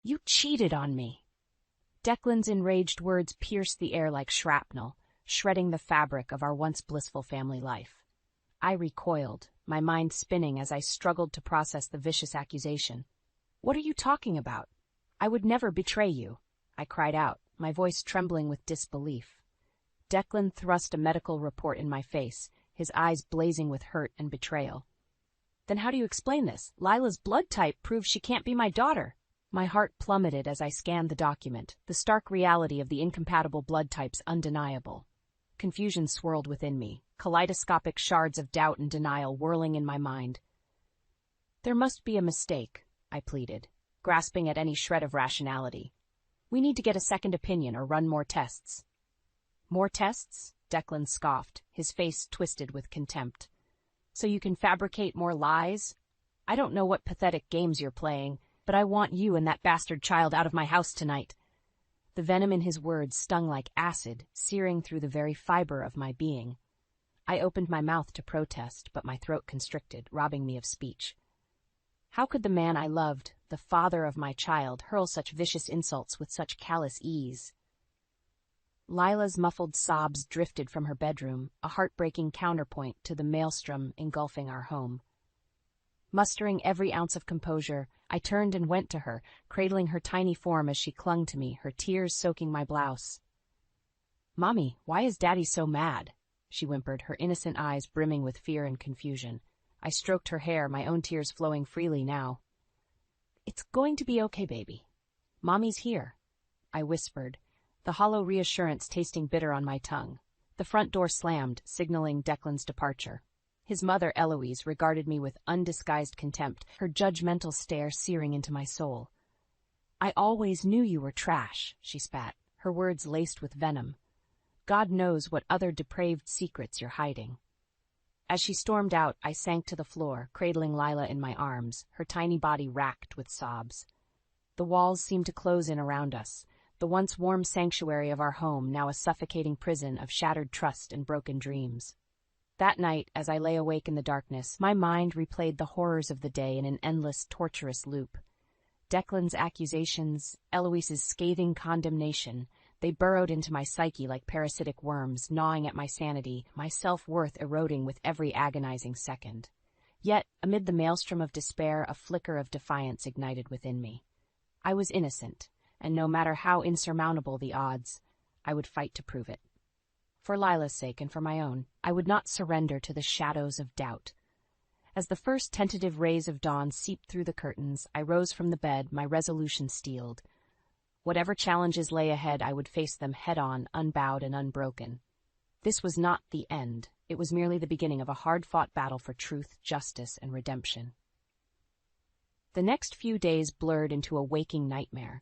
You cheated on me. Declan's enraged words pierced the air like shrapnel, shredding the fabric of our once blissful family life. I recoiled, my mind spinning as I struggled to process the vicious accusation. What are you talking about? I would never betray you, I cried out, my voice trembling with disbelief. Declan thrust a medical report in my face, his eyes blazing with hurt and betrayal. Then how do you explain this? Lila's blood type proves she can't be my daughter. My heart plummeted as I scanned the document, the stark reality of the incompatible blood types undeniable. Confusion swirled within me, kaleidoscopic shards of doubt and denial whirling in my mind. There must be a mistake, I pleaded, grasping at any shred of rationality. We need to get a second opinion or run more tests. More tests? Declan scoffed, his face twisted with contempt. So you can fabricate more lies? I don't know what pathetic games you're playing, but I want you and that bastard child out of my house tonight. The venom in his words stung like acid, searing through the very fiber of my being. I opened my mouth to protest, but my throat constricted, robbing me of speech. How could the man I loved, the father of my child, hurl such vicious insults with such callous ease? Lila's muffled sobs drifted from her bedroom, a heartbreaking counterpoint to the maelstrom engulfing our home. Mustering every ounce of composure, I turned and went to her, cradling her tiny form as she clung to me, her tears soaking my blouse. "Mommy, why is Daddy so mad?" she whimpered, her innocent eyes brimming with fear and confusion. I stroked her hair, my own tears flowing freely now. "It's going to be okay, baby. Mommy's here," I whispered, the hollow reassurance tasting bitter on my tongue. The front door slammed, signaling Declan's departure. His mother, Eloise, regarded me with undisguised contempt, her judgmental stare searing into my soul. "I always knew you were trash," she spat, her words laced with venom. "God knows what other depraved secrets you're hiding." As she stormed out, I sank to the floor, cradling Lila in my arms, her tiny body racked with sobs. The walls seemed to close in around us, the once warm sanctuary of our home now a suffocating prison of shattered trust and broken dreams. That night, as I lay awake in the darkness, my mind replayed the horrors of the day in an endless, torturous loop. Declan's accusations, Eloise's scathing condemnation, they burrowed into my psyche like parasitic worms, gnawing at my sanity, my self-worth eroding with every agonizing second. Yet, amid the maelstrom of despair, a flicker of defiance ignited within me. I was innocent, and no matter how insurmountable the odds, I would fight to prove it. For Lila's sake and for my own, I would not surrender to the shadows of doubt. As the first tentative rays of dawn seeped through the curtains, I rose from the bed, my resolution steeled. Whatever challenges lay ahead, I would face them head-on, unbowed and unbroken. This was not the end. It was merely the beginning of a hard-fought battle for truth, justice, and redemption. The next few days blurred into a waking nightmare.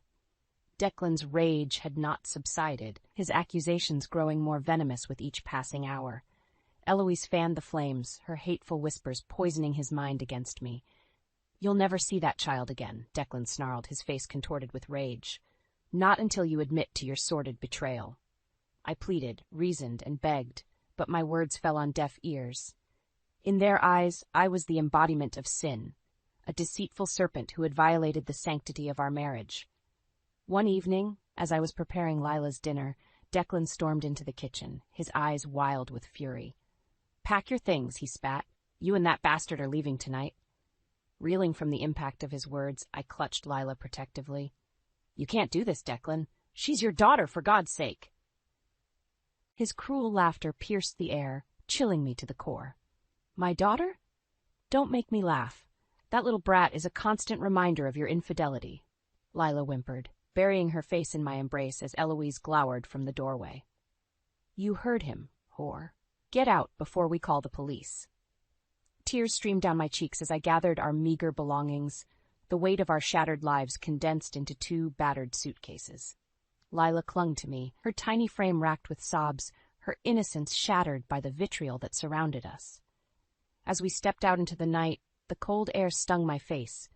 Declan's rage had not subsided, his accusations growing more venomous with each passing hour. Eloise fanned the flames, her hateful whispers poisoning his mind against me. "You'll never see that child again," Declan snarled, his face contorted with rage. "Not until you admit to your sordid betrayal." I pleaded, reasoned, and begged, but my words fell on deaf ears. In their eyes, I was the embodiment of sin, a deceitful serpent who had violated the sanctity of our marriage. One evening, as I was preparing Lila's dinner, Declan stormed into the kitchen, his eyes wild with fury. "Pack your things," he spat. "You and that bastard are leaving tonight." Reeling from the impact of his words, I clutched Lila protectively. "You can't do this, Declan. She's your daughter, for God's sake." His cruel laughter pierced the air, chilling me to the core. "My daughter? Don't make me laugh. That little brat is a constant reminder of your infidelity," Lila whimpered, burying her face in my embrace as Eloise glowered from the doorway. "You heard him, whore. Get out before we call the police." Tears streamed down my cheeks as I gathered our meager belongings, the weight of our shattered lives condensed into 2 battered suitcases. Lila clung to me, her tiny frame racked with sobs, her innocence shattered by the vitriol that surrounded us. As we stepped out into the night, the cold air stung my face,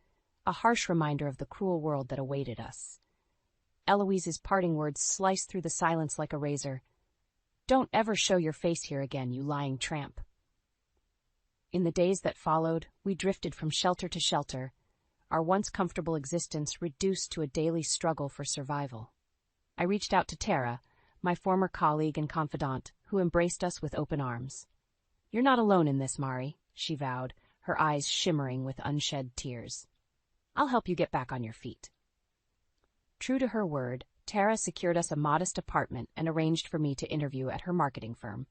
a harsh reminder of the cruel world that awaited us. Eloise's parting words sliced through the silence like a razor. "Don't ever show your face here again, you lying tramp." In the days that followed, we drifted from shelter to shelter, our once comfortable existence reduced to a daily struggle for survival. I reached out to Tara, my former colleague and confidant, who embraced us with open arms. "You're not alone in this, Mari," she vowed, her eyes shimmering with unshed tears. "I'll help you get back on your feet." True to her word, Tara secured us a modest apartment and arranged for me to interview at her marketing firm.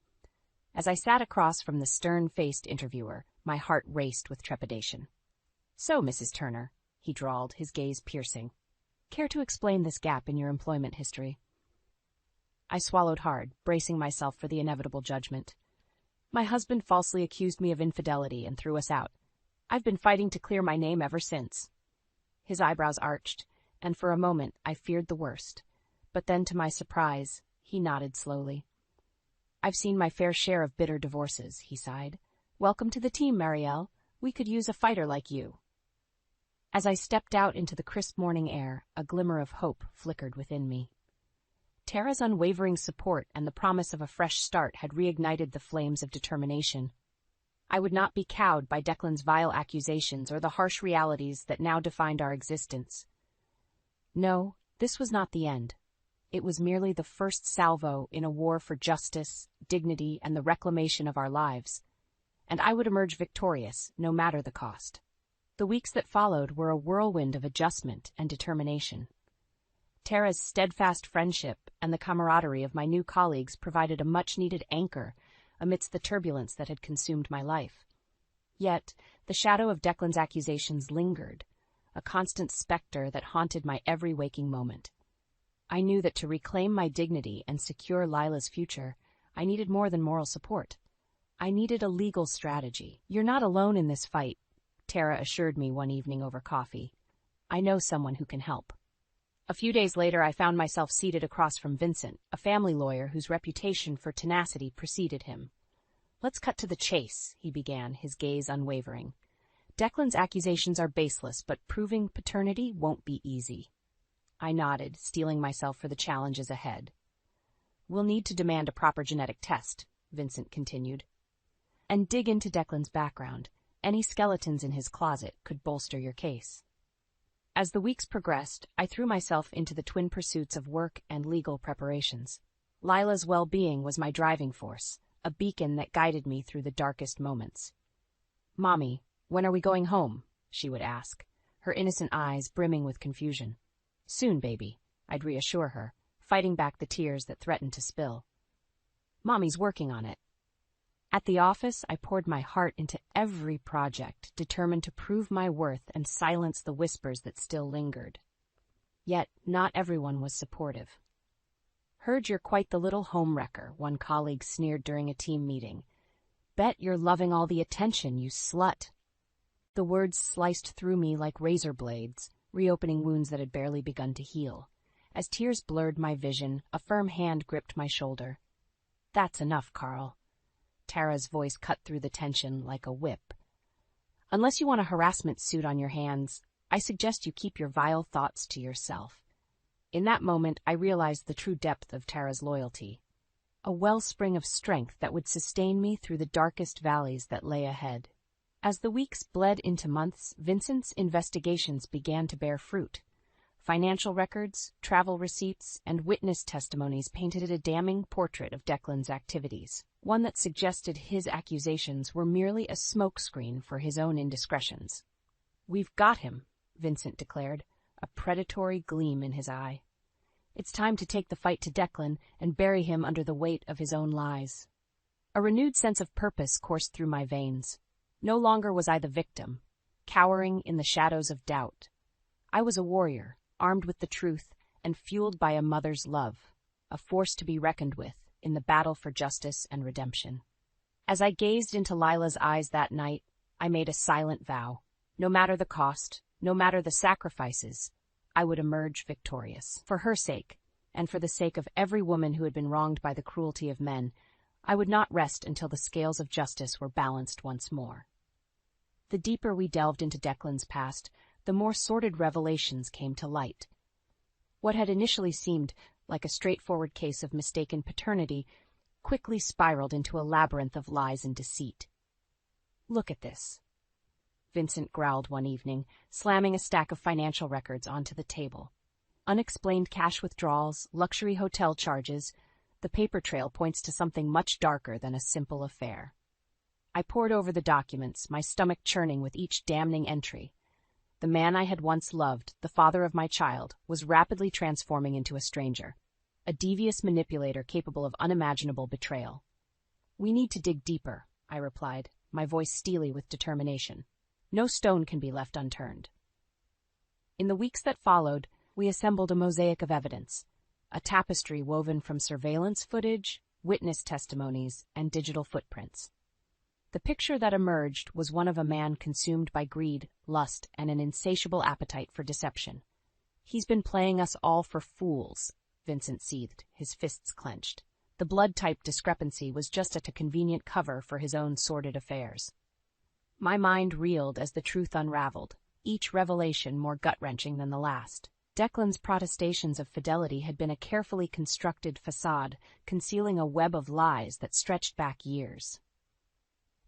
As I sat across from the stern-faced interviewer, my heart raced with trepidation. "So, Mrs. Turner," he drawled, his gaze piercing, "care to explain this gap in your employment history?" I swallowed hard, bracing myself for the inevitable judgment. "My husband falsely accused me of infidelity and threw us out. I've been fighting to clear my name ever since." His eyebrows arched, and for a moment I feared the worst. But then, to my surprise, he nodded slowly. "I've seen my fair share of bitter divorces," he sighed. "Welcome to the team, Marielle. We could use a fighter like you." As I stepped out into the crisp morning air, a glimmer of hope flickered within me. Tara's unwavering support and the promise of a fresh start had reignited the flames of determination. I would not be cowed by Declan's vile accusations or the harsh realities that now defined our existence. No, this was not the end. It was merely the first salvo in a war for justice, dignity, and the reclamation of our lives. And I would emerge victorious, no matter the cost. The weeks that followed were a whirlwind of adjustment and determination. Tara's steadfast friendship and the camaraderie of my new colleagues provided a much-needed anchor amidst the turbulence that had consumed my life. Yet, the shadow of Declan's accusations lingered, a constant specter that haunted my every waking moment. I knew that to reclaim my dignity and secure Lila's future, I needed more than moral support. I needed a legal strategy. "You're not alone in this fight," Tara assured me one evening over coffee. "I know someone who can help." A few days later, I found myself seated across from Vincent, a family lawyer whose reputation for tenacity preceded him. "Let's cut to the chase," he began, his gaze unwavering. "Declan's accusations are baseless, but proving paternity won't be easy." I nodded, steeling myself for the challenges ahead. "We'll need to demand a proper genetic test," Vincent continued, "and dig into Declan's background. Any skeletons in his closet could bolster your case." As the weeks progressed, I threw myself into the twin pursuits of work and legal preparations. Lila's well-being was my driving force, a beacon that guided me through the darkest moments. "Mommy, when are we going home?" she would ask, her innocent eyes brimming with confusion. "Soon, baby," I'd reassure her, fighting back the tears that threatened to spill. "Mommy's working on it." At the office, I poured my heart into every project, determined to prove my worth and silence the whispers that still lingered. Yet, not everyone was supportive. "Heard you're quite the little homewrecker," one colleague sneered during a team meeting. "Bet you're loving all the attention, you slut." The words sliced through me like razor blades, reopening wounds that had barely begun to heal. As tears blurred my vision, a firm hand gripped my shoulder. "That's enough, Carl." Tara's voice cut through the tension like a whip. "Unless you want a harassment suit on your hands, I suggest you keep your vile thoughts to yourself." In that moment, I realized the true depth of Tara's loyalty, a wellspring of strength that would sustain me through the darkest valleys that lay ahead. As the weeks bled into months, Vincent's investigations began to bear fruit. Financial records, travel receipts, and witness testimonies painted a damning portrait of Declan's activities, one that suggested his accusations were merely a smokescreen for his own indiscretions. "We've got him," Vincent declared, a predatory gleam in his eye. "It's time to take the fight to Declan and bury him under the weight of his own lies." A renewed sense of purpose coursed through my veins. No longer was I the victim, cowering in the shadows of doubt. I was a warrior, armed with the truth and fueled by a mother's love, a force to be reckoned with in the battle for justice and redemption. As I gazed into Lila's eyes that night, I made a silent vow. No matter the cost, no matter the sacrifices, I would emerge victorious. For her sake, and for the sake of every woman who had been wronged by the cruelty of men, I would not rest until the scales of justice were balanced once more. The deeper we delved into Declan's past, the more sordid revelations came to light. What had initially seemed like a straightforward case of mistaken paternity quickly spiraled into a labyrinth of lies and deceit. "Look at this." Vincent growled one evening, slamming a stack of financial records onto the table. Unexplained cash withdrawals, luxury hotel charges. The paper trail points to something much darker than a simple affair. I pored over the documents, my stomach churning with each damning entry. The man I had once loved, the father of my child, was rapidly transforming into a stranger, a devious manipulator capable of unimaginable betrayal. "We need to dig deeper," I replied, my voice steely with determination. "No stone can be left unturned." In the weeks that followed, we assembled a mosaic of evidence, a tapestry woven from surveillance footage, witness testimonies, and digital footprints. The picture that emerged was one of a man consumed by greed, lust, and an insatiable appetite for deception. "He's been playing us all for fools," Vincent seethed, his fists clenched. The blood-type discrepancy was just a convenient cover for his own sordid affairs. My mind reeled as the truth unraveled, each revelation more gut-wrenching than the last. Declan's protestations of fidelity had been a carefully constructed facade, concealing a web of lies that stretched back years.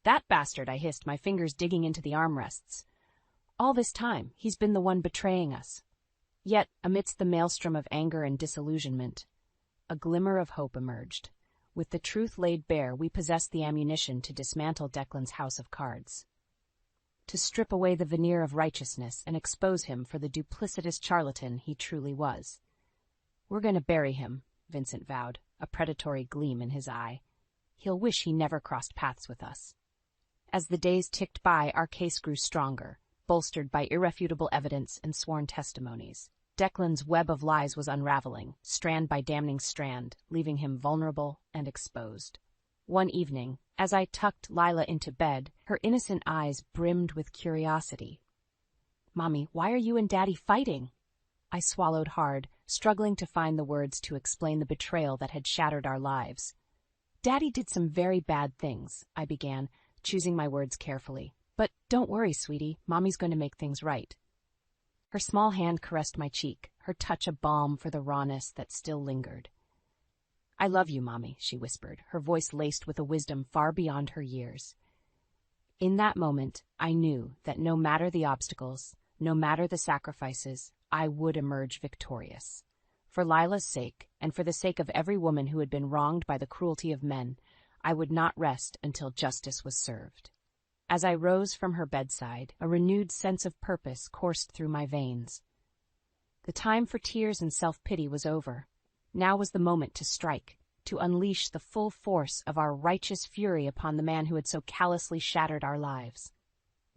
"That bastard," I hissed, my fingers digging into the armrests. "All this time, he's been the one betraying us." Yet, amidst the maelstrom of anger and disillusionment, a glimmer of hope emerged. With the truth laid bare, we possessed the ammunition to dismantle Declan's house of cards, to strip away the veneer of righteousness and expose him for the duplicitous charlatan he truly was. "We're going to bury him," Vincent vowed, a predatory gleam in his eye. "He'll wish he never crossed paths with us." As the days ticked by, our case grew stronger, bolstered by irrefutable evidence and sworn testimonies. Declan's web of lies was unraveling, strand by damning strand, leaving him vulnerable and exposed. One evening, as I tucked Lila into bed, her innocent eyes brimmed with curiosity. "Mommy, why are you and Daddy fighting?" I swallowed hard, struggling to find the words to explain the betrayal that had shattered our lives. "Daddy did some very bad things," I began, choosing my words carefully. "But don't worry, sweetie, Mommy's going to make things right." Her small hand caressed my cheek, her touch a balm for the rawness that still lingered. "I love you, Mommy," she whispered, her voice laced with a wisdom far beyond her years. In that moment, I knew that no matter the obstacles, no matter the sacrifices, I would emerge victorious. For Lila's sake, and for the sake of every woman who had been wronged by the cruelty of men, I would not rest until justice was served. As I rose from her bedside, a renewed sense of purpose coursed through my veins. The time for tears and self-pity was over. Now was the moment to strike, to unleash the full force of our righteous fury upon the man who had so callously shattered our lives.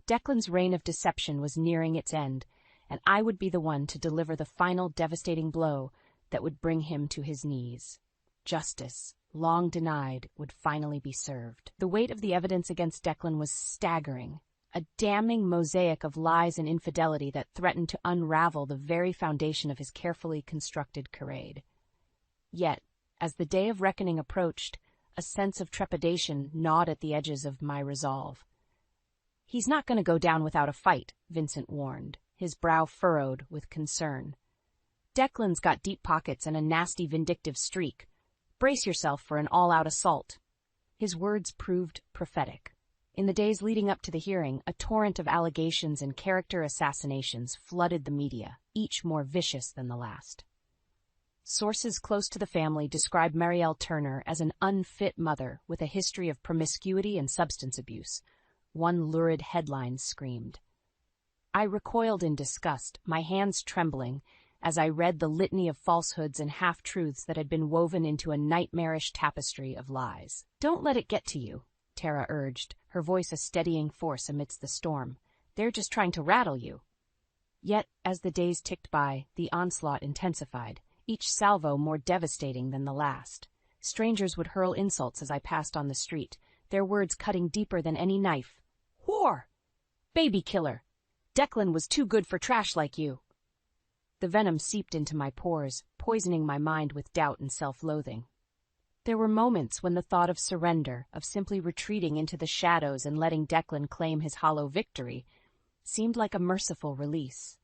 Declan's reign of deception was nearing its end, and I would be the one to deliver the final devastating blow that would bring him to his knees. Justice, long denied, would finally be served. The weight of the evidence against Declan was staggering, a damning mosaic of lies and infidelity that threatened to unravel the very foundation of his carefully constructed charade. Yet, as the day of reckoning approached, a sense of trepidation gnawed at the edges of my resolve. "He's not going to go down without a fight," Vincent warned, his brow furrowed with concern. "Declan's got deep pockets and a nasty vindictive streak. Brace yourself for an all-out assault." His words proved prophetic. In the days leading up to the hearing, a torrent of allegations and character assassinations flooded the media, each more vicious than the last. Sources close to the family described Marielle Turner as an unfit mother with a history of promiscuity and substance abuse. One lurid headline screamed. I recoiled in disgust, my hands trembling, as I read the litany of falsehoods and half-truths that had been woven into a nightmarish tapestry of lies. "Don't let it get to you," Tara urged, her voice a steadying force amidst the storm. "They're just trying to rattle you." Yet, as the days ticked by, the onslaught intensified, each salvo more devastating than the last. Strangers would hurl insults as I passed on the street, their words cutting deeper than any knife. "Whore! Baby killer! Declan was too good for trash like you." The venom seeped into my pores, poisoning my mind with doubt and self-loathing. There were moments when the thought of surrender, of simply retreating into the shadows and letting Declan claim his hollow victory, seemed like a merciful release.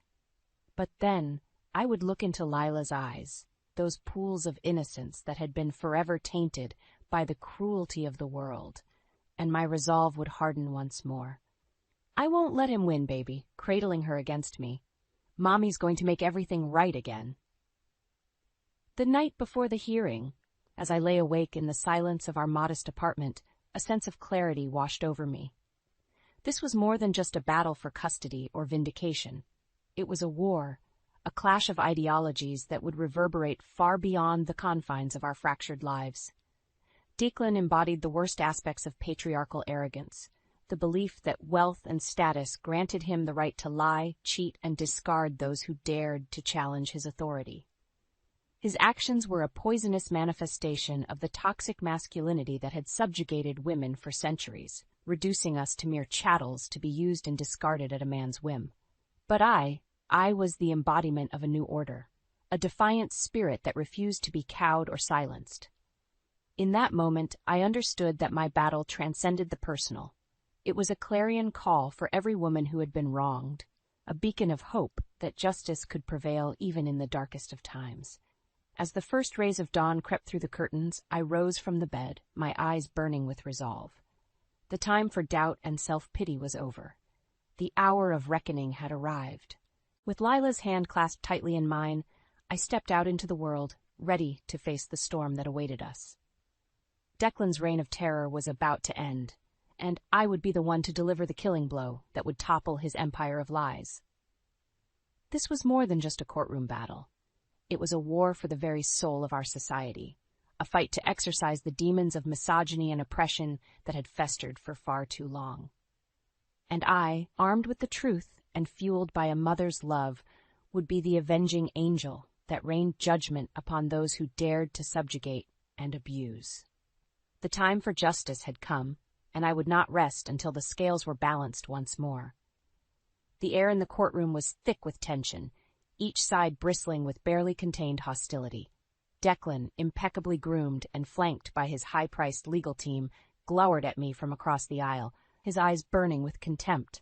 But then, I would look into Lila's eyes, those pools of innocence that had been forever tainted by the cruelty of the world, and my resolve would harden once more. I won't let him win, baby, cradling her against me. Mommy's going to make everything right again. The night before the hearing, as I lay awake in the silence of our modest apartment, a sense of clarity washed over me. This was more than just a battle for custody or vindication. It was a war, a clash of ideologies that would reverberate far beyond the confines of our fractured lives. Declan embodied the worst aspects of patriarchal arrogance, the belief that wealth and status granted him the right to lie, cheat, and discard those who dared to challenge his authority. His actions were a poisonous manifestation of the toxic masculinity that had subjugated women for centuries, reducing us to mere chattels to be used and discarded at a man's whim. But I was the embodiment of a new order, a defiant spirit that refused to be cowed or silenced. In that moment, I understood that my battle transcended the personal. It was a clarion call for every woman who had been wronged, a beacon of hope that justice could prevail even in the darkest of times. As the first rays of dawn crept through the curtains, I rose from the bed, my eyes burning with resolve. The time for doubt and self-pity was over. The hour of reckoning had arrived. With Lila's hand clasped tightly in mine, I stepped out into the world, ready to face the storm that awaited us. Declan's reign of terror was about to end, and I would be the one to deliver the killing blow that would topple his empire of lies. This was more than just a courtroom battle. It was a war for the very soul of our society, a fight to exorcise the demons of misogyny and oppression that had festered for far too long. And I, armed with the truth and fueled by a mother's love, would be the avenging angel that rained judgment upon those who dared to subjugate and abuse. The time for justice had come, and I would not rest until the scales were balanced once more. The air in the courtroom was thick with tension, each side bristling with barely contained hostility. Declan, impeccably groomed and flanked by his high-priced legal team, glowered at me from across the aisle, his eyes burning with contempt.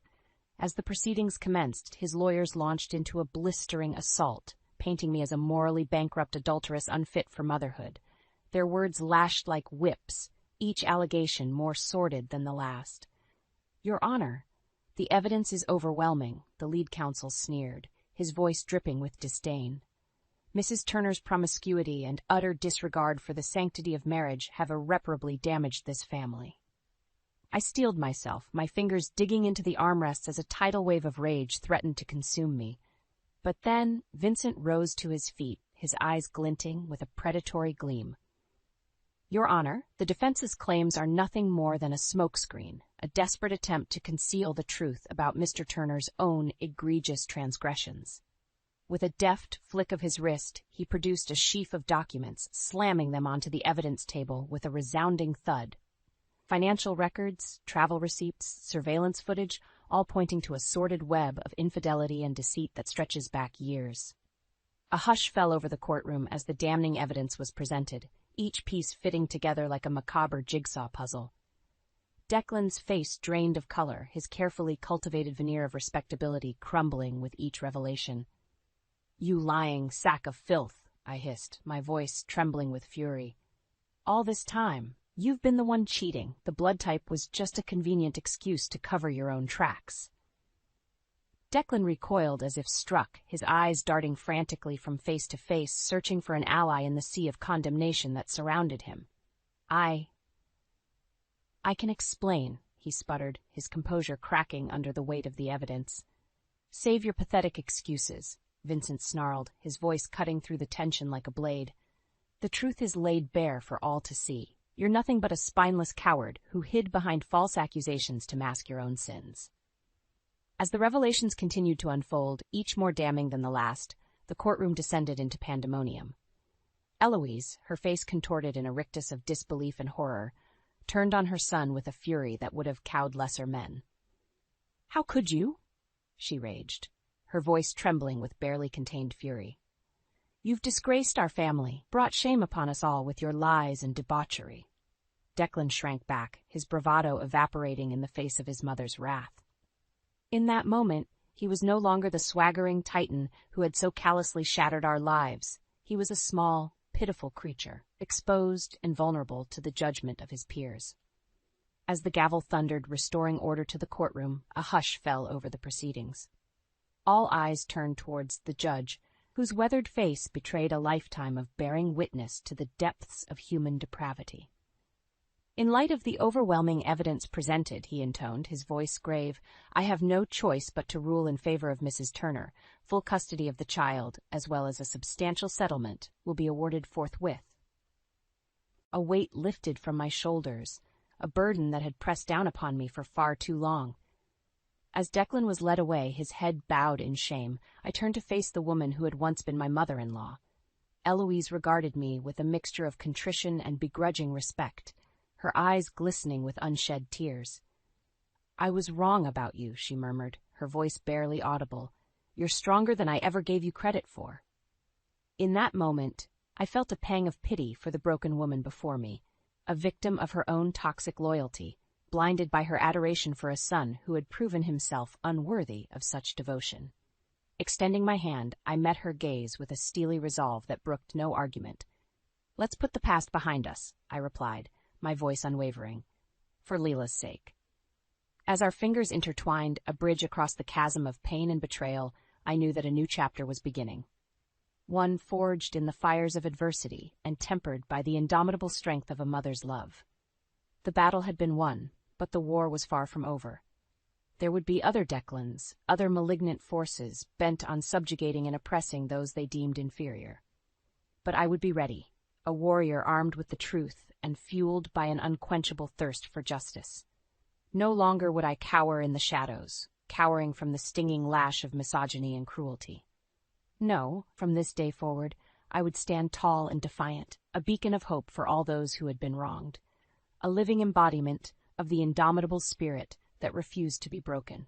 As the proceedings commenced, his lawyers launched into a blistering assault, painting me as a morally bankrupt adulteress unfit for motherhood. Their words lashed like whips, each allegation more sordid than the last. "Your Honor, the evidence is overwhelming," the lead counsel sneered, his voice dripping with disdain. "Mrs. Turner's promiscuity and utter disregard for the sanctity of marriage have irreparably damaged this family." I steeled myself, my fingers digging into the armrests as a tidal wave of rage threatened to consume me. But then Vincent rose to his feet, his eyes glinting with a predatory gleam. "Your Honor, the defense's claims are nothing more than a smokescreen, a desperate attempt to conceal the truth about Mr. Turner's own egregious transgressions." With a deft flick of his wrist, he produced a sheaf of documents, slamming them onto the evidence table with a resounding thud. Financial records, travel receipts, surveillance footage, all pointing to a sordid web of infidelity and deceit that stretches back years. A hush fell over the courtroom as the damning evidence was presented, each piece fitting together like a macabre jigsaw puzzle. Declan's face drained of color, his carefully cultivated veneer of respectability crumbling with each revelation. "You lying sack of filth," I hissed, my voice trembling with fury. "All this time, you've been the one cheating. The blood type was just a convenient excuse to cover your own tracks." Declan recoiled as if struck, his eyes darting frantically from face to face, searching for an ally in the sea of condemnation that surrounded him. I can explain," he sputtered, his composure cracking under the weight of the evidence. "Save your pathetic excuses," Vincent snarled, his voice cutting through the tension like a blade. "The truth is laid bare for all to see. You're nothing but a spineless coward who hid behind false accusations to mask your own sins." As the revelations continued to unfold, each more damning than the last, the courtroom descended into pandemonium. Eloise, her face contorted in a rictus of disbelief and horror, turned on her son with a fury that would have cowed lesser men. "How could you?" she raged, her voice trembling with barely contained fury. "You've disgraced our family, brought shame upon us all with your lies and debauchery." Declan shrank back, his bravado evaporating in the face of his mother's wrath. In that moment, he was no longer the swaggering titan who had so callously shattered our lives. He was a small, pitiful creature, exposed and vulnerable to the judgment of his peers. As the gavel thundered, restoring order to the courtroom, a hush fell over the proceedings. All eyes turned towards the judge, whose weathered face betrayed a lifetime of bearing witness to the depths of human depravity. "In light of the overwhelming evidence presented," he intoned, his voice grave, "I have no choice but to rule in favor of Mrs. Turner. Full custody of the child, as well as a substantial settlement, will be awarded forthwith." A weight lifted from my shoulders, a burden that had pressed down upon me for far too long. As Declan was led away, his head bowed in shame, I turned to face the woman who had once been my mother-in-law. Eloise regarded me with a mixture of contrition and begrudging respect, her eyes glistening with unshed tears. "I was wrong about you," she murmured, her voice barely audible. "You're stronger than I ever gave you credit for." In that moment, I felt a pang of pity for the broken woman before me, a victim of her own toxic loyalty, blinded by her adoration for a son who had proven himself unworthy of such devotion. Extending my hand, I met her gaze with a steely resolve that brooked no argument. "Let's put the past behind us," I replied, my voice unwavering, "for Leela's sake." As our fingers intertwined, a bridge across the chasm of pain and betrayal, I knew that a new chapter was beginning. One forged in the fires of adversity and tempered by the indomitable strength of a mother's love. The battle had been won, but the war was far from over. There would be other Declans, other malignant forces bent on subjugating and oppressing those they deemed inferior. But I would be ready, a warrior armed with the truth and fueled by an unquenchable thirst for justice. No longer would I cower in the shadows, cowering from the stinging lash of misogyny and cruelty. No, from this day forward, I would stand tall and defiant, a beacon of hope for all those who had been wronged, a living embodiment of the indomitable spirit that refused to be broken.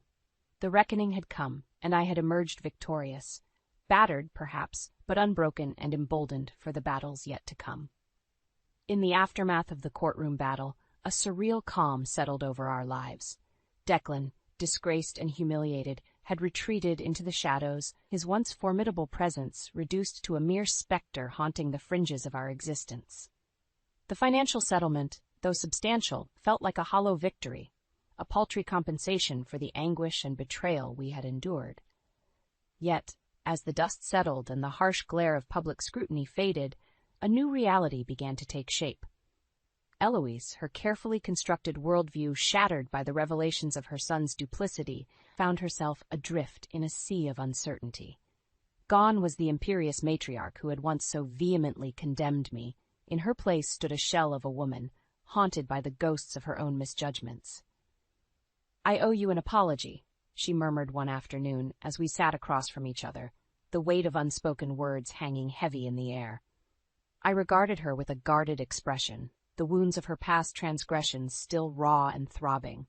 The reckoning had come, and I had emerged victorious, battered, perhaps, but unbroken and emboldened for the battles yet to come. In the aftermath of the courtroom battle, a surreal calm settled over our lives. Declan, disgraced and humiliated, had retreated into the shadows, his once formidable presence reduced to a mere specter haunting the fringes of our existence. The financial settlement, though substantial, felt like a hollow victory, a paltry compensation for the anguish and betrayal we had endured. Yet, as the dust settled and the harsh glare of public scrutiny faded, a new reality began to take shape. Eloise, her carefully constructed worldview shattered by the revelations of her son's duplicity, found herself adrift in a sea of uncertainty. Gone was the imperious matriarch who had once so vehemently condemned me. In her place stood a shell of a woman, haunted by the ghosts of her own misjudgments. "I owe you an apology," she murmured one afternoon as we sat across from each other, the weight of unspoken words hanging heavy in the air. I regarded her with a guarded expression, the wounds of her past transgressions still raw and throbbing.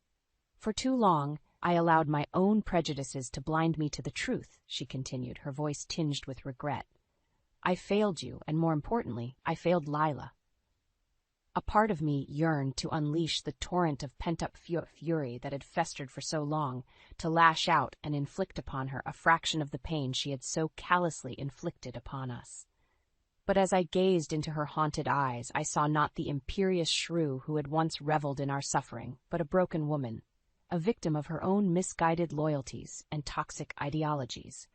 "For too long, I allowed my own prejudices to blind me to the truth," she continued, her voice tinged with regret. "I failed you, and more importantly, I failed Lila." A part of me yearned to unleash the torrent of pent-up fury that had festered for so long, to lash out and inflict upon her a fraction of the pain she had so callously inflicted upon us. But as I gazed into her haunted eyes, I saw not the imperious shrew who had once reveled in our suffering, but a broken woman, a victim of her own misguided loyalties and toxic ideologies.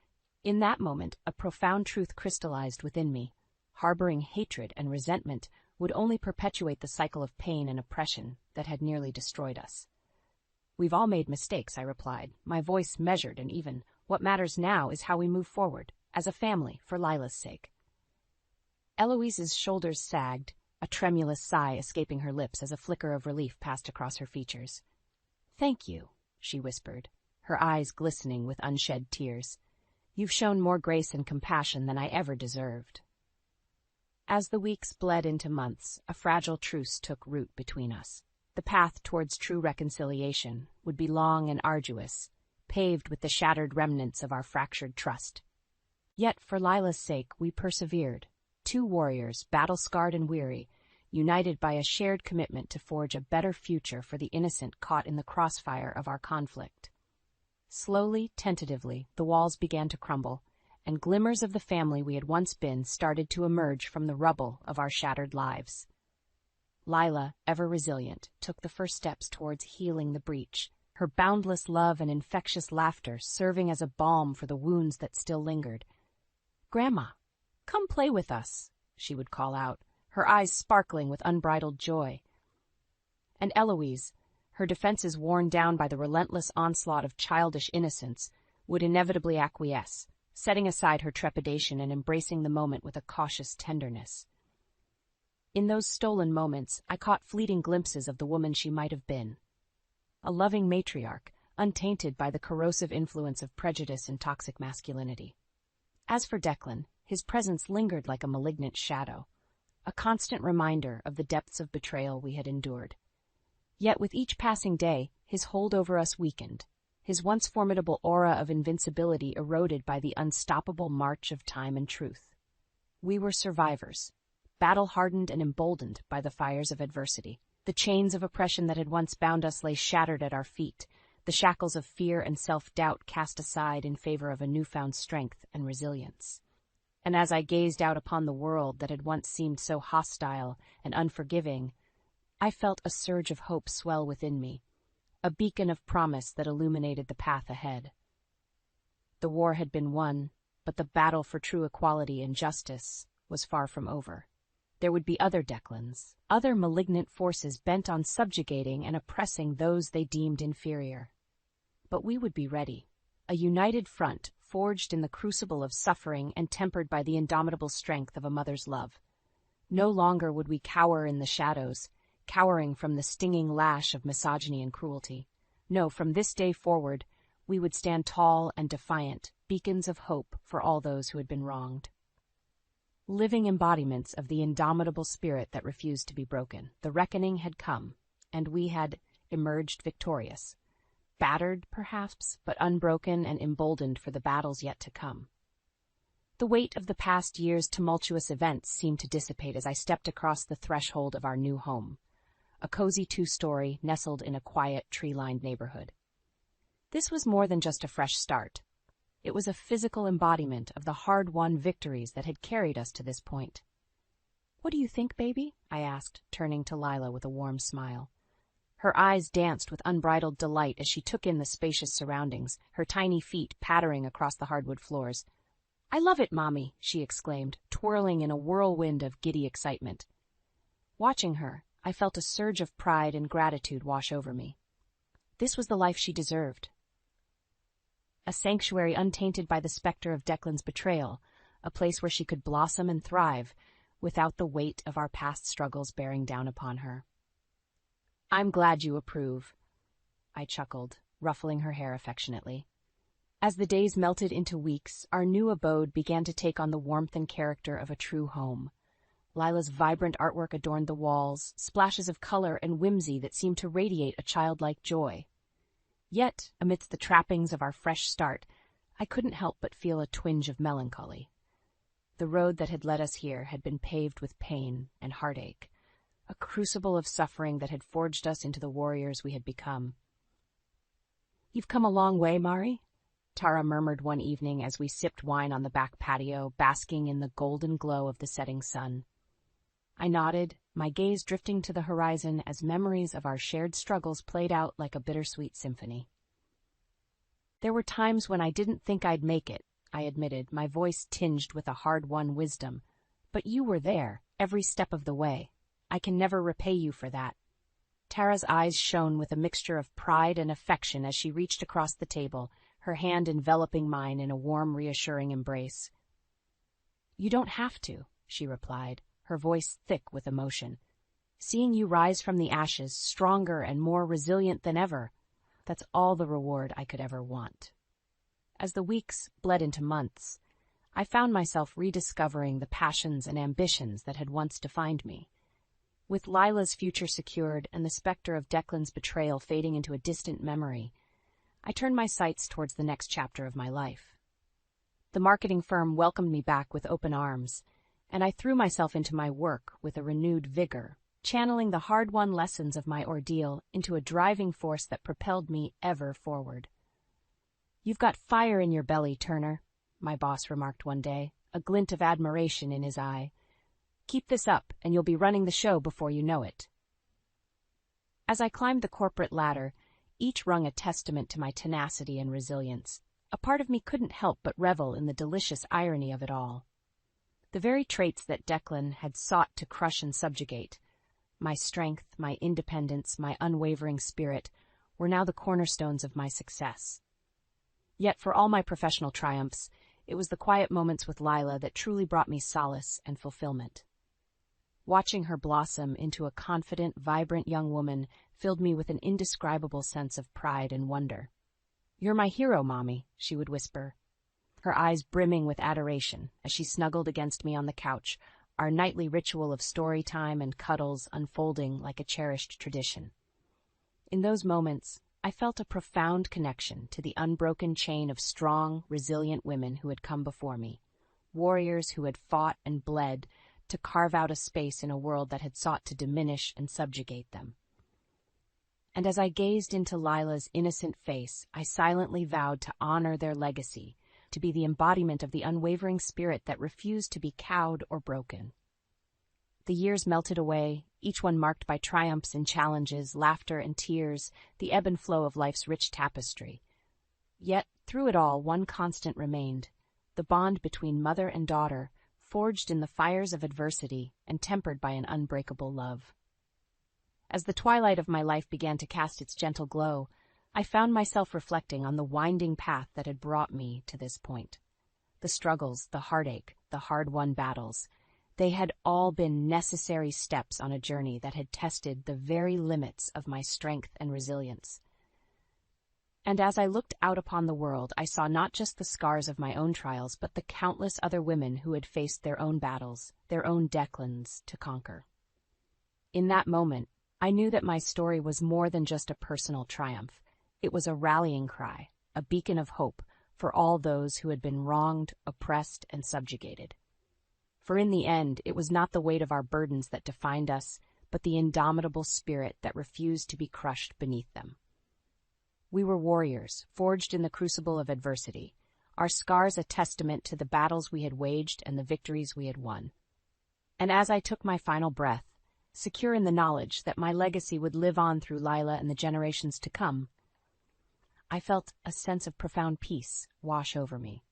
In that moment, a profound truth crystallized within me. Harboring hatred and resentment would only perpetuate the cycle of pain and oppression that had nearly destroyed us. "We've all made mistakes," I replied, my voice measured and even. "What matters now is how we move forward, as a family, for Lila's sake." Eloise's shoulders sagged, a tremulous sigh escaping her lips as a flicker of relief passed across her features. "Thank you," she whispered, her eyes glistening with unshed tears. "You've shown more grace and compassion than I ever deserved." As the weeks bled into months, a fragile truce took root between us. The path towards true reconciliation would be long and arduous, paved with the shattered remnants of our fractured trust. Yet for Lila's sake we persevered, two warriors, battle-scarred and weary, united by a shared commitment to forge a better future for the innocent caught in the crossfire of our conflict. Slowly, tentatively, the walls began to crumble, and glimmers of the family we had once been started to emerge from the rubble of our shattered lives. Lila, ever resilient, took the first steps towards healing the breach, her boundless love and infectious laughter serving as a balm for the wounds that still lingered. "Grandma, come play with us," she would call out, her eyes sparkling with unbridled joy. And Eloise, her defenses worn down by the relentless onslaught of childish innocence, would inevitably acquiesce, setting aside her trepidation and embracing the moment with a cautious tenderness. In those stolen moments, I caught fleeting glimpses of the woman she might have been. A loving matriarch, untainted by the corrosive influence of prejudice and toxic masculinity. As for Declan, his presence lingered like a malignant shadow, a constant reminder of the depths of betrayal we had endured. Yet with each passing day, his hold over us weakened, his once formidable aura of invincibility eroded by the unstoppable march of time and truth. We were survivors, battle-hardened and emboldened by the fires of adversity. The chains of oppression that had once bound us lay shattered at our feet, the shackles of fear and self-doubt cast aside in favor of a newfound strength and resilience. And as I gazed out upon the world that had once seemed so hostile and unforgiving, I felt a surge of hope swell within me, a beacon of promise that illuminated the path ahead. The war had been won, but the battle for true equality and justice was far from over. There would be other Declans, other malignant forces bent on subjugating and oppressing those they deemed inferior. But we would be ready, a united front forged in the crucible of suffering and tempered by the indomitable strength of a mother's love. No longer would we cower in the shadows, cowering from the stinging lash of misogyny and cruelty. No, from this day forward, we would stand tall and defiant, beacons of hope for all those who had been wronged. Living embodiments of the indomitable spirit that refused to be broken. The reckoning had come, and we had emerged victorious. Battered, perhaps, but unbroken and emboldened for the battles yet to come. The weight of the past year's tumultuous events seemed to dissipate as I stepped across the threshold of our new home, a cozy two-story nestled in a quiet, tree-lined neighborhood. This was more than just a fresh start. It was a physical embodiment of the hard-won victories that had carried us to this point. "What do you think, baby?" I asked, turning to Lila with a warm smile. Her eyes danced with unbridled delight as she took in the spacious surroundings, her tiny feet pattering across the hardwood floors. "I love it, Mommy," she exclaimed, twirling in a whirlwind of giddy excitement. Watching her, I felt a surge of pride and gratitude wash over me. This was the life she deserved. A sanctuary untainted by the specter of Declan's betrayal, a place where she could blossom and thrive, without the weight of our past struggles bearing down upon her. "I'm glad you approve," I chuckled, ruffling her hair affectionately. As the days melted into weeks, our new abode began to take on the warmth and character of a true home. Lila's vibrant artwork adorned the walls, splashes of color and whimsy that seemed to radiate a childlike joy. Yet, amidst the trappings of our fresh start, I couldn't help but feel a twinge of melancholy. The road that had led us here had been paved with pain and heartache, a crucible of suffering that had forged us into the warriors we had become. "You've come a long way, Mari," Tara murmured one evening as we sipped wine on the back patio, basking in the golden glow of the setting sun. I nodded, my gaze drifting to the horizon as memories of our shared struggles played out like a bittersweet symphony. "There were times when I didn't think I'd make it," I admitted, my voice tinged with a hard-won wisdom. "But you were there, every step of the way. I can never repay you for that." Tara's eyes shone with a mixture of pride and affection as she reached across the table, her hand enveloping mine in a warm, reassuring embrace. "You don't have to," she replied, her voice thick with emotion. "Seeing you rise from the ashes, stronger and more resilient than ever, that's all the reward I could ever want." As the weeks bled into months, I found myself rediscovering the passions and ambitions that had once defined me. With Lila's future secured and the specter of Declan's betrayal fading into a distant memory, I turned my sights towards the next chapter of my life. The marketing firm welcomed me back with open arms, and I threw myself into my work with a renewed vigor, channeling the hard-won lessons of my ordeal into a driving force that propelled me ever forward. "You've got fire in your belly, Turner," my boss remarked one day, a glint of admiration in his eye. "Keep this up, and you'll be running the show before you know it." As I climbed the corporate ladder, each rung a testament to my tenacity and resilience. A part of me couldn't help but revel in the delicious irony of it all. The very traits that Declan had sought to crush and subjugate, my strength, my independence, my unwavering spirit, were now the cornerstones of my success. Yet for all my professional triumphs, it was the quiet moments with Lila that truly brought me solace and fulfillment. Watching her blossom into a confident, vibrant young woman filled me with an indescribable sense of pride and wonder. "You're my hero, Mommy," she would whisper, her eyes brimming with adoration as she snuggled against me on the couch, our nightly ritual of story time and cuddles unfolding like a cherished tradition. In those moments, I felt a profound connection to the unbroken chain of strong, resilient women who had come before me, warriors who had fought and bled to carve out a space in a world that had sought to diminish and subjugate them. And as I gazed into Lila's innocent face, I silently vowed to honor their legacy, to be the embodiment of the unwavering spirit that refused to be cowed or broken. The years melted away, each one marked by triumphs and challenges, laughter and tears, the ebb and flow of life's rich tapestry. Yet, through it all, one constant remained, the bond between mother and daughter, forged in the fires of adversity and tempered by an unbreakable love. As the twilight of my life began to cast its gentle glow, I found myself reflecting on the winding path that had brought me to this point. The struggles, the heartache, the hard-won battles, they had all been necessary steps on a journey that had tested the very limits of my strength and resilience. And as I looked out upon the world, I saw not just the scars of my own trials, but the countless other women who had faced their own battles, their own Declans to conquer. In that moment, I knew that my story was more than just a personal triumph. It was a rallying cry, a beacon of hope for all those who had been wronged, oppressed, and subjugated. For in the end, it was not the weight of our burdens that defined us, but the indomitable spirit that refused to be crushed beneath them. We were warriors, forged in the crucible of adversity, our scars a testament to the battles we had waged and the victories we had won. And as I took my final breath, secure in the knowledge that my legacy would live on through Lila and the generations to come, I felt a sense of profound peace wash over me.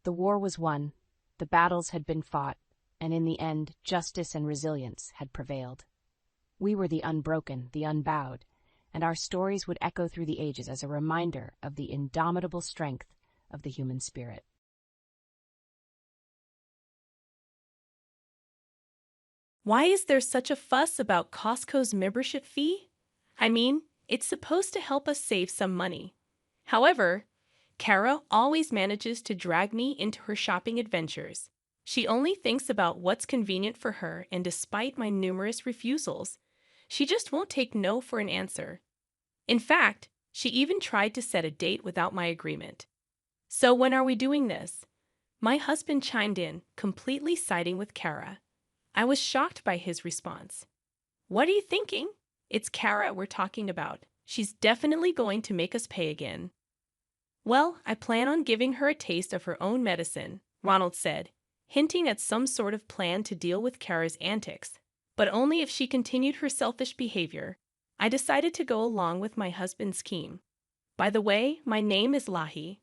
The war was won, the battles had been fought, and in the end, justice and resilience had prevailed. We were the unbroken, the unbowed, and our stories would echo through the ages as a reminder of the indomitable strength of the human spirit. Why is there such a fuss about Costco's membership fee? I mean, it's supposed to help us save some money. However, Kara always manages to drag me into her shopping adventures. She only thinks about what's convenient for her, and despite my numerous refusals, she just won't take no for an answer. In fact, she even tried to set a date without my agreement. "So when are we doing this?" My husband chimed in, completely siding with Kara. I was shocked by his response. "What are you thinking? It's Kara we're talking about. She's definitely going to make us pay again." "Well, I plan on giving her a taste of her own medicine," Ronald said, hinting at some sort of plan to deal with Kara's antics, but only if she continued her selfish behavior. I decided to go along with my husband's scheme. By the way, my name is Lahi,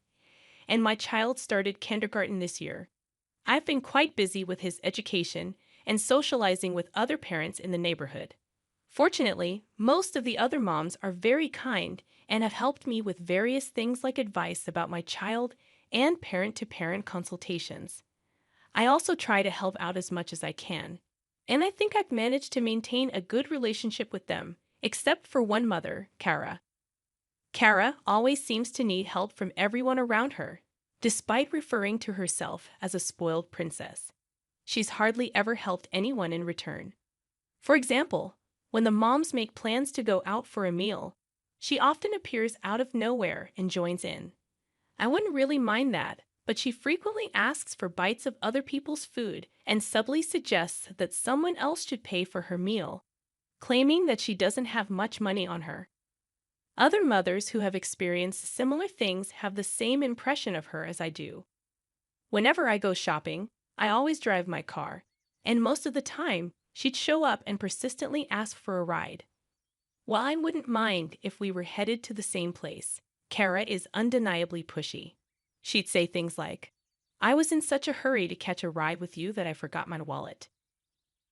and my child started kindergarten this year. I've been quite busy with his education and socializing with other parents in the neighborhood. Fortunately, most of the other moms are very kind and have helped me with various things like advice about my child and parent-to-parent consultations. I also try to help out as much as I can, and I think I've managed to maintain a good relationship with them, except for one mother, Kara. Kara always seems to need help from everyone around her, despite referring to herself as a spoiled princess. She's hardly ever helped anyone in return. For example, when the moms make plans to go out for a meal, she often appears out of nowhere and joins in. I wouldn't really mind that, but she frequently asks for bites of other people's food and subtly suggests that someone else should pay for her meal, claiming that she doesn't have much money on her. Other mothers who have experienced similar things have the same impression of her as I do. Whenever I go shopping, I always drive my car, and most of the time, she'd show up and persistently ask for a ride. While I wouldn't mind if we were headed to the same place, Kara is undeniably pushy. She'd say things like, "I was in such a hurry to catch a ride with you that I forgot my wallet."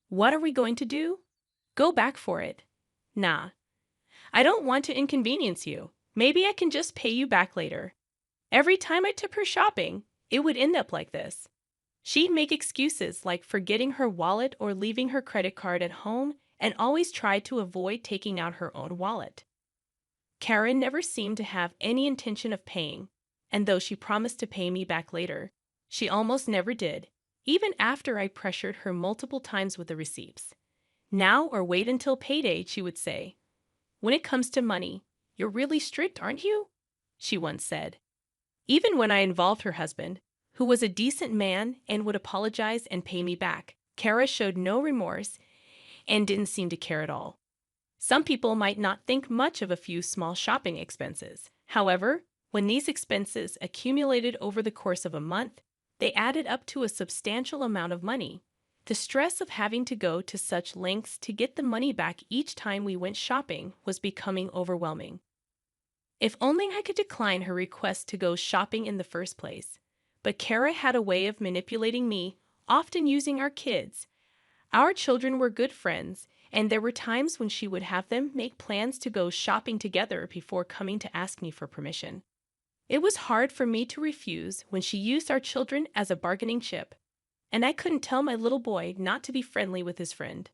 "What are we going to do?" "Go back for it." "Nah, I don't want to inconvenience you. Maybe I can just pay you back later." Every time I took her shopping, it would end up like this. She'd make excuses like forgetting her wallet or leaving her credit card at home and always tried to avoid taking out her own wallet. Karen never seemed to have any intention of paying, and though she promised to pay me back later, she almost never did, even after I pressured her multiple times with the receipts. "Now or wait until payday," she would say. "When it comes to money, you're really strict, aren't you?" she once said. Even when I involved her husband, who was a decent man and would apologize and pay me back, Kara showed no remorse and didn't seem to care at all. Some people might not think much of a few small shopping expenses. However, when these expenses accumulated over the course of a month, they added up to a substantial amount of money. The stress of having to go to such lengths to get the money back each time we went shopping was becoming overwhelming. If only I could decline her request to go shopping in the first place. But Kara had a way of manipulating me, often using our kids. Our children were good friends, and there were times when she would have them make plans to go shopping together before coming to ask me for permission. It was hard for me to refuse when she used our children as a bargaining chip, and I couldn't tell my little boy not to be friendly with his friend.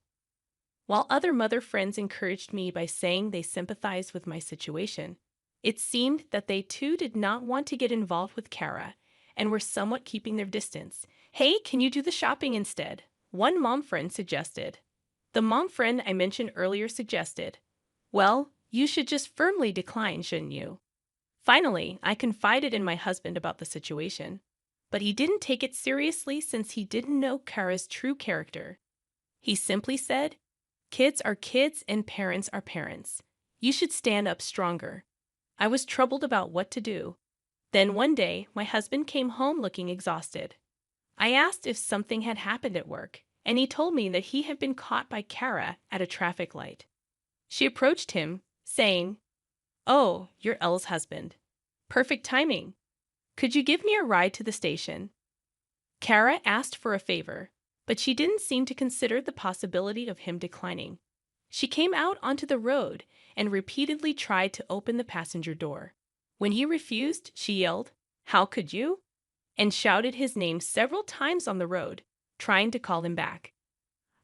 While other mother friends encouraged me by saying they sympathized with my situation, it seemed that they too did not want to get involved with Kara and were somewhat keeping their distance. "Hey, can you do the shopping instead?" one mom friend suggested. The mom friend I mentioned earlier suggested, "Well, you should just firmly decline, shouldn't you?" Finally, I confided in my husband about the situation, but he didn't take it seriously since he didn't know Kara's true character. He simply said, "Kids are kids and parents are parents. You should stand up stronger." I was troubled about what to do. Then one day, my husband came home looking exhausted. I asked if something had happened at work, and he told me that he had been caught by Kara at a traffic light. She approached him, saying, "Oh, you're Elle's husband. Perfect timing. Could you give me a ride to the station?" Kara asked for a favor, but she didn't seem to consider the possibility of him declining. She came out onto the road and repeatedly tried to open the passenger door. When he refused, she yelled, "How could you?" and shouted his name several times on the road, trying to call him back.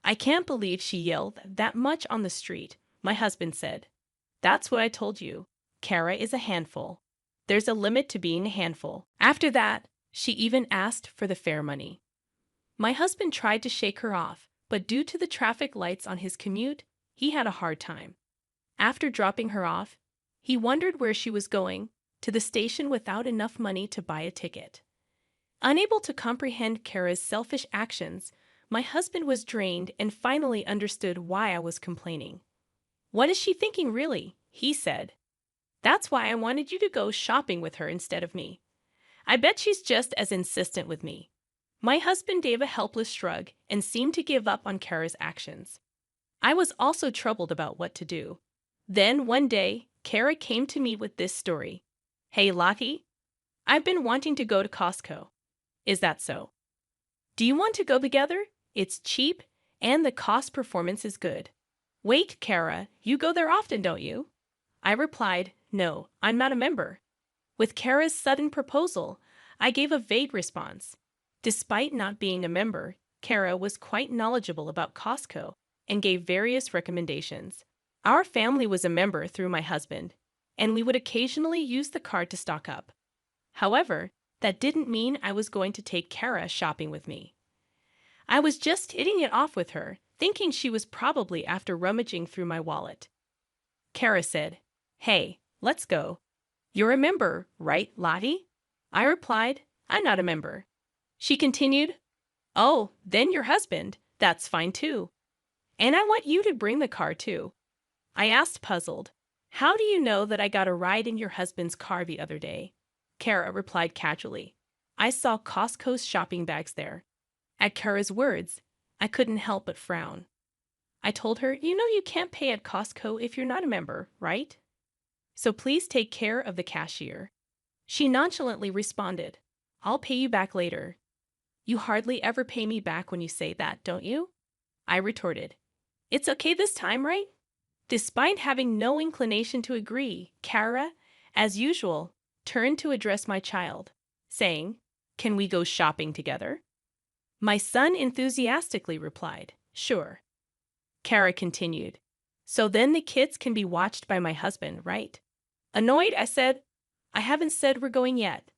"I can't believe she yelled that much on the street," my husband said. "That's what I told you. Kara is a handful. There's a limit to being a handful." After that, she even asked for the fare money. My husband tried to shake her off, but due to the traffic lights on his commute, he had a hard time. After dropping her off, he wondered where she was going, to the station without enough money to buy a ticket. Unable to comprehend Kara's selfish actions, my husband was drained and finally understood why I was complaining. "What is she thinking, really?" he said. "That's why I wanted you to go shopping with her instead of me. I bet she's just as insistent with me." My husband gave a helpless shrug and seemed to give up on Kara's actions. I was also troubled about what to do. Then one day, Kara came to me with this story. "Hey, Lottie, I've been wanting to go to Costco. Is that so? Do you want to go together? It's cheap and the cost performance is good." "Wait, Kara, you go there often, don't you?" I replied, "No, I'm not a member." With Kara's sudden proposal, I gave a vague response. Despite not being a member, Kara was quite knowledgeable about Costco and gave various recommendations. Our family was a member through my husband, and we would occasionally use the card to stock up. However, that didn't mean I was going to take Kara shopping with me. I was just hitting it off with her, thinking she was probably after rummaging through my wallet. Kara said, "Hey, let's go. You're a member, right, Lottie?" I replied, "I'm not a member." She continued, "Oh, then your husband. That's fine too. And I want you to bring the car too." I asked, puzzled, "How do you know that I got a ride in your husband's car the other day?" Kara replied casually, "I saw Costco's shopping bags there." At Kara's words, I couldn't help but frown. I told her, you know you can't pay at Costco if you're not a member, right? So please take care of the cashier. She nonchalantly responded, I'll pay you back later. You hardly ever pay me back when you say that, don't you? I retorted. It's okay this time, right? Despite having no inclination to agree, Kara, as usual, turned to address my child, saying, Can we go shopping together? My son enthusiastically replied, Sure. Kara continued, So then the kids can be watched by my husband, right? Annoyed, I said, I haven't said we're going yet.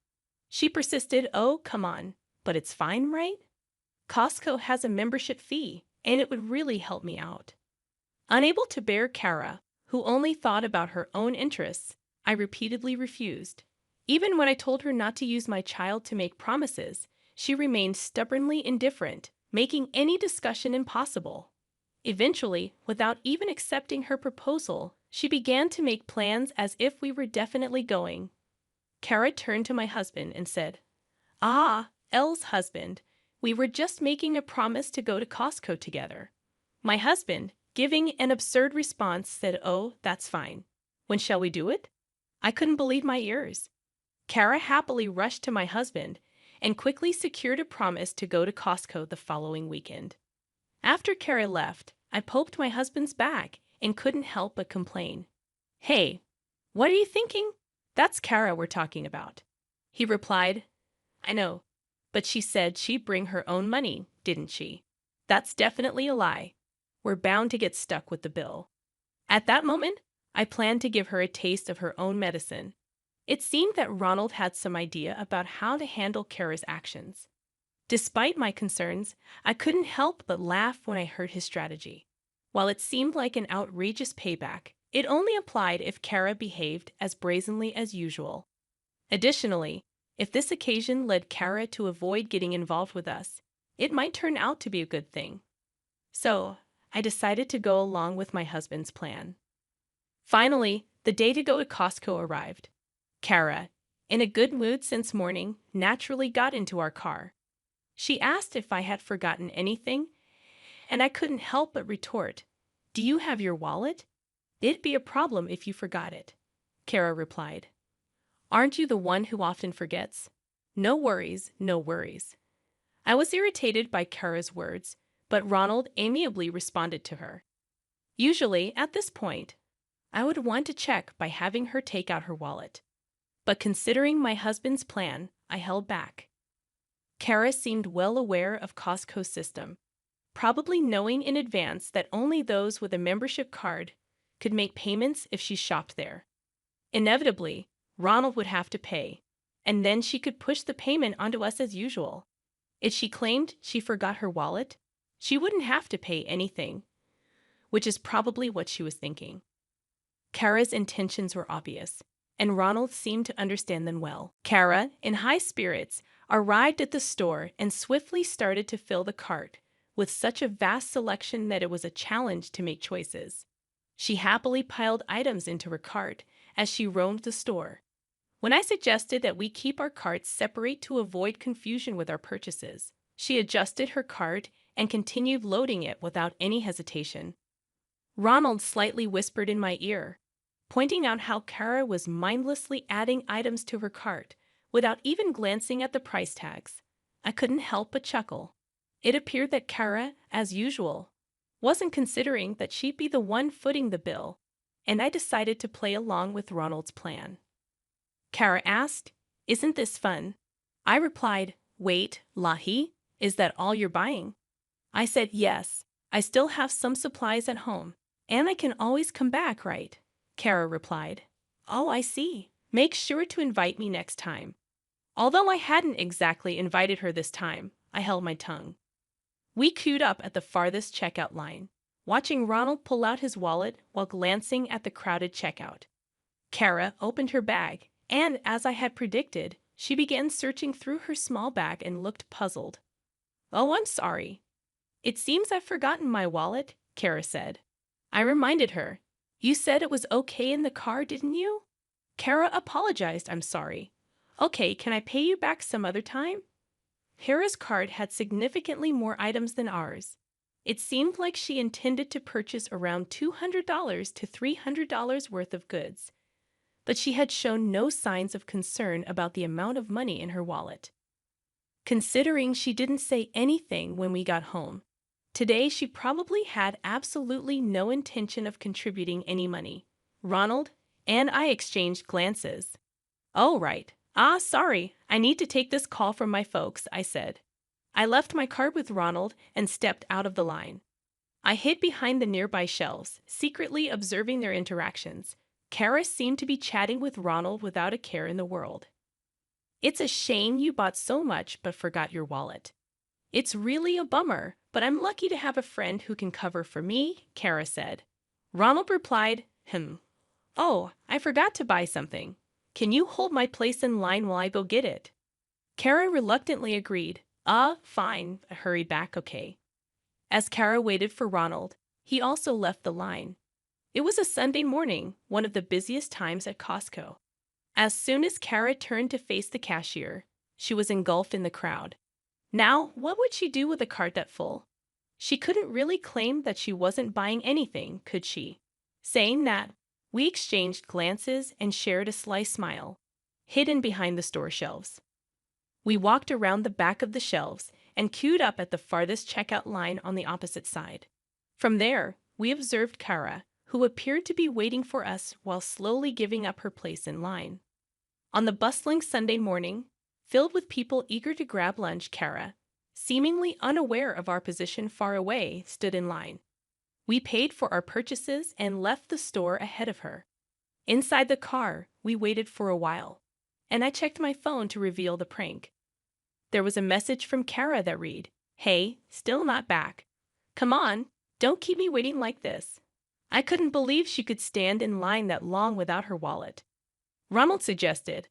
She persisted, Oh, come on, but it's fine, right? Costco has a membership fee, and it would really help me out. Unable to bear Kara, who only thought about her own interests, I repeatedly refused. Even when I told her not to use my child to make promises, she remained stubbornly indifferent, making any discussion impossible. Eventually, without even accepting her proposal, she began to make plans as if we were definitely going. Kara turned to my husband and said, Ah, Elle's husband, we were just making a promise to go to Costco together. My husband, giving an absurd response, said, Oh, that's fine. When shall we do it? I couldn't believe my ears. Kara happily rushed to my husband and quickly secured a promise to go to Costco the following weekend. After Kara left, I poked my husband's back and couldn't help but complain. Hey, what are you thinking? That's Kara we're talking about. He replied, I know, but she said she'd bring her own money, didn't she? That's definitely a lie. We're bound to get stuck with the bill. At that moment, I planned to give her a taste of her own medicine. It seemed that Ronald had some idea about how to handle Kara's actions. Despite my concerns, I couldn't help but laugh when I heard his strategy. While it seemed like an outrageous payback, it only applied if Kara behaved as brazenly as usual. Additionally, if this occasion led Kara to avoid getting involved with us, it might turn out to be a good thing. So, I decided to go along with my husband's plan. Finally, the day to go to Costco arrived. Kara, in a good mood since morning, naturally got into our car. She asked if I had forgotten anything, and I couldn't help but retort, Do you have your wallet? It'd be a problem if you forgot it. Kara replied, Aren't you the one who often forgets? No worries, no worries. I was irritated by Kara's words, but Ronald amiably responded to her. Usually, at this point, I would want to check by having her take out her wallet. But considering my husband's plan, I held back. Kara seemed well aware of Costco's system, probably knowing in advance that only those with a membership card could make payments if she shopped there. Inevitably, Ronald would have to pay, and then she could push the payment onto us as usual. If she claimed she forgot her wallet, she wouldn't have to pay anything, which is probably what she was thinking. Kara's intentions were obvious, and Ronald seemed to understand them well. Kara, in high spirits, arrived at the store and swiftly started to fill the cart with such a vast selection that it was a challenge to make choices. She happily piled items into her cart as she roamed the store. When I suggested that we keep our carts separate to avoid confusion with our purchases, she adjusted her cart and continued loading it without any hesitation. Ronald slightly whispered in my ear, pointing out how Kara was mindlessly adding items to her cart without even glancing at the price tags. I couldn't help but chuckle. It appeared that Kara, as usual, wasn't considering that she'd be the one footing the bill, and I decided to play along with Ronald's plan. Kara asked, Isn't this fun? I replied, Wait, Lahi, is that all you're buying? I said, Yes, I still have some supplies at home, and I can always come back, right? Kara replied, Oh, I see. Make sure to invite me next time. Although I hadn't exactly invited her this time, I held my tongue. We queued up at the farthest checkout line, watching Ronald pull out his wallet while glancing at the crowded checkout. Kara opened her bag, and as I had predicted, she began searching through her small bag and looked puzzled. Oh, I'm sorry. It seems I've forgotten my wallet, Kara said. I reminded her. You said it was okay in the car, didn't you? Kara apologized, I'm sorry. Okay, can I pay you back some other time? Kara's cart had significantly more items than ours, It seemed like she intended to purchase around $200 to $300 worth of goods, but she had shown no signs of concern about the amount of money in her wallet. Considering she didn't say anything when we got home, today she probably had absolutely no intention of contributing any money. Ronald and I exchanged glances. "Oh, right. Sorry, I need to take this call from my folks," I said. I left my card with Ronald and stepped out of the line. I hid behind the nearby shelves, secretly observing their interactions. Kara seemed to be chatting with Ronald without a care in the world. "It's a shame you bought so much but forgot your wallet." "It's really a bummer, but I'm lucky to have a friend who can cover for me," Kara said. Ronald replied, "Oh, I forgot to buy something. Can you hold my place in line while I go get it?" Kara reluctantly agreed. Fine," I hurried back, "okay." As Kara waited for Ronald, he also left the line. It was a Sunday morning, one of the busiest times at Costco. As soon as Kara turned to face the cashier, she was engulfed in the crowd. Now, what would she do with a cart that full? She couldn't really claim that she wasn't buying anything, could she? Saying that, we exchanged glances and shared a sly smile, hidden behind the store shelves. We walked around the back of the shelves and queued up at the farthest checkout line on the opposite side. From there, we observed Kara, who appeared to be waiting for us while slowly giving up her place in line. On the bustling Sunday morning, filled with people eager to grab lunch, Kara, seemingly unaware of our position far away, stood in line. We paid for our purchases and left the store ahead of her. Inside the car, we waited for a while, and I checked my phone to reveal the prank. There was a message from Kara that read, "Hey, still not back. Come on, don't keep me waiting like this." I couldn't believe she could stand in line that long without her wallet. Ronald suggested,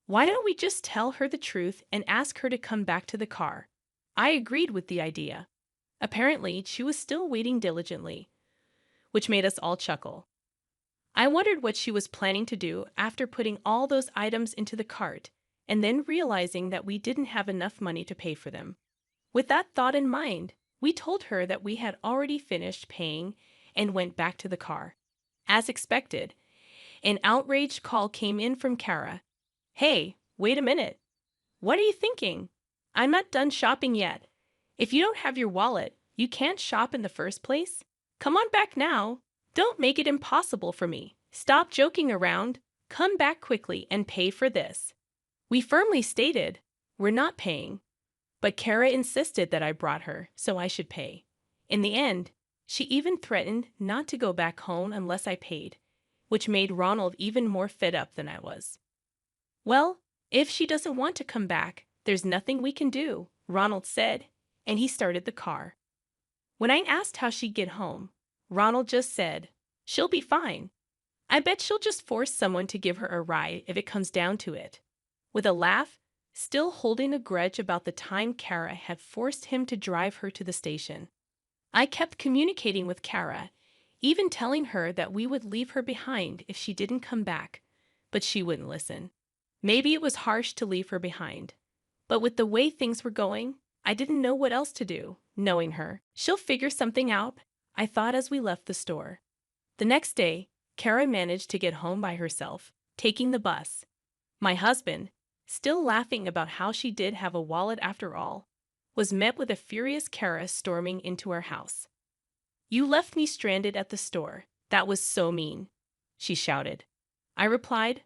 "Why don't we just tell her the truth and ask her to come back to the car?" I agreed with the idea. Apparently, she was still waiting diligently, which made us all chuckle. I wondered what she was planning to do after putting all those items into the cart and then realizing that we didn't have enough money to pay for them. With that thought in mind, we told her that we had already finished paying and went back to the car. As expected, an outraged call came in from Kara. "Hey, wait a minute. What are you thinking? I'm not done shopping yet. If you don't have your wallet, you can't shop in the first place. Come on back now. Don't make it impossible for me. Stop joking around. Come back quickly and pay for this." We firmly stated, "We're not paying." But Kara insisted that I brought her, so I should pay. In the end, she even threatened not to go back home unless I paid, which made Ronald even more fed up than I was. "Well, if she doesn't want to come back, there's nothing we can do," Ronald said, and he started the car. When I asked how she'd get home, Ronald just said, "She'll be fine. I bet she'll just force someone to give her a ride if it comes down to it." With a laugh, still holding a grudge about the time Kara had forced him to drive her to the station, I kept communicating with Kara, even telling her that we would leave her behind if she didn't come back, but she wouldn't listen. Maybe it was harsh to leave her behind, but with the way things were going, I didn't know what else to do. Knowing her, she'll figure something out, I thought as we left the store. The next day, Kara managed to get home by herself, taking the bus. My husband, still laughing about how she did have a wallet after all, was met with a furious Kara storming into our house. "You left me stranded at the store. That was so mean," she shouted. I replied,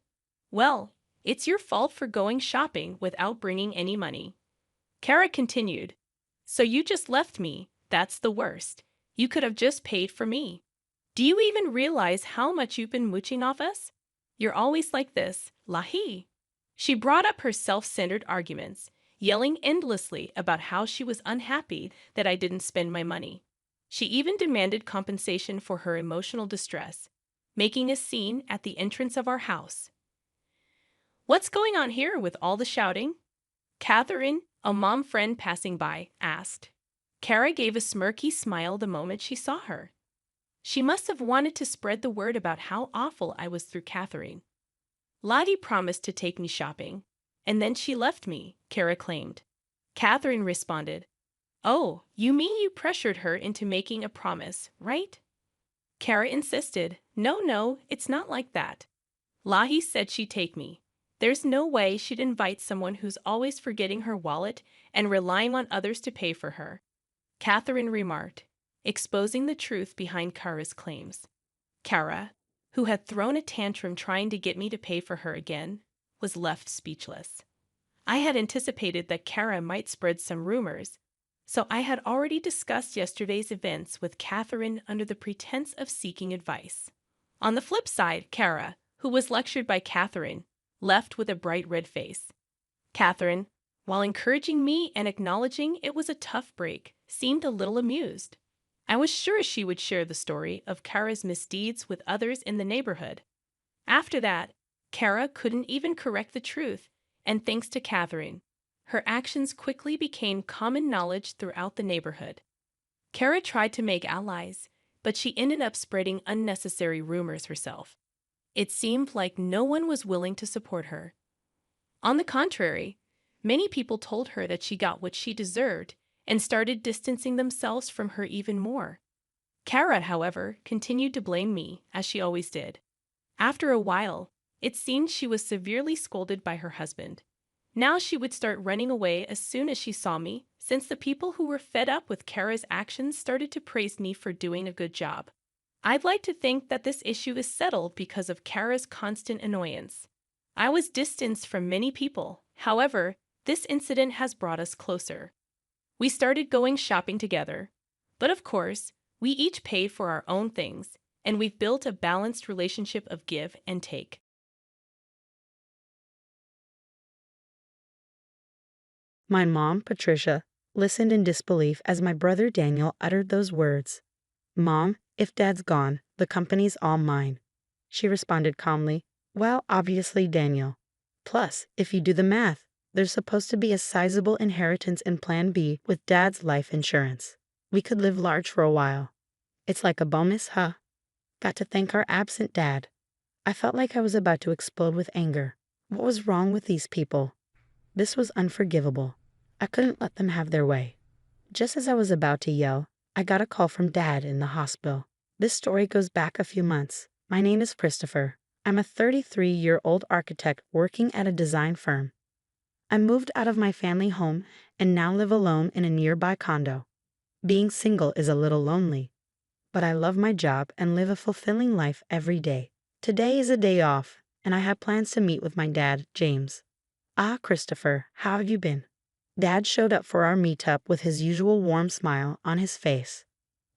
"Well, it's your fault for going shopping without bringing any money." Kara continued, "So you just left me. That's the worst. You could have just paid for me. Do you even realize how much you've been mooching off us? You're always like this, lahi." She brought up her self-centered arguments, yelling endlessly about how she was unhappy that I didn't spend my money. She even demanded compensation for her emotional distress, making a scene at the entrance of our house. "What's going on here with all the shouting?" Catherine, a mom friend passing by, asked. Kara gave a smirky smile the moment she saw her. She must have wanted to spread the word about how awful I was through Catherine. "Lottie promised to take me shopping, and then she left me," Kara claimed. Catherine responded, Oh, you mean you pressured her into making a promise, right? Kara insisted. No, it's not like that. Lahi said she'd take me. There's no way she'd invite someone who's always forgetting her wallet and relying on others to pay for her, Catherine remarked, exposing the truth behind Kara's claims. Kara, who had thrown a tantrum trying to get me to pay for her again, was left speechless. I had anticipated that Kara might spread some rumors, so I had already discussed yesterday's events with Catherine under the pretense of seeking advice. On the flip side, Kara, who was lectured by Catherine, left with a bright red face. Catherine, while encouraging me and acknowledging it was a tough break, seemed a little amused. I was sure she would share the story of Kara's misdeeds with others in the neighborhood. After that, Kara couldn't even correct the truth, and thanks to Catherine, her actions quickly became common knowledge throughout the neighborhood. Kara tried to make allies, but she ended up spreading unnecessary rumors herself. It seemed like no one was willing to support her. On the contrary, many people told her that she got what she deserved and started distancing themselves from her even more. Kara, however, continued to blame me, as she always did. After a while, it seemed she was severely scolded by her husband. Now she would start running away as soon as she saw me, since the people who were fed up with Kara's actions started to praise me for doing a good job. I'd like to think that this issue is settled because of Kara's constant annoyance. I was distanced from many people. However, this incident has brought us closer. We started going shopping together. But of course, we each paid for our own things, and we've built a balanced relationship of give and take. My mom, Patricia, listened in disbelief as my brother Daniel uttered those words. Mom, if Dad's gone, the company's all mine. She responded calmly, well, obviously, Daniel. Plus, if you do the math, there's supposed to be a sizable inheritance in Plan B with Dad's life insurance. We could live large for a while. It's like a bonus, huh? Got to thank our absent Dad. I felt like I was about to explode with anger. What was wrong with these people? This was unforgivable. I couldn't let them have their way. Just as I was about to yell, I got a call from Dad in the hospital. This story goes back a few months. My name is Christopher. I'm a 33-year-old architect working at a design firm. I moved out of my family home and now live alone in a nearby condo. Being single is a little lonely, but I love my job and live a fulfilling life every day. Today is a day off, and I have plans to meet with my dad, James. Ah, Christopher, how have you been? Dad showed up for our meetup with his usual warm smile on his face.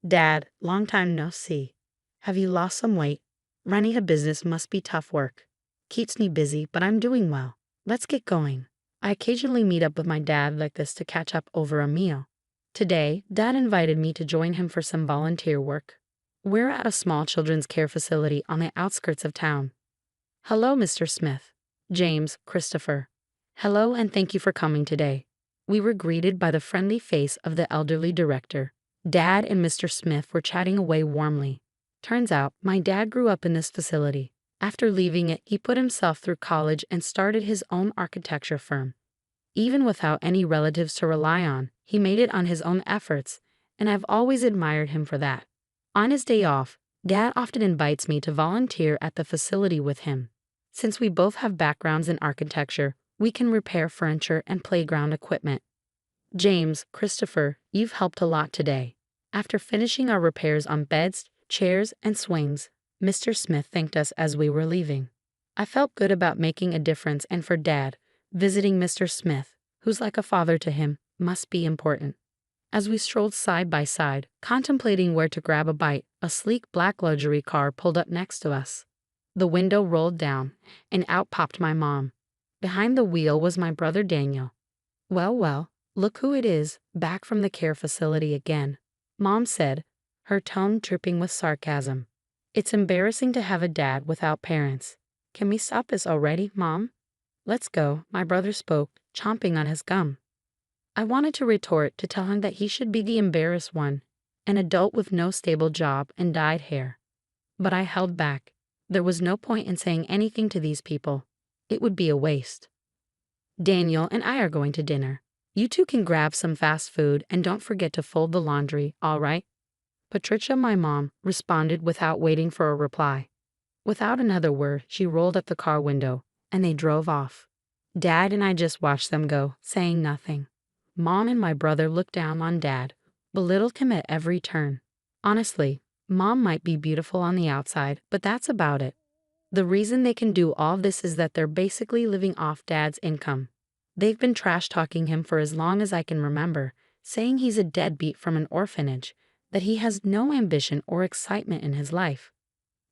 Dad, long time no see. Have you lost some weight? Running a business must be tough work. Keeps me busy, but I'm doing well. Let's get going. I occasionally meet up with my dad like this to catch up over a meal. Today, Dad invited me to join him for some volunteer work. We're at a small children's care facility on the outskirts of town. Hello, Mr. Smith. James, Christopher. Hello and thank you for coming today. We were greeted by the friendly face of the elderly director. Dad and Mr. Smith were chatting away warmly. Turns out, my dad grew up in this facility. After leaving it, he put himself through college and started his own architecture firm. Even without any relatives to rely on, he made it on his own efforts, and I've always admired him for that. On his day off, Dad often invites me to volunteer at the facility with him. Since we both have backgrounds in architecture, we can repair furniture and playground equipment. James, Christopher, you've helped a lot today. After finishing our repairs on beds, chairs, and swings, Mr. Smith thanked us as we were leaving. I felt good about making a difference, and for Dad, visiting Mr. Smith, who's like a father to him, must be important. As we strolled side by side, contemplating where to grab a bite, a sleek black luxury car pulled up next to us. The window rolled down, and out popped my mom. Behind the wheel was my brother Daniel. Well, look who it is, back from the care facility again, Mom said, her tone dripping with sarcasm. It's embarrassing to have a dad without parents. Can we stop this already, Mom? Let's go, my brother spoke, chomping on his gum. I wanted to retort to tell him that he should be the embarrassed one, an adult with no stable job and dyed hair. But I held back. There was no point in saying anything to these people. It would be a waste. Daniel and I are going to dinner. You two can grab some fast food and don't forget to fold the laundry, all right? Patricia, my mom, responded without waiting for a reply. Without another word, she rolled up the car window, and they drove off. Dad and I just watched them go, saying nothing. Mom and my brother looked down on Dad, belittled him at every turn. Honestly, Mom might be beautiful on the outside, but that's about it. The reason they can do all this is that they're basically living off Dad's income. They've been trash-talking him for as long as I can remember, saying he's a deadbeat from an orphanage, that he has no ambition or excitement in his life.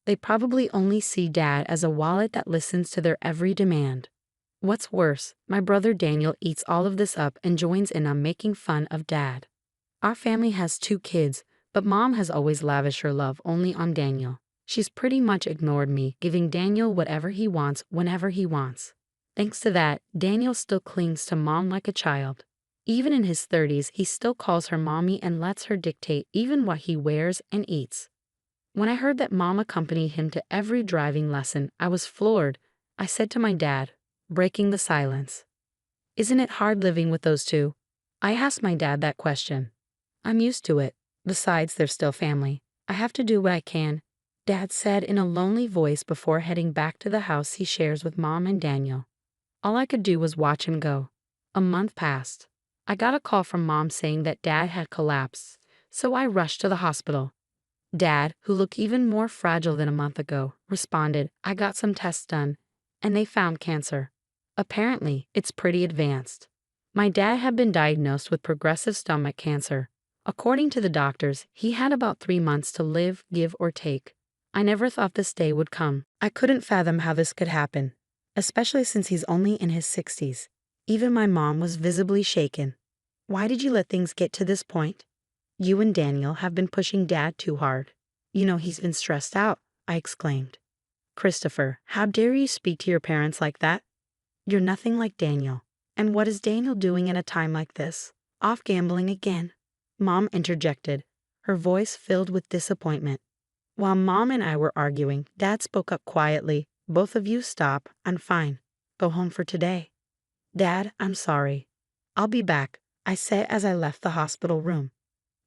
They probably only see Dad as a wallet that listens to their every demand. What's worse, my brother Daniel eats all of this up and joins in on making fun of Dad. Our family has 2 kids, but Mom has always lavished her love only on Daniel. She's pretty much ignored me, giving Daniel whatever he wants whenever he wants. Thanks to that, Daniel still clings to Mom like a child. Even in his 30s, he still calls her mommy and lets her dictate even what he wears and eats. When I heard that Mom accompanied him to every driving lesson, I was floored. I said to my dad, breaking the silence, "Isn't it hard living with those two?" I asked my dad that question. "I'm used to it. Besides, they're still family. I have to do what I can," Dad said in a lonely voice before heading back to the house he shares with Mom and Daniel. All I could do was watch him go. A month passed. I got a call from Mom saying that Dad had collapsed, so I rushed to the hospital. Dad, who looked even more fragile than a month ago, responded, "I got some tests done, and they found cancer. Apparently, it's pretty advanced." My dad had been diagnosed with progressive stomach cancer. According to the doctors, he had about 3 months to live, give or take. I never thought this day would come. I couldn't fathom how this could happen, especially since he's only in his 60s. Even my mom was visibly shaken. "Why did you let things get to this point?" "You and Daniel have been pushing Dad too hard. You know he's been stressed out," I exclaimed. "Christopher, how dare you speak to your parents like that? You're nothing like Daniel. And what is Daniel doing at a time like this? Off gambling again?" Mom interjected, her voice filled with disappointment. While Mom and I were arguing, Dad spoke up quietly. "Both of you stop. I'm fine. Go home for today." "Dad, I'm sorry. I'll be back," I said as I left the hospital room.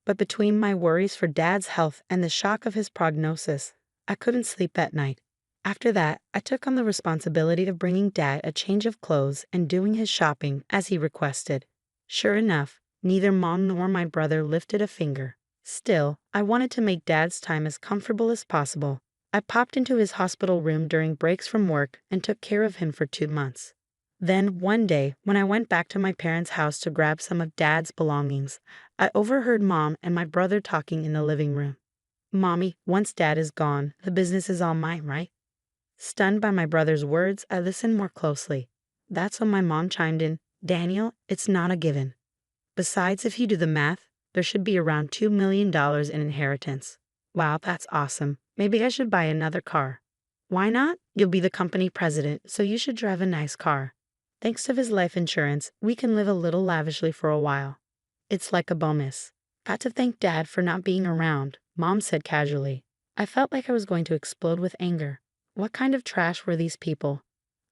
But between my worries for Dad's health and the shock of his prognosis, I couldn't sleep that night. After that, I took on the responsibility of bringing Dad a change of clothes and doing his shopping as he requested. Sure enough, neither Mom nor my brother lifted a finger. Still, I wanted to make Dad's time as comfortable as possible. I popped into his hospital room during breaks from work and took care of him for 2 months. Then, one day, when I went back to my parents' house to grab some of Dad's belongings, I overheard Mom and my brother talking in the living room. "Mommy, once Dad is gone, the business is all mine, right?" Stunned by my brother's words, I listened more closely. That's when my mom chimed in, "Daniel, it's not a given. Besides, if you do the math, there should be around $2 million in inheritance." "Wow, that's awesome. Maybe I should buy another car." "Why not? You'll be the company president, so you should drive a nice car. Thanks to his life insurance, we can live a little lavishly for a while. It's like a bonus." "Got to thank Dad for not being around," Mom said casually. I felt like I was going to explode with anger. What kind of trash were these people?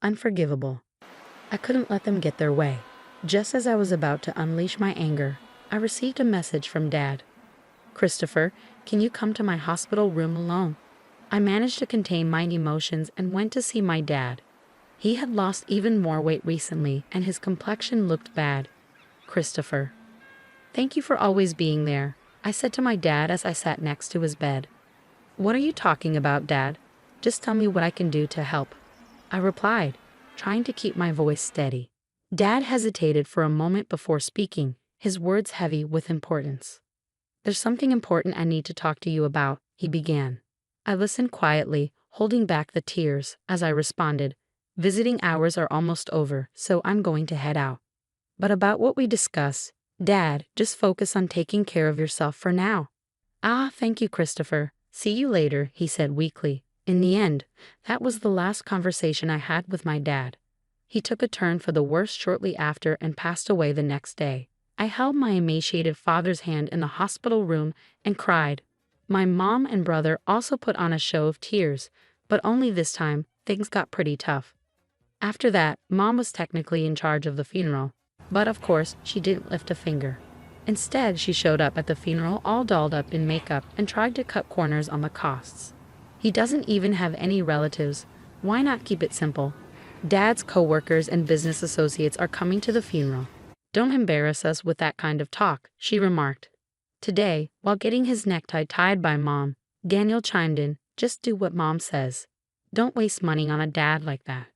Unforgivable. I couldn't let them get their way. Just as I was about to unleash my anger, I received a message from Dad. "Christopher, can you come to my hospital room alone?" I managed to contain my emotions and went to see my dad. He had lost even more weight recently, and his complexion looked bad. "Christopher, thank you for always being there," I said to my dad as I sat next to his bed. "What are you talking about, Dad? Just tell me what I can do to help," I replied, trying to keep my voice steady. Dad hesitated for a moment before speaking, his words heavy with importance. "There's something important I need to talk to you about," he began. I listened quietly, holding back the tears, as I responded, "Visiting hours are almost over, so I'm going to head out." "But about what we discussed, Dad, just focus on taking care of yourself for now." "Ah, thank you, Christopher. See you later," he said weakly. In the end, that was the last conversation I had with my dad. He took a turn for the worse shortly after and passed away the next day. I held my emaciated father's hand in the hospital room and cried. My mom and brother also put on a show of tears, but only this time, things got pretty tough. After that, Mom was technically in charge of the funeral. But of course, she didn't lift a finger. Instead, she showed up at the funeral all dolled up in makeup and tried to cut corners on the costs. He doesn't even have any relatives. Why not keep it simple? Dad's co-workers and business associates are coming to the funeral. Don't embarrass us with that kind of talk, she remarked. Today, while getting his necktie tied by Mom, Daniel chimed in, just do what Mom says. Don't waste money on a dad like that.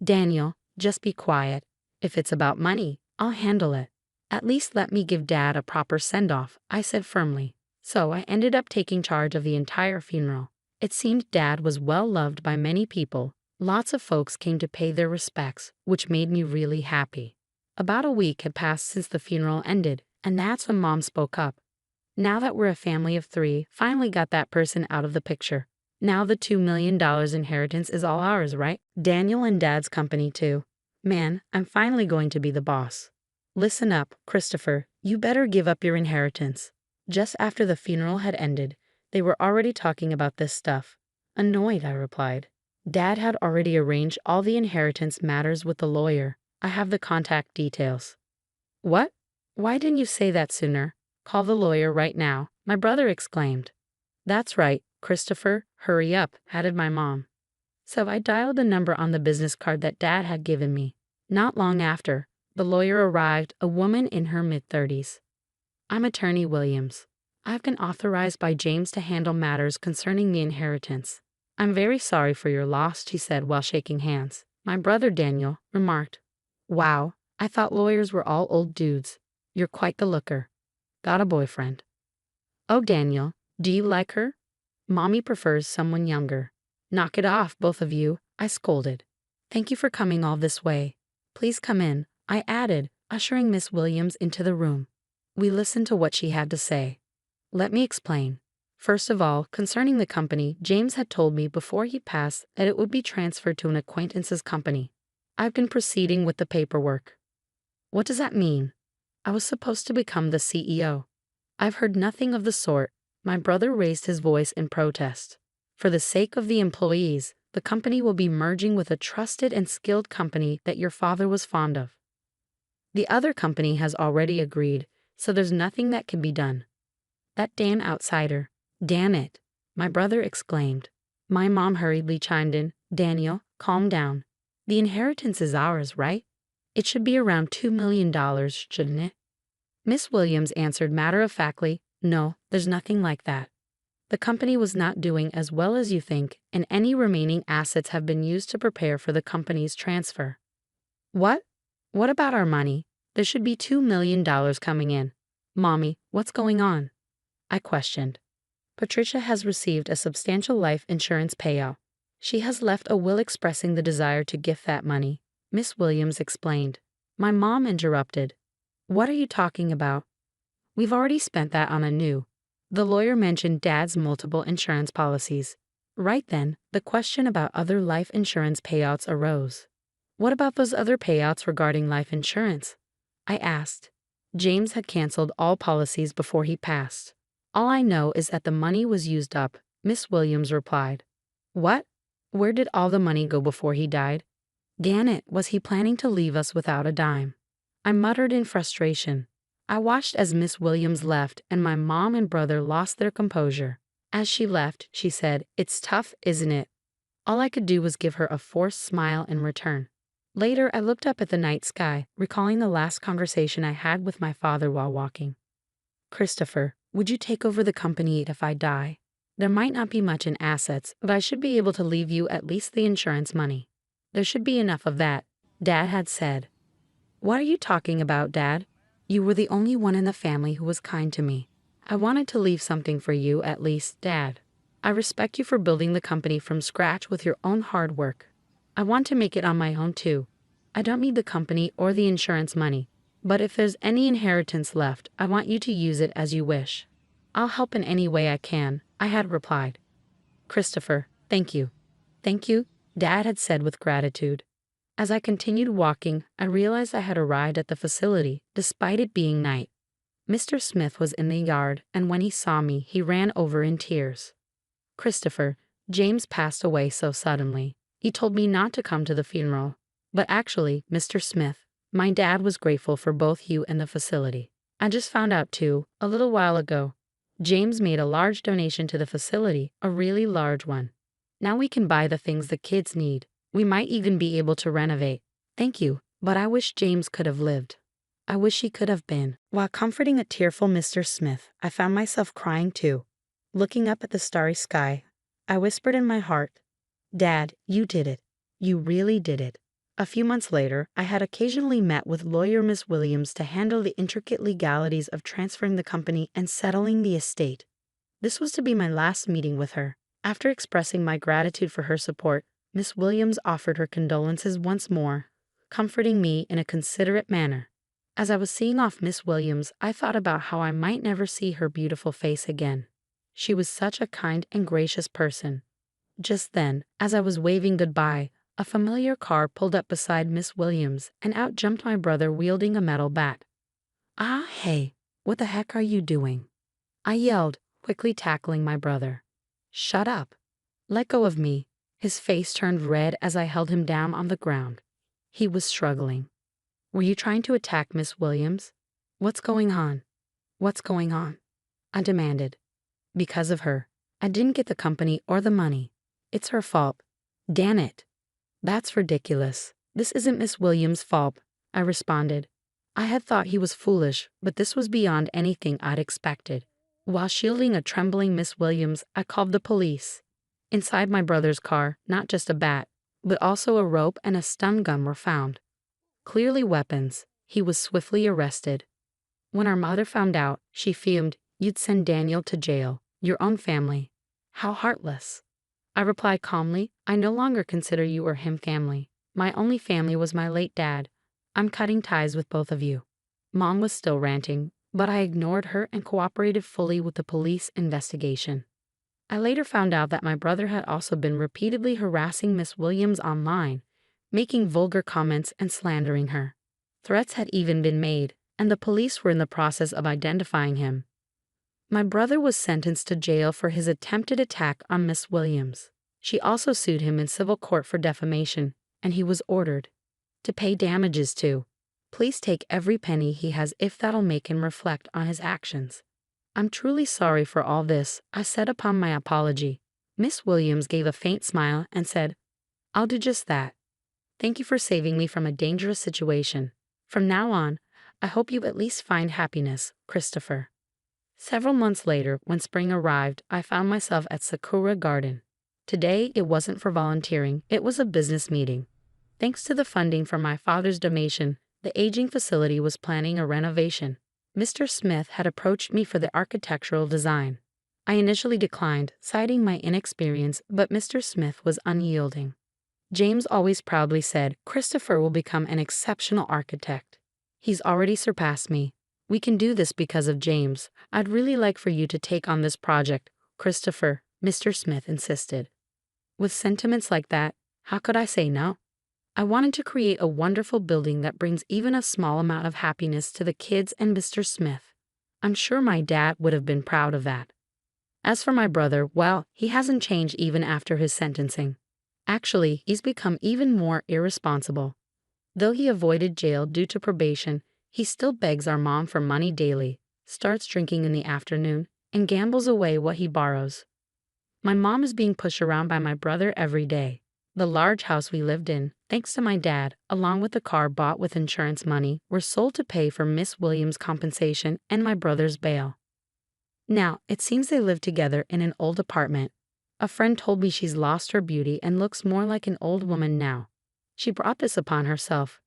Daniel, just be quiet. If it's about money, I'll handle it. At least let me give Dad a proper send-off, I said firmly. So I ended up taking charge of the entire funeral. It seemed Dad was well loved by many people. Lots of folks came to pay their respects, which made me really happy. About a week had passed since the funeral ended, and that's when Mom spoke up. Now that we're a family of 3, finally got that person out of the picture. Now the $2 million inheritance is all ours, right? Daniel and Dad's company too. Man, I'm finally going to be the boss. Listen up, Christopher, you better give up your inheritance. Just after the funeral had ended, they were already talking about this stuff. Annoyed, I replied. Dad had already arranged all the inheritance matters with the lawyer. I have the contact details. What? Why didn't you say that sooner? Call the lawyer right now, my brother exclaimed. That's right, Christopher, hurry up, added my mom. So I dialed the number on the business card that Dad had given me. Not long after, the lawyer arrived, a woman in her mid-30s. I'm Attorney Williams. I've been authorized by James to handle matters concerning the inheritance. I'm very sorry for your loss, she said while shaking hands. My brother Daniel remarked, Wow, I thought lawyers were all old dudes. You're quite the looker. Got a boyfriend? Oh, Daniel, do you like her? Mommy prefers someone younger. Knock it off, both of you, I scolded. Thank you for coming all this way. Please come in, I added, ushering Miss Williams into the room. We listened to what she had to say. Let me explain. First of all, concerning the company, James had told me before he passed that it would be transferred to an acquaintance's company. I've been proceeding with the paperwork. What does that mean? I was supposed to become the CEO. I've heard nothing of the sort. My brother raised his voice in protest. For the sake of the employees, the company will be merging with a trusted and skilled company that your father was fond of. The other company has already agreed, so there's nothing that can be done. That damn outsider. Damn it, my brother exclaimed. My mom hurriedly chimed in, Daniel, calm down. The inheritance is ours, right? It should be around $2 million, shouldn't it? Miss Williams answered matter-of-factly, no, there's nothing like that. The company was not doing as well as you think, and any remaining assets have been used to prepare for the company's transfer. What? What about our money? There should be $2 million coming in. Mommy, what's going on? I questioned. Patricia has received a substantial life insurance payout. She has left a will expressing the desire to gift that money, Miss Williams explained. My mom interrupted. What are you talking about? We've already spent that on a new. The lawyer mentioned Dad's multiple insurance policies. Right then, the question about other life insurance payouts arose. What about those other payouts regarding life insurance? I asked. James had canceled all policies before he passed. All I know is that the money was used up, Miss Williams replied. What? Where did all the money go before he died? Damn it, was he planning to leave us without a dime? I muttered in frustration. I watched as Miss Williams left and my mom and brother lost their composure. As she left, she said, It's tough, isn't it? All I could do was give her a forced smile in return. Later, I looked up at the night sky, recalling the last conversation I had with my father while walking. Christopher, would you take over the company if I die? There might not be much in assets, but I should be able to leave you at least the insurance money. There should be enough of that, Dad had said. What are you talking about, Dad? You were the only one in the family who was kind to me. I wanted to leave something for you at least, Dad. I respect you for building the company from scratch with your own hard work. I want to make it on my own too. I don't need the company or the insurance money, but if there's any inheritance left, I want you to use it as you wish. I'll help in any way I can, I had replied. Christopher, thank you. Thank you, Dad had said with gratitude. As I continued walking, I realized I had arrived at the facility, despite it being night. Mr. Smith was in the yard, and when he saw me, he ran over in tears. Christopher, James passed away so suddenly. He told me not to come to the funeral. But actually, Mr. Smith, My dad was grateful for both you and the facility. I just found out too, a little while ago. James made a large donation to the facility, a really large one. Now we can buy the things the kids need. We might even be able to renovate. Thank you, but I wish James could have lived. I wish he could have been. While comforting a tearful Mr. Smith, I found myself crying too. Looking up at the starry sky, I whispered in my heart, "Dad, you did it. You really did it." A few months later, I had occasionally met with lawyer Miss Williams to handle the intricate legalities of transferring the company and settling the estate. This was to be my last meeting with her. After expressing my gratitude for her support, Miss Williams offered her condolences once more, comforting me in a considerate manner. As I was seeing off Miss Williams, I thought about how I might never see her beautiful face again. She was such a kind and gracious person. Just then, as I was waving goodbye, a familiar car pulled up beside Miss Williams, and out jumped my brother wielding a metal bat. "Ah, hey, what the heck are you doing?" I yelled, quickly tackling my brother. "Shut up. Let go of me." His face turned red as I held him down on the ground. He was struggling. "Were you trying to attack Miss Williams? What's going on? What's going on?" I demanded. "Because of her. I didn't get the company or the money. It's her fault. Damn it." "That's ridiculous. This isn't Miss Williams' fault," I responded. I had thought he was foolish, but this was beyond anything I'd expected. While shielding a trembling Miss Williams, I called the police. Inside my brother's car, not just a bat, but also a rope and a stun gun were found. Clearly weapons. He was swiftly arrested. When our mother found out, she fumed, "You'd send Daniel to jail. Your own family. How heartless." I replied calmly, "I no longer consider you or him family. My only family was my late dad. I'm cutting ties with both of you." Mom was still ranting, but I ignored her and cooperated fully with the police investigation. I later found out that my brother had also been repeatedly harassing Miss Williams online, making vulgar comments and slandering her. Threats had even been made, and the police were in the process of identifying him. My brother was sentenced to jail for his attempted attack on Miss Williams. She also sued him in civil court for defamation, and he was ordered to pay damages too. Please take every penny he has if that'll make him reflect on his actions. I'm truly sorry for all this, I said upon my apology. Miss Williams gave a faint smile and said, "I'll do just that. Thank you for saving me from a dangerous situation. From now on, I hope you at least find happiness, Christopher." Several months later, when spring arrived, I found myself at Sakura Garden. Today, it wasn't for volunteering, it was a business meeting. Thanks to the funding from my father's donation, the aging facility was planning a renovation. Mr. Smith had approached me for the architectural design. I initially declined, citing my inexperience, but Mr. Smith was unyielding. James always proudly said, "Christopher will become an exceptional architect. He's already surpassed me. We can do this because of James. I'd really like for you to take on this project, Christopher," Mr. Smith insisted. With sentiments like that, how could I say no? I wanted to create a wonderful building that brings even a small amount of happiness to the kids and Mr. Smith. I'm sure my dad would have been proud of that. As for my brother, well, he hasn't changed even after his sentencing. Actually, he's become even more irresponsible. Though he avoided jail due to probation, he still begs our mom for money daily, starts drinking in the afternoon, and gambles away what he borrows. My mom is being pushed around by my brother every day. The large house we lived in, thanks to my dad, along with the car bought with insurance money, were sold to pay for Miss Williams' compensation and my brother's bail. Now, it seems they live together in an old apartment. A friend told me she's lost her beauty and looks more like an old woman now. She brought this upon herself.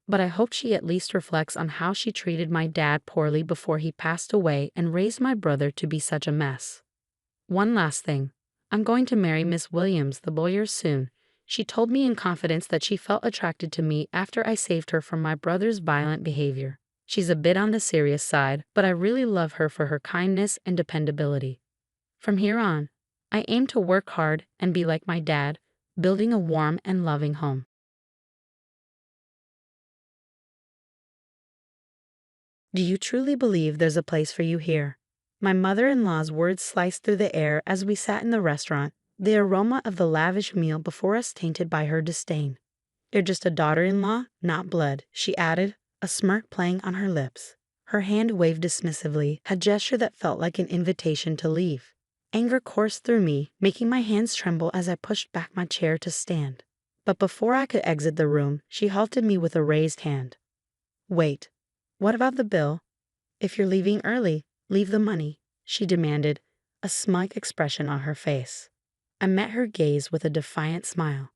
But I hope she at least reflects on how she treated my dad poorly before he passed away and raised my brother to be such a mess. One last thing. I'm going to marry Miss Williams, the lawyer, soon. She told me in confidence that she felt attracted to me after I saved her from my brother's violent behavior. She's a bit on the serious side, but I really love her for her kindness and dependability. From here on, I aim to work hard and be like my dad, building a warm and loving home. Do you truly believe there's a place for you here? My mother-in-law's words sliced through the air as we sat in the restaurant, the aroma of the lavish meal before us tainted by her disdain. "You're just a daughter-in-law, not blood," she added, a smirk playing on her lips. Her hand waved dismissively, a gesture that felt like an invitation to leave. Anger coursed through me, making my hands tremble as I pushed back my chair to stand. But before I could exit the room, she halted me with a raised hand. "Wait. What about the bill? If you're leaving early, leave the money," she demanded, a smug expression on her face. I met her gaze with a defiant smile.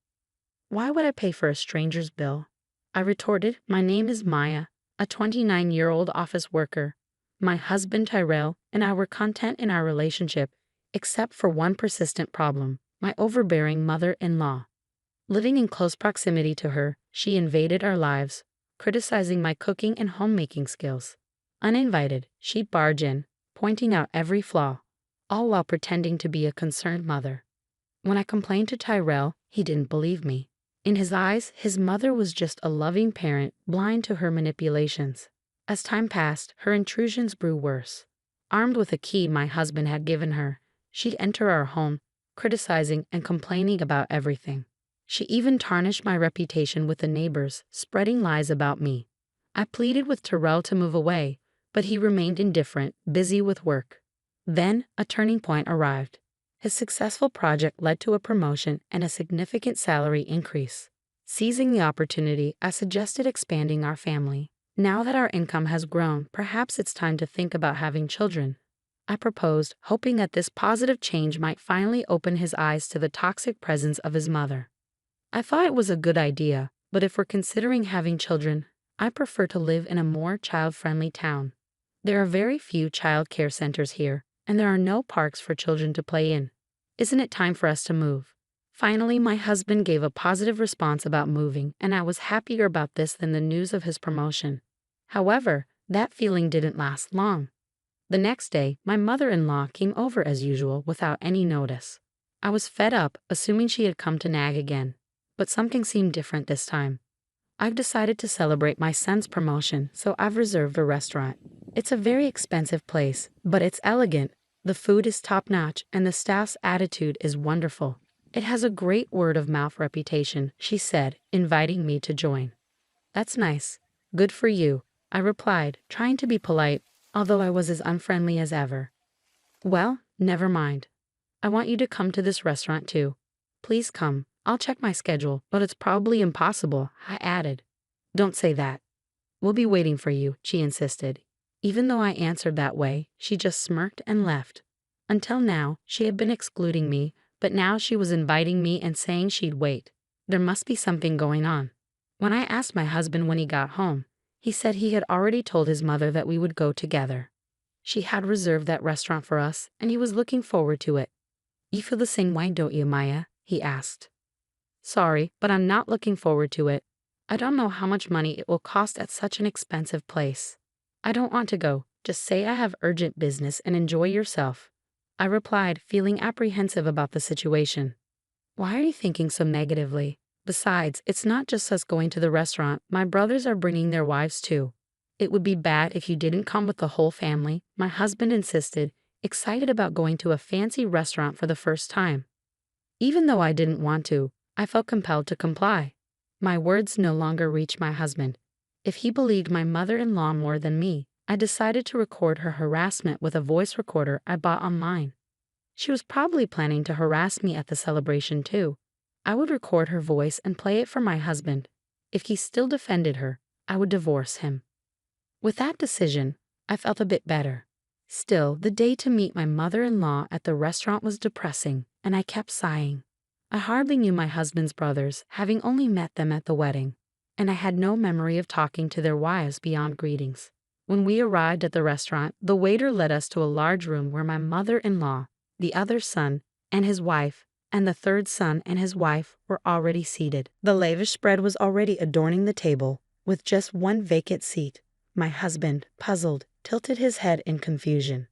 "Why would I pay for a stranger's bill?" I retorted. "My name is Maya, a 29-year-old office worker. My husband Tyrell and I were content in our relationship, except for one persistent problem, my overbearing mother-in-law. Living in close proximity to her, she invaded our lives, criticizing my cooking and homemaking skills. Uninvited, she'd barge in, pointing out every flaw, all while pretending to be a concerned mother. When I complained to Tyrell, he didn't believe me. In his eyes, his mother was just a loving parent, blind to her manipulations. As time passed, her intrusions grew worse. Armed with a key my husband had given her, she'd enter our home, criticizing and complaining about everything. She even tarnished my reputation with the neighbors, spreading lies about me. I pleaded with Tyrell to move away, but he remained indifferent, busy with work. Then, a turning point arrived. His successful project led to a promotion and a significant salary increase. Seizing the opportunity, I suggested expanding our family. Now that our income has grown, perhaps it's time to think about having children, I proposed, hoping that this positive change might finally open his eyes to the toxic presence of his mother. I thought it was a good idea, but if we're considering having children, I prefer to live in a more child-friendly town. There are very few child care centers here, and there are no parks for children to play in. Isn't it time for us to move? Finally, my husband gave a positive response about moving, and I was happier about this than the news of his promotion. However, that feeling didn't last long. The next day, my mother-in-law came over as usual without any notice. I was fed up, assuming she had come to nag again. But something seemed different this time. I've decided to celebrate my son's promotion, so I've reserved a restaurant. It's a very expensive place, but it's elegant. The food is top-notch, and the staff's attitude is wonderful. It has a great word-of-mouth reputation, she said, inviting me to join. That's nice. Good for you, I replied, trying to be polite, although I was as unfriendly as ever. Well, never mind. I want you to come to this restaurant too. Please come. I'll check my schedule, but it's probably impossible, I added. Don't say that. We'll be waiting for you, she insisted. Even though I answered that way, she just smirked and left. Until now, she had been excluding me, but now she was inviting me and saying she'd wait. There must be something going on. When I asked my husband when he got home, he said he had already told his mother that we would go together. She had reserved that restaurant for us, and he was looking forward to it. You feel the same way, don't you, Maya? He asked. Sorry, but I'm not looking forward to it. I don't know how much money it will cost at such an expensive place. I don't want to go. Just say I have urgent business and enjoy yourself. I replied, feeling apprehensive about the situation. Why are you thinking so negatively? Besides, it's not just us going to the restaurant. My brothers are bringing their wives too. It would be bad if you didn't come with the whole family, my husband insisted, excited about going to a fancy restaurant for the first time. Even though I didn't want to, I felt compelled to comply. My words no longer reached my husband. If he believed my mother-in-law more than me, I decided to record her harassment with a voice recorder I bought online. She was probably planning to harass me at the celebration too. I would record her voice and play it for my husband. If he still defended her, I would divorce him. With that decision, I felt a bit better. Still, the day to meet my mother-in-law at the restaurant was depressing, and I kept sighing. I hardly knew my husband's brothers, having only met them at the wedding, and I had no memory of talking to their wives beyond greetings. When we arrived at the restaurant, the waiter led us to a large room where my mother-in-law, the other son, and his wife, and the third son and his wife were already seated. The lavish spread was already adorning the table, with just one vacant seat. My husband, puzzled, tilted his head in confusion.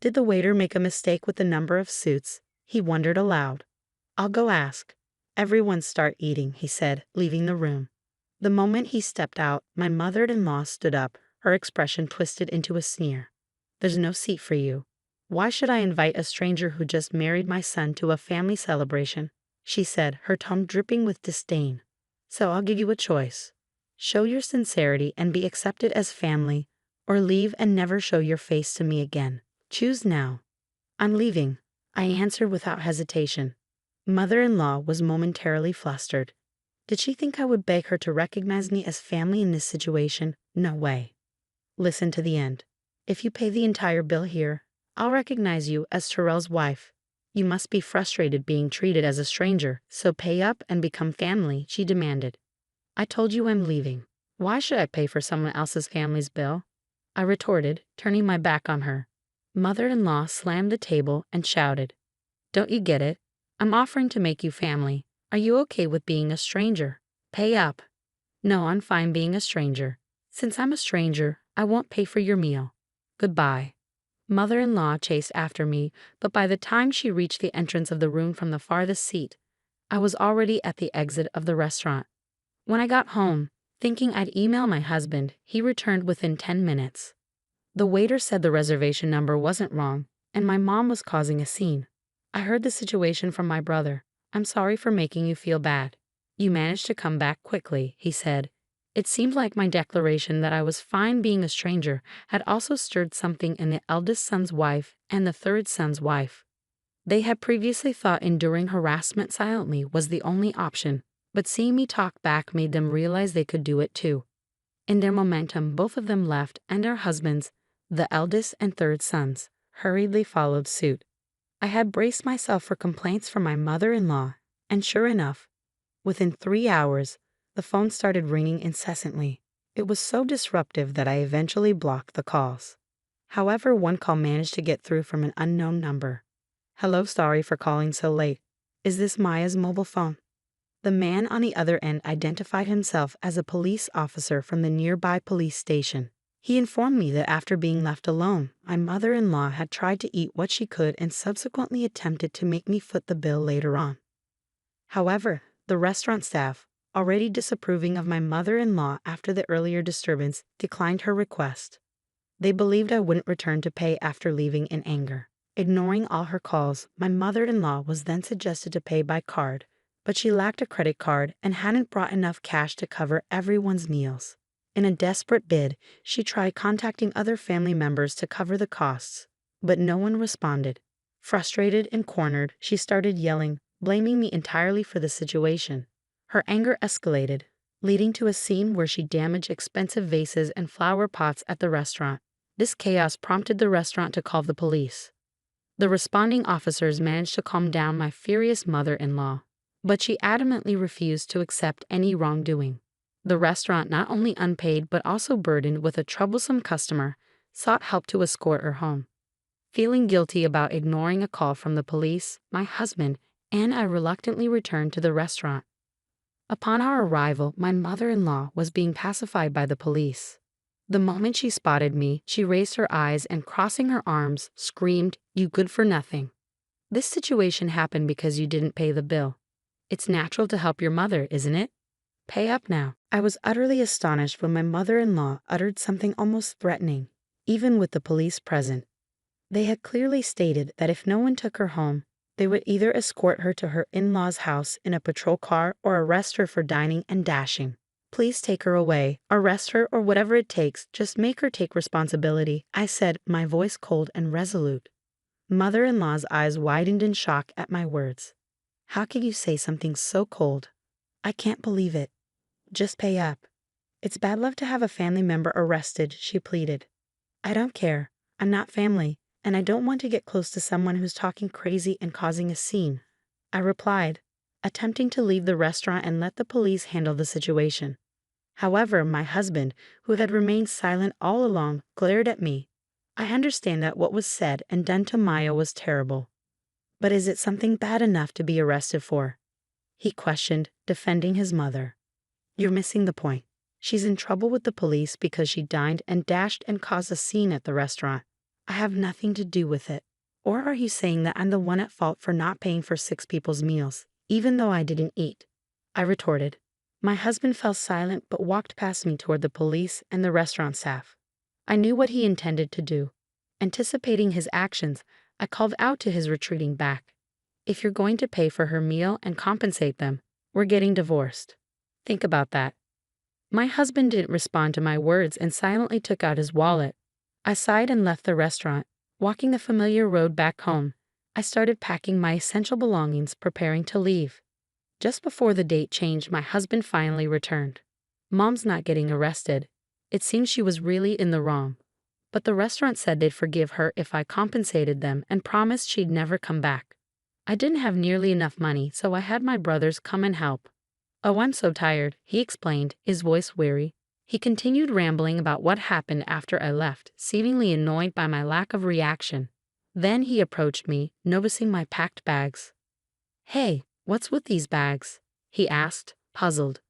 Did the waiter make a mistake with the number of suits? He wondered aloud. I'll go ask. Everyone start eating, he said, leaving the room. The moment he stepped out, my mother-in-law stood up, her expression twisted into a sneer. There's no seat for you. Why should I invite a stranger who just married my son to a family celebration? She said, her tone dripping with disdain. So I'll give you a choice. Show your sincerity and be accepted as family, or leave and never show your face to me again. Choose now. I'm leaving, I answered without hesitation. Mother-in-law was momentarily flustered. Did she think I would beg her to recognize me as family in this situation? No way. Listen to the end. If you pay the entire bill here, I'll recognize you as Terrell's wife. You must be frustrated being treated as a stranger, so pay up and become family, she demanded. I told you I'm leaving. Why should I pay for someone else's family's bill? I retorted, turning my back on her. Mother-in-law slammed the table and shouted, Don't you get it? I'm offering to make you family. Are you okay with being a stranger? Pay up. No, I'm fine being a stranger. Since I'm a stranger, I won't pay for your meal. Goodbye. Mother-in-law chased after me, but by the time she reached the entrance of the room from the farthest seat, I was already at the exit of the restaurant. When I got home, thinking I'd email my husband, he returned within 10 minutes. The waiter said the reservation number wasn't wrong, and my mom was causing a scene. I heard the situation from my brother. I'm sorry for making you feel bad. You managed to come back quickly, he said. It seemed like my declaration that I was fine being a stranger had also stirred something in the eldest son's wife and the third son's wife. They had previously thought enduring harassment silently was the only option, but seeing me talk back made them realize they could do it too. In their momentum, both of them left, and their husbands, the eldest and third sons, hurriedly followed suit. I had braced myself for complaints from my mother-in-law, and sure enough, within 3 hours, the phone started ringing incessantly. It was so disruptive that I eventually blocked the calls. However, one call managed to get through from an unknown number. Hello, sorry for calling so late. Is this Maya's mobile phone? The man on the other end identified himself as a police officer from the nearby police station. He informed me that after being left alone, my mother-in-law had tried to eat what she could and subsequently attempted to make me foot the bill later on. However, the restaurant staff, already disapproving of my mother-in-law after the earlier disturbance, declined her request. They believed I wouldn't return to pay after leaving in anger. Ignoring all her calls, my mother-in-law was then suggested to pay by card, but she lacked a credit card and hadn't brought enough cash to cover everyone's meals. In a desperate bid, she tried contacting other family members to cover the costs, but no one responded. Frustrated and cornered, she started yelling, blaming me entirely for the situation. Her anger escalated, leading to a scene where she damaged expensive vases and flower pots at the restaurant. This chaos prompted the restaurant to call the police. The responding officers managed to calm down my furious mother-in-law, but she adamantly refused to accept any wrongdoing. The restaurant, not only unpaid but also burdened with a troublesome customer, sought help to escort her home. Feeling guilty about ignoring a call from the police, my husband and I reluctantly returned to the restaurant. Upon our arrival, my mother-in-law was being pacified by the police. The moment she spotted me, she raised her eyes and, crossing her arms, screamed, "You good for nothing. This situation happened because you didn't pay the bill. It's natural to help your mother, isn't it? Pay up now." I was utterly astonished when my mother-in-law uttered something almost threatening, even with the police present. They had clearly stated that if no one took her home, they would either escort her to her in-laws' house in a patrol car or arrest her for dining and dashing. "Please take her away, arrest her, or whatever it takes, just make her take responsibility," I said, my voice cold and resolute. Mother-in-law's eyes widened in shock at my words. "How can you say something so cold? I can't believe it. Just pay up. It's bad luck to have a family member arrested," she pleaded. "I don't care. I'm not family, and I don't want to get close to someone who's talking crazy and causing a scene," I replied, attempting to leave the restaurant and let the police handle the situation. However, my husband, who had remained silent all along, glared at me. I understand that what was said and done to Maya was terrible. But is it something bad enough to be arrested for? He questioned, defending his mother. "You're missing the point. She's in trouble with the police because she dined and dashed and caused a scene at the restaurant. I have nothing to do with it. Or are you saying that I'm the one at fault for not paying for 6 people's meals, even though I didn't eat?" I retorted. My husband fell silent but walked past me toward the police and the restaurant staff. I knew what he intended to do. Anticipating his actions, I called out to his retreating back. "If you're going to pay for her meal and compensate them, we're getting divorced. Think about that." My husband didn't respond to my words and silently took out his wallet. I sighed and left the restaurant. Walking the familiar road back home, I started packing my essential belongings, preparing to leave. Just before the date changed, my husband finally returned. Mom's not getting arrested. It seems she was really in the wrong. But the restaurant said they'd forgive her if I compensated them and promised she'd never come back. I didn't have nearly enough money, so I had my brothers come and help. "Oh, I'm so tired," he explained, his voice weary. He continued rambling about what happened after I left, seemingly annoyed by my lack of reaction. Then he approached me, noticing my packed bags. "Hey, what's with these bags?" he asked, puzzled.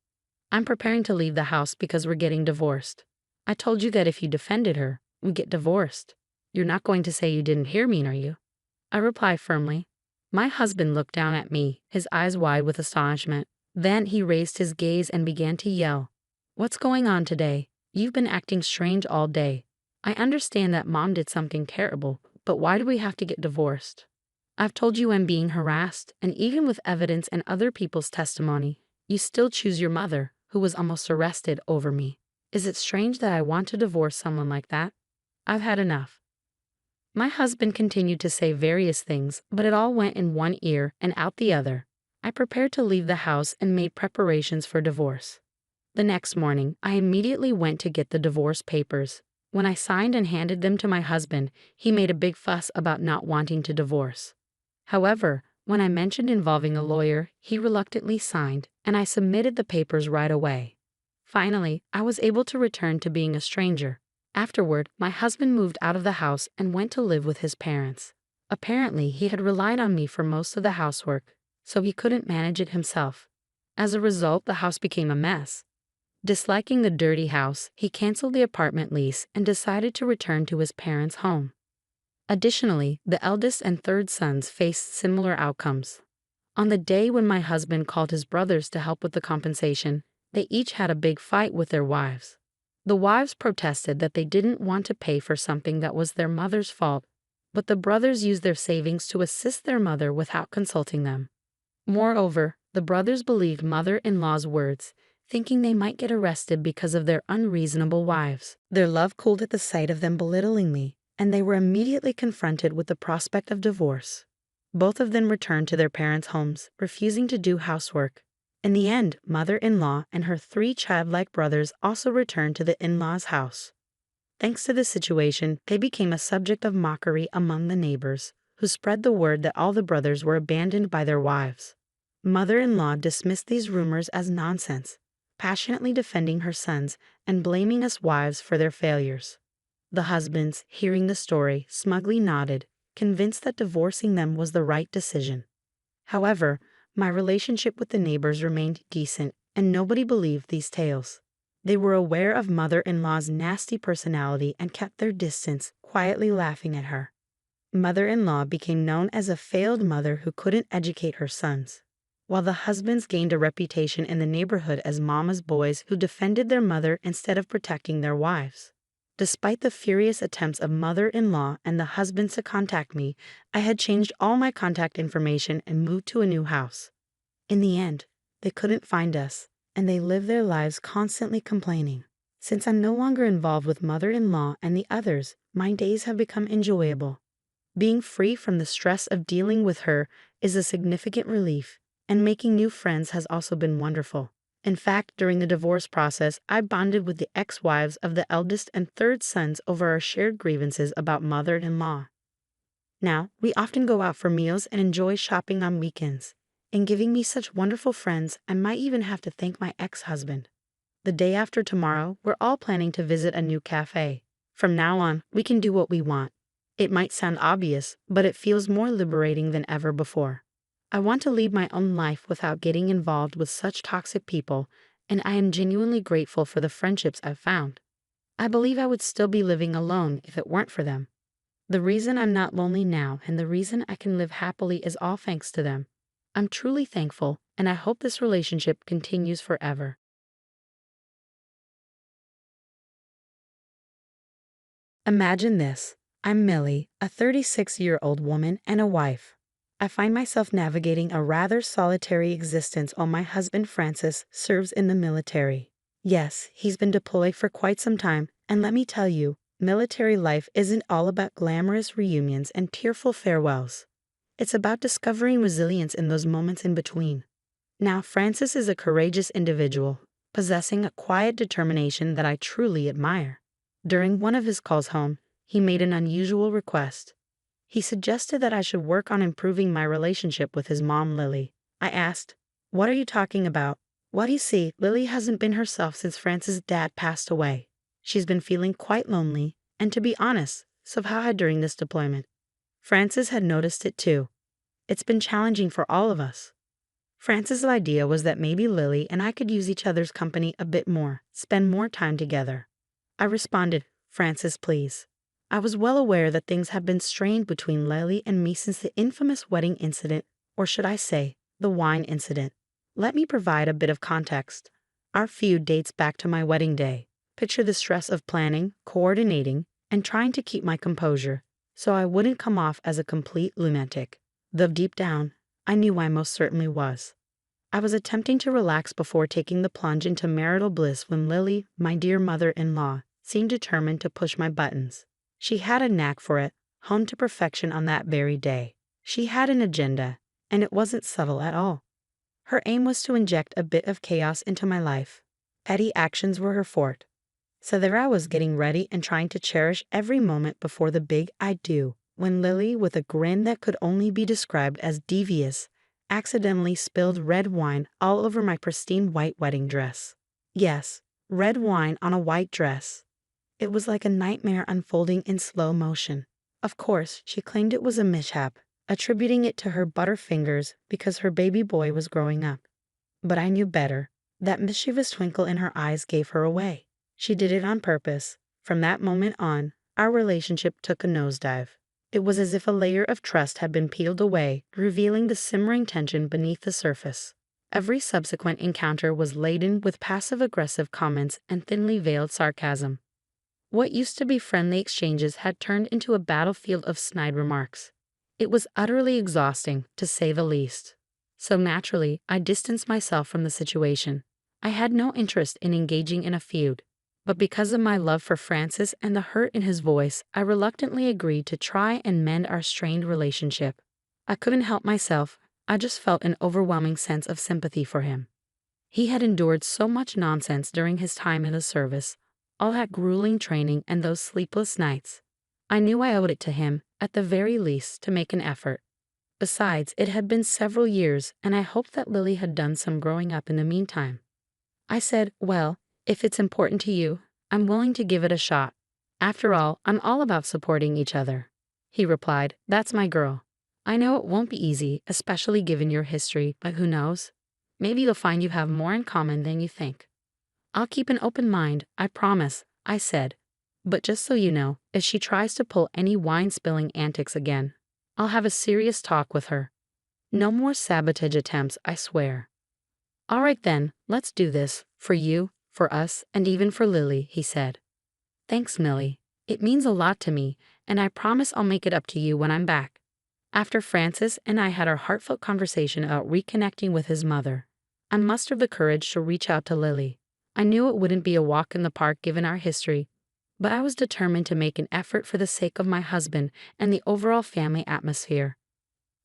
"I'm preparing to leave the house because we're getting divorced. I told you that if you defended her, we'd get divorced. You're not going to say you didn't hear me, are you?" I replied firmly. My husband looked down at me, his eyes wide with astonishment. Then he raised his gaze and began to yell. "What's going on today? You've been acting strange all day. I understand that Mom did something terrible, but why do we have to get divorced? I've told you I'm being harassed, and even with evidence and other people's testimony, you still choose your mother, who was almost arrested, over me. Is it strange that I want to divorce someone like that? I've had enough." My husband continued to say various things, but it all went in one ear and out the other. I prepared to leave the house and made preparations for divorce. The next morning, I immediately went to get the divorce papers. When I signed and handed them to my husband, he made a big fuss about not wanting to divorce. However, when I mentioned involving a lawyer, he reluctantly signed, and I submitted the papers right away. Finally, I was able to return to being a stranger. Afterward, my husband moved out of the house and went to live with his parents. Apparently, he had relied on me for most of the housework, so he couldn't manage it himself. As a result, the house became a mess. Disliking the dirty house, he canceled the apartment lease and decided to return to his parents' home. Additionally, the eldest and third sons faced similar outcomes. On the day when my husband called his brothers to help with the compensation, they each had a big fight with their wives. The wives protested that they didn't want to pay for something that was their mother's fault, but the brothers used their savings to assist their mother without consulting them. Moreover, the brothers believed mother-in-law's words, thinking they might get arrested because of their unreasonable wives. Their love cooled at the sight of them belittling me, and they were immediately confronted with the prospect of divorce. Both of them returned to their parents' homes, refusing to do housework. In the end, mother-in-law and her 3 childlike brothers also returned to the in-laws' house. Thanks to this situation, they became a subject of mockery among the neighbors, who spread the word that all the brothers were abandoned by their wives. Mother-in-law dismissed these rumors as nonsense, passionately defending her sons and blaming us wives for their failures. The husbands, hearing the story, smugly nodded, convinced that divorcing them was the right decision. However, my relationship with the neighbors remained decent, and nobody believed these tales. They were aware of mother-in-law's nasty personality and kept their distance, quietly laughing at her. Mother-in-law became known as a failed mother who couldn't educate her sons, while the husbands gained a reputation in the neighborhood as mama's boys who defended their mother instead of protecting their wives. Despite the furious attempts of mother-in-law and the husbands to contact me, I had changed all my contact information and moved to a new house. In the end, they couldn't find us, and they lived their lives constantly complaining. Since I'm no longer involved with mother-in-law and the others, my days have become enjoyable. Being free from the stress of dealing with her is a significant relief, and making new friends has also been wonderful. In fact, during the divorce process, I bonded with the ex-wives of the eldest and third sons over our shared grievances about mother-in-law. Now, we often go out for meals and enjoy shopping on weekends. In giving me such wonderful friends, I might even have to thank my ex-husband. The day after tomorrow, we're all planning to visit a new cafe. From now on, we can do what we want. It might sound obvious, but it feels more liberating than ever before. I want to lead my own life without getting involved with such toxic people, and I am genuinely grateful for the friendships I've found. I believe I would still be living alone if it weren't for them. The reason I'm not lonely now and the reason I can live happily is all thanks to them. I'm truly thankful, and I hope this relationship continues forever. Imagine this. I'm Millie, a 36-year-old woman and a wife. I find myself navigating a rather solitary existence while my husband Francis serves in the military. Yes, he's been deployed for quite some time, and let me tell you, military life isn't all about glamorous reunions and tearful farewells. It's about discovering resilience in those moments in between. Now, Francis is a courageous individual, possessing a quiet determination that I truly admire. During one of his calls home, he made an unusual request. He suggested that I should work on improving my relationship with his mom, Lily. I asked, "What are you talking about?" "Well, you see, Lily hasn't been herself since Francis' dad passed away. She's been feeling quite lonely, and to be honest, so have I during this deployment. Francis had noticed it too. It's been challenging for all of us." Francis' idea was that maybe Lily and I could use each other's company a bit more, spend more time together. I responded, "Francis, please." I was well aware that things had been strained between Lily and me since the infamous wedding incident, or should I say, the wine incident. Let me provide a bit of context. Our feud dates back to my wedding day. Picture the stress of planning, coordinating, and trying to keep my composure, so I wouldn't come off as a complete lunatic. Though deep down, I knew I most certainly was. I was attempting to relax before taking the plunge into marital bliss when Lily, my dear mother-in-law, seemed determined to push my buttons. She had a knack for it, honed to perfection on that very day. She had an agenda, and it wasn't subtle at all. Her aim was to inject a bit of chaos into my life. Petty actions were her forte. So there I was getting ready and trying to cherish every moment before the big I do, when Lily, with a grin that could only be described as devious, accidentally spilled red wine all over my pristine white wedding dress. Yes, red wine on a white dress. It was like a nightmare unfolding in slow motion. Of course, she claimed it was a mishap, attributing it to her butterfingers because her baby boy was growing up. But I knew better. That mischievous twinkle in her eyes gave her away. She did it on purpose. From that moment on, our relationship took a nosedive. It was as if a layer of trust had been peeled away, revealing the simmering tension beneath the surface. Every subsequent encounter was laden with passive-aggressive comments and thinly veiled sarcasm. What used to be friendly exchanges had turned into a battlefield of snide remarks. It was utterly exhausting, to say the least. So naturally, I distanced myself from the situation. I had no interest in engaging in a feud. But because of my love for Francis and the hurt in his voice, I reluctantly agreed to try and mend our strained relationship. I couldn't help myself. I just felt an overwhelming sense of sympathy for him. He had endured so much nonsense during his time in the service, all that grueling training and those sleepless nights. I knew I owed it to him, at the very least, to make an effort. Besides, it had been several years, and I hoped that Lily had done some growing up in the meantime. I said, "Well, if it's important to you, I'm willing to give it a shot. After all, I'm all about supporting each other." He replied, "That's my girl. I know it won't be easy, especially given your history, but who knows? Maybe you'll find you have more in common than you think." "I'll keep an open mind, I promise," I said. "But just so you know, if she tries to pull any wine-spilling antics again, I'll have a serious talk with her. No more sabotage attempts, I swear." "All right then, let's do this, for you, for us, and even for Lily," he said. "Thanks, Millie. It means a lot to me, and I promise I'll make it up to you when I'm back." After Francis and I had our heartfelt conversation about reconnecting with his mother, I mustered the courage to reach out to Lily. I knew it wouldn't be a walk in the park given our history, but I was determined to make an effort for the sake of my husband and the overall family atmosphere.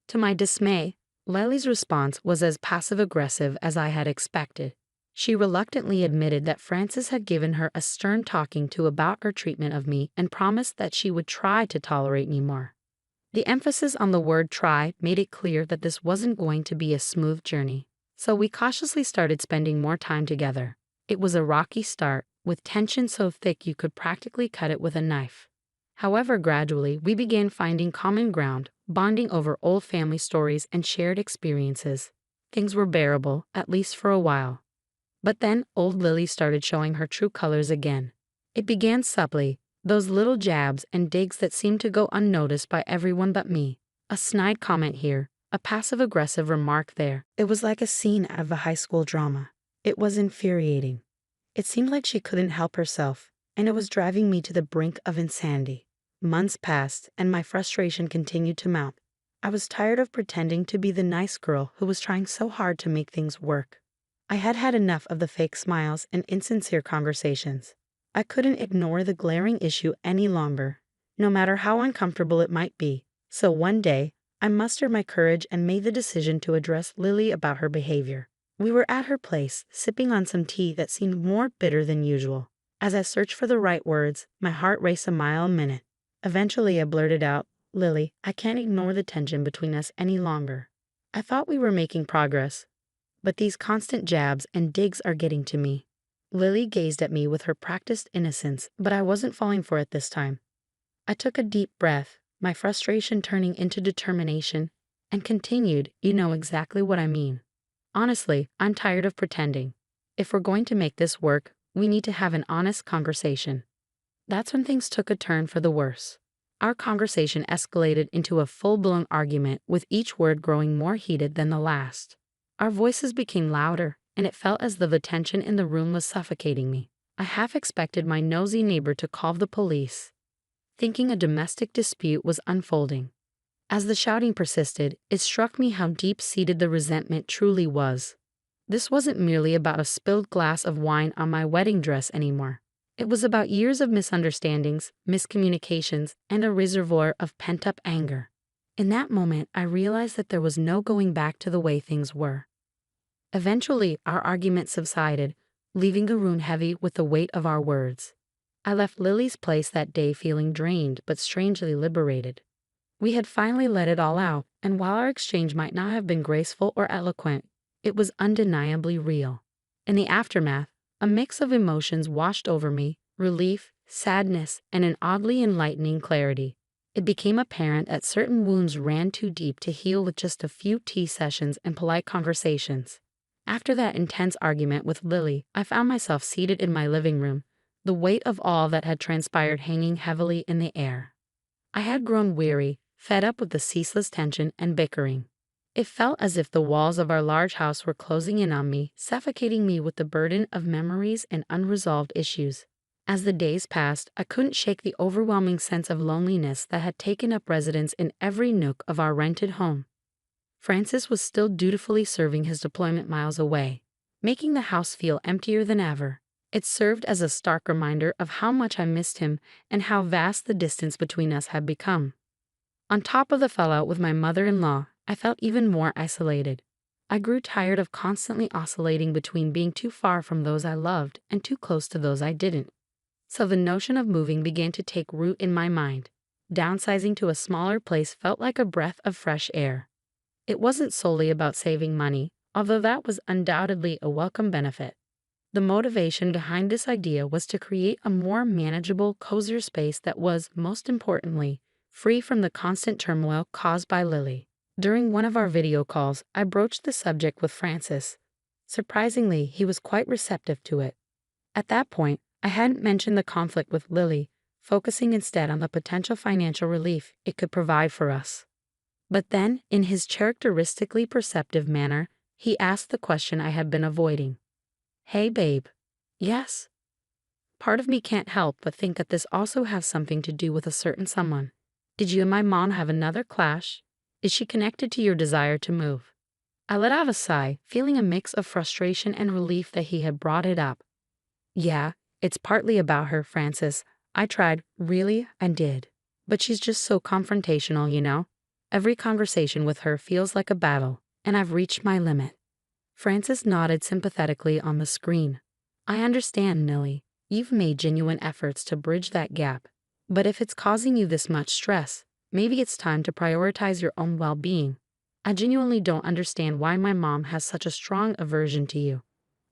To my dismay, Lily's response was as passive-aggressive as I had expected. She reluctantly admitted that Francis had given her a stern talking to about her treatment of me and promised that she would try to tolerate me more. The emphasis on the word try made it clear that this wasn't going to be a smooth journey, so we cautiously started spending more time together. It was a rocky start, with tension so thick you could practically cut it with a knife. However, gradually, we began finding common ground, bonding over old family stories and shared experiences. Things were bearable, at least for a while. But then old Lily started showing her true colors again. It began subtly, those little jabs and digs that seemed to go unnoticed by everyone but me. A snide comment here, a passive-aggressive remark there. It was like a scene out of a high school drama. It was infuriating. It seemed like she couldn't help herself, and it was driving me to the brink of insanity. Months passed, and my frustration continued to mount. I was tired of pretending to be the nice girl who was trying so hard to make things work. I had had enough of the fake smiles and insincere conversations. I couldn't ignore the glaring issue any longer, no matter how uncomfortable it might be. So one day, I mustered my courage and made the decision to address Lily about her behavior. We were at her place, sipping on some tea that seemed more bitter than usual. As I searched for the right words, my heart raced a mile a minute. Eventually, I blurted out, "Lily, I can't ignore the tension between us any longer. I thought we were making progress, but these constant jabs and digs are getting to me." Lily gazed at me with her practiced innocence, but I wasn't falling for it this time. I took a deep breath, my frustration turning into determination, and continued, "You know exactly what I mean. Honestly, I'm tired of pretending. If we're going to make this work, we need to have an honest conversation." That's when things took a turn for the worse. Our conversation escalated into a full-blown argument, with each word growing more heated than the last. Our voices became louder, and it felt as though the tension in the room was suffocating me. I half expected my nosy neighbor to call the police, thinking a domestic dispute was unfolding. As the shouting persisted, it struck me how deep-seated the resentment truly was. This wasn't merely about a spilled glass of wine on my wedding dress anymore. It was about years of misunderstandings, miscommunications, and a reservoir of pent-up anger. In that moment, I realized that there was no going back to the way things were. Eventually, our argument subsided, leaving the room heavy with the weight of our words. I left Lily's place that day feeling drained but strangely liberated. We had finally let it all out, and while our exchange might not have been graceful or eloquent, it was undeniably real. In the aftermath, a mix of emotions washed over me: relief, sadness, and an oddly enlightening clarity. It became apparent that certain wounds ran too deep to heal with just a few tea sessions and polite conversations. After that intense argument with Lily, I found myself seated in my living room, the weight of all that had transpired hanging heavily in the air. I had grown weary, fed up with the ceaseless tension and bickering. It felt as if the walls of our large house were closing in on me, suffocating me with the burden of memories and unresolved issues. As the days passed, I couldn't shake the overwhelming sense of loneliness that had taken up residence in every nook of our rented home. Francis was still dutifully serving his deployment miles away, making the house feel emptier than ever. It served as a stark reminder of how much I missed him and how vast the distance between us had become. On top of the fallout with my mother-in-law, I felt even more isolated. I grew tired of constantly oscillating between being too far from those I loved and too close to those I didn't. So the notion of moving began to take root in my mind. Downsizing to a smaller place felt like a breath of fresh air. It wasn't solely about saving money, although that was undoubtedly a welcome benefit. The motivation behind this idea was to create a more manageable, cozier space that was, most importantly, free from the constant turmoil caused by Lily. During one of our video calls, I broached the subject with Francis. Surprisingly, he was quite receptive to it. At that point, I hadn't mentioned the conflict with Lily, focusing instead on the potential financial relief it could provide for us. But then, in his characteristically perceptive manner, he asked the question I had been avoiding. "Hey, babe." "Yes." Part of me can't help but think that this also has something to do with a certain someone. Did you and my mom have another clash? Is she connected to your desire to move? I let out a sigh, feeling a mix of frustration and relief that he had brought it up. "Yeah, it's partly about her, Francis. I tried, really, and did. But she's just so confrontational, you know? Every conversation with her feels like a battle, and I've reached my limit." Francis nodded sympathetically on the screen. "I understand, Nilly. You've made genuine efforts to bridge that gap. But if it's causing you this much stress, maybe it's time to prioritize your own well-being. I genuinely don't understand why my mom has such a strong aversion to you.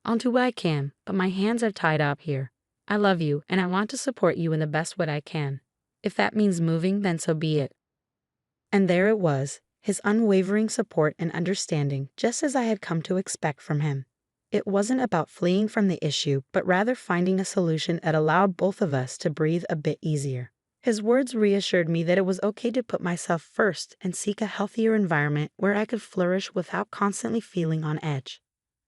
I'll do what I can, but my hands are tied up here. I love you, and I want to support you in the best way I can. If that means moving, then so be it." And there it was, his unwavering support and understanding, just as I had come to expect from him. It wasn't about fleeing from the issue, but rather finding a solution that allowed both of us to breathe a bit easier. His words reassured me that it was okay to put myself first and seek a healthier environment where I could flourish without constantly feeling on edge.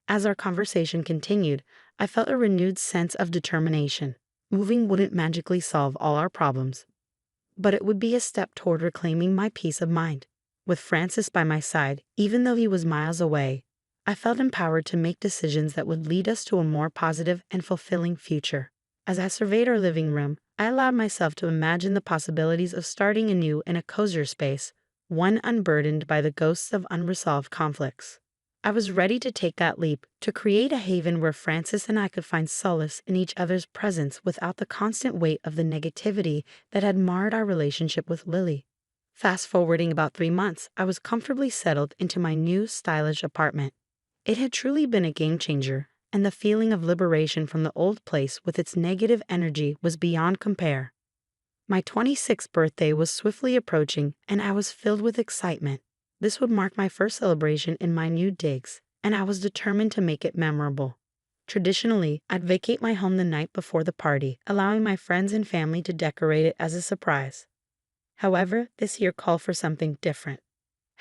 As our conversation continued, I felt a renewed sense of determination. Moving wouldn't magically solve all our problems, but it would be a step toward reclaiming my peace of mind. With Francis by my side, even though he was miles away, I felt empowered to make decisions that would lead us to a more positive and fulfilling future. As I surveyed our living room, I allowed myself to imagine the possibilities of starting anew in a cozier space, one unburdened by the ghosts of unresolved conflicts. I was ready to take that leap, to create a haven where Francis and I could find solace in each other's presence without the constant weight of the negativity that had marred our relationship with Lily. Fast forwarding about 3 months, I was comfortably settled into my new stylish apartment. It had truly been a game changer, and the feeling of liberation from the old place with its negative energy was beyond compare. My 26th birthday was swiftly approaching, and I was filled with excitement. This would mark my first celebration in my new digs, and I was determined to make it memorable. Traditionally, I'd vacate my home the night before the party, allowing my friends and family to decorate it as a surprise. However, this year called for something different.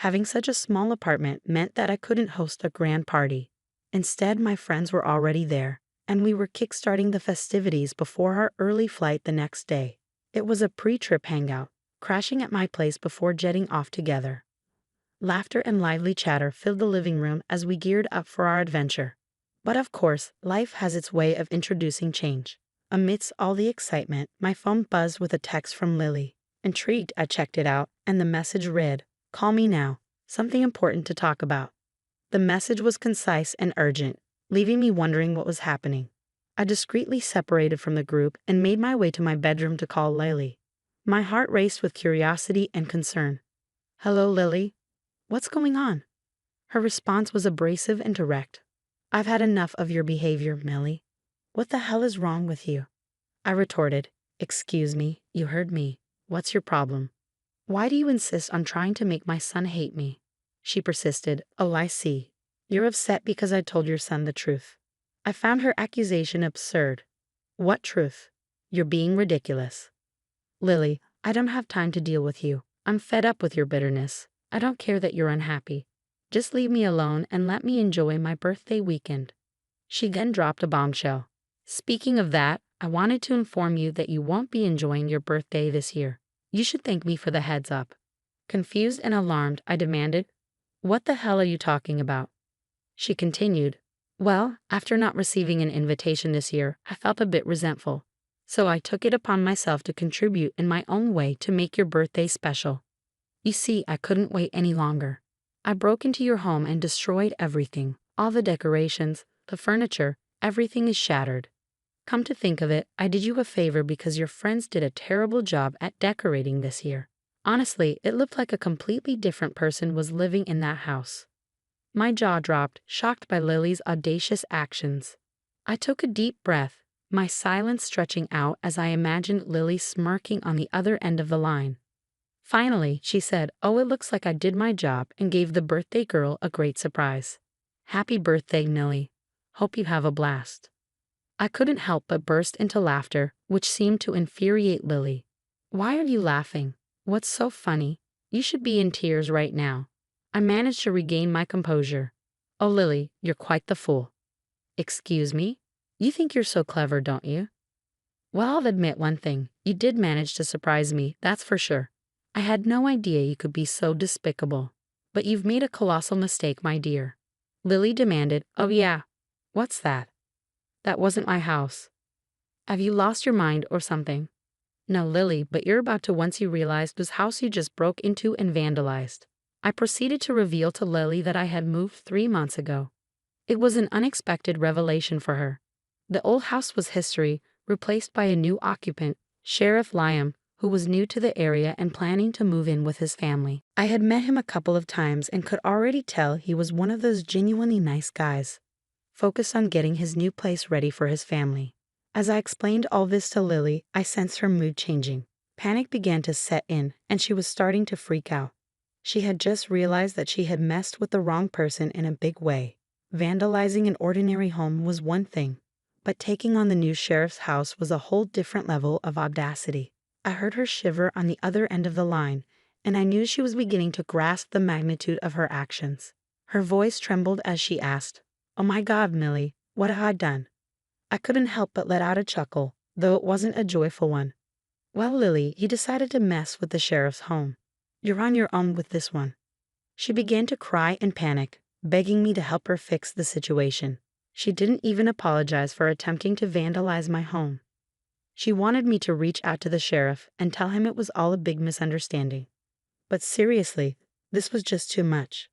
Having such a small apartment meant that I couldn't host a grand party. Instead, my friends were already there, and we were kickstarting the festivities before our early flight the next day. It was a pre-trip hangout, crashing at my place before jetting off together. Laughter and lively chatter filled the living room as we geared up for our adventure. But of course, life has its way of introducing change. Amidst all the excitement, my phone buzzed with a text from Lily. Intrigued, I checked it out, and the message read, "Call me now. Something important to talk about." The message was concise and urgent, leaving me wondering what was happening. I discreetly separated from the group and made my way to my bedroom to call Lily. My heart raced with curiosity and concern. "Hello, Lily. What's going on?" Her response was abrasive and direct. "I've had enough of your behavior, Millie. What the hell is wrong with you?" I retorted, "Excuse me, you heard me. What's your problem? Why do you insist on trying to make my son hate me?" She persisted. "Oh, I see. You're upset because I told your son the truth." I found her accusation absurd. "What truth? You're being ridiculous." "Lily, I don't have time to deal with you. I'm fed up with your bitterness. I don't care that you're unhappy. Just leave me alone and let me enjoy my birthday weekend." She then dropped a bombshell. "Speaking of that, I wanted to inform you that you won't be enjoying your birthday this year. You should thank me for the heads up." Confused and alarmed, I demanded, "What the hell are you talking about?" She continued, "Well, after not receiving an invitation this year, I felt a bit resentful. So I took it upon myself to contribute in my own way to make your birthday special. You see, I couldn't wait any longer. I broke into your home and destroyed everything. All the decorations, the furniture, everything is shattered. Come to think of it, I did you a favor because your friends did a terrible job at decorating this year. Honestly, it looked like a completely different person was living in that house." My jaw dropped, shocked by Lily's audacious actions. I took a deep breath, my silence stretching out as I imagined Lily smirking on the other end of the line. Finally, she said, "Oh, it looks like I did my job and gave the birthday girl a great surprise. Happy birthday, Millie. Hope you have a blast." I couldn't help but burst into laughter, which seemed to infuriate Lily. "Why are you laughing? What's so funny? You should be in tears right now." I managed to regain my composure. "Oh, Lily, you're quite the fool." "Excuse me? You think you're so clever, don't you?" "Well, I'll admit one thing. You did manage to surprise me, that's for sure. I had no idea you could be so despicable. But you've made a colossal mistake, my dear." Lily demanded. "Oh yeah, what's that?" "That wasn't my house." "Have you lost your mind or something?" "No, Lily, but you're about to once you realize whose house you just broke into and vandalized." I proceeded to reveal to Lily that I had moved 3 months ago. It was an unexpected revelation for her. The old house was history, replaced by a new occupant, Sheriff Liam, who was new to the area and planning to move in with his family. I had met him a couple of times and could already tell he was one of those genuinely nice guys, focused on getting his new place ready for his family. As I explained all this to Lily, I sensed her mood changing. Panic began to set in, and she was starting to freak out. She had just realized that she had messed with the wrong person in a big way. Vandalizing an ordinary home was one thing, but taking on the new sheriff's house was a whole different level of audacity. I heard her shiver on the other end of the line, and I knew she was beginning to grasp the magnitude of her actions. Her voice trembled as she asked, "Oh my God, Millie, what have I done?" I couldn't help but let out a chuckle, though it wasn't a joyful one. "Well, Lily, you decided to mess with the sheriff's home. You're on your own with this one." She began to cry and panic, begging me to help her fix the situation. She didn't even apologize for attempting to vandalize my home. She wanted me to reach out to the sheriff and tell him it was all a big misunderstanding. But seriously, this was just too much.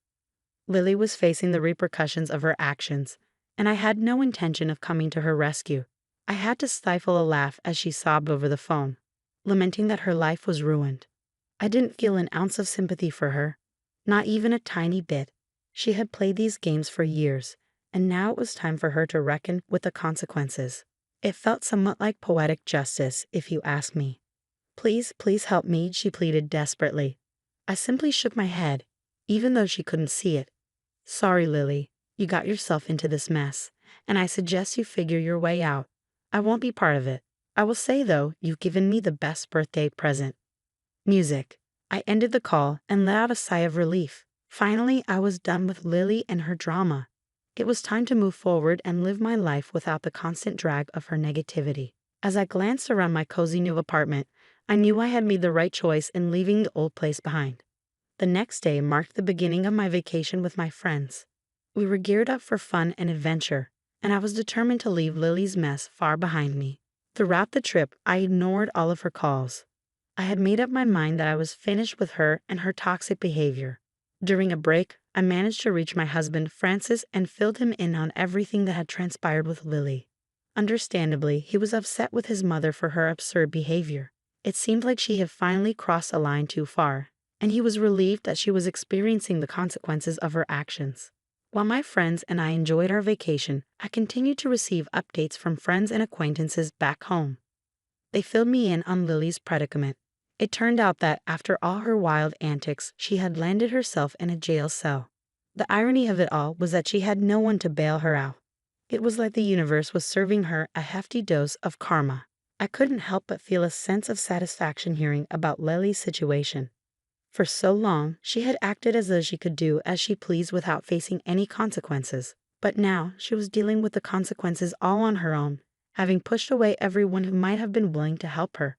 Lily was facing the repercussions of her actions, and I had no intention of coming to her rescue. I had to stifle a laugh as she sobbed over the phone, lamenting that her life was ruined. I didn't feel an ounce of sympathy for her, not even a tiny bit. She had played these games for years, and now it was time for her to reckon with the consequences. It felt somewhat like poetic justice, if you ask me. Please, please help me, she pleaded desperately. I simply shook my head, even though she couldn't see it. Sorry, Lily, you got yourself into this mess, and I suggest you figure your way out. I won't be part of it. I will say, though, you've given me the best birthday present. Music. I ended the call and let out a sigh of relief. Finally, I was done with Lily and her drama. It was time to move forward and live my life without the constant drag of her negativity. As I glanced around my cozy new apartment, I knew I had made the right choice in leaving the old place behind. The next day marked the beginning of my vacation with my friends. We were geared up for fun and adventure, and I was determined to leave Lily's mess far behind me. Throughout the trip, I ignored all of her calls. I had made up my mind that I was finished with her and her toxic behavior. During a break, I managed to reach my husband, Francis, and filled him in on everything that had transpired with Lily. Understandably, he was upset with his mother for her absurd behavior. It seemed like she had finally crossed a line too far, and he was relieved that she was experiencing the consequences of her actions. While my friends and I enjoyed our vacation, I continued to receive updates from friends and acquaintances back home. They filled me in on Lily's predicament. It turned out that, after all her wild antics, she had landed herself in a jail cell. The irony of it all was that she had no one to bail her out. It was like the universe was serving her a hefty dose of karma. I couldn't help but feel a sense of satisfaction hearing about Lily's situation. For so long, she had acted as though she could do as she pleased without facing any consequences. But now, she was dealing with the consequences all on her own, having pushed away everyone who might have been willing to help her.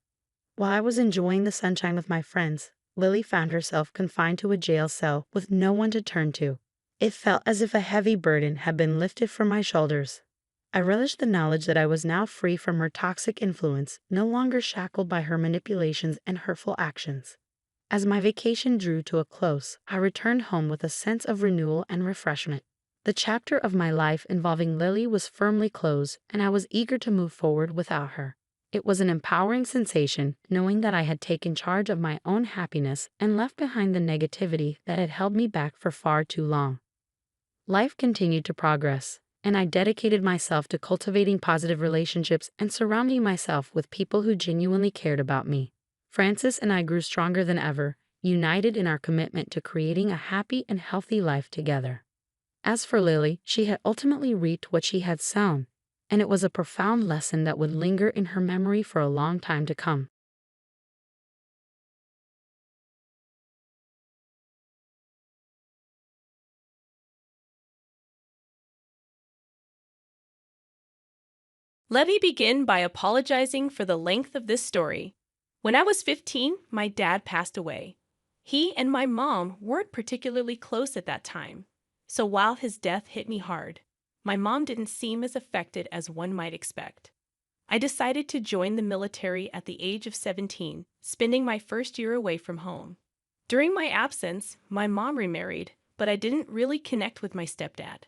While I was enjoying the sunshine with my friends, Lily found herself confined to a jail cell with no one to turn to. It felt as if a heavy burden had been lifted from my shoulders. I relished the knowledge that I was now free from her toxic influence, no longer shackled by her manipulations and hurtful actions. As my vacation drew to a close, I returned home with a sense of renewal and refreshment. The chapter of my life involving Lily was firmly closed, and I was eager to move forward without her. It was an empowering sensation knowing that I had taken charge of my own happiness and left behind the negativity that had held me back for far too long. Life continued to progress, and I dedicated myself to cultivating positive relationships and surrounding myself with people who genuinely cared about me. Francis and I grew stronger than ever, united in our commitment to creating a happy and healthy life together. As for Lily, she had ultimately reaped what she had sown, and it was a profound lesson that would linger in her memory for a long time to come. Let me begin by apologizing for the length of this story. When I was 15, my dad passed away. He and my mom weren't particularly close at that time, so while his death hit me hard, my mom didn't seem as affected as one might expect. I decided to join the military at the age of 17, spending my first year away from home. During my absence, my mom remarried, but I didn't really connect with my stepdad.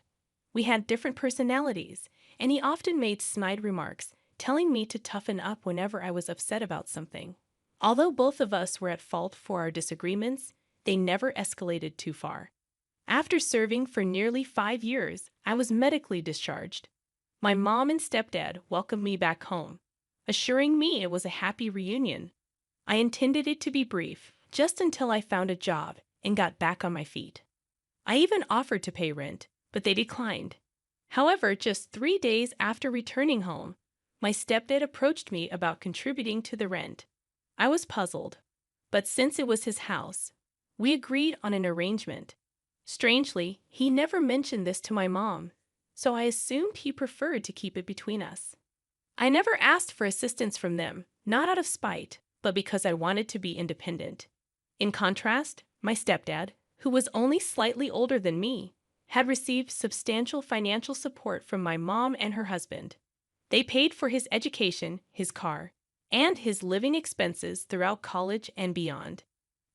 We had different personalities, and he often made snide remarks, telling me to toughen up whenever I was upset about something. Although both of us were at fault for our disagreements, they never escalated too far. After serving for nearly 5 years, I was medically discharged. My mom and stepdad welcomed me back home, assuring me it was a happy reunion. I intended it to be brief, just until I found a job and got back on my feet. I even offered to pay rent, but they declined. However, just 3 days after returning home, my stepdad approached me about contributing to the rent. I was puzzled, but since it was his house, we agreed on an arrangement. Strangely, he never mentioned this to my mom, so I assumed he preferred to keep it between us. I never asked for assistance from them, not out of spite, but because I wanted to be independent. In contrast, my stepdad, who was only slightly older than me, had received substantial financial support from my mom and her husband. They paid for his education, his car, and his living expenses throughout college and beyond.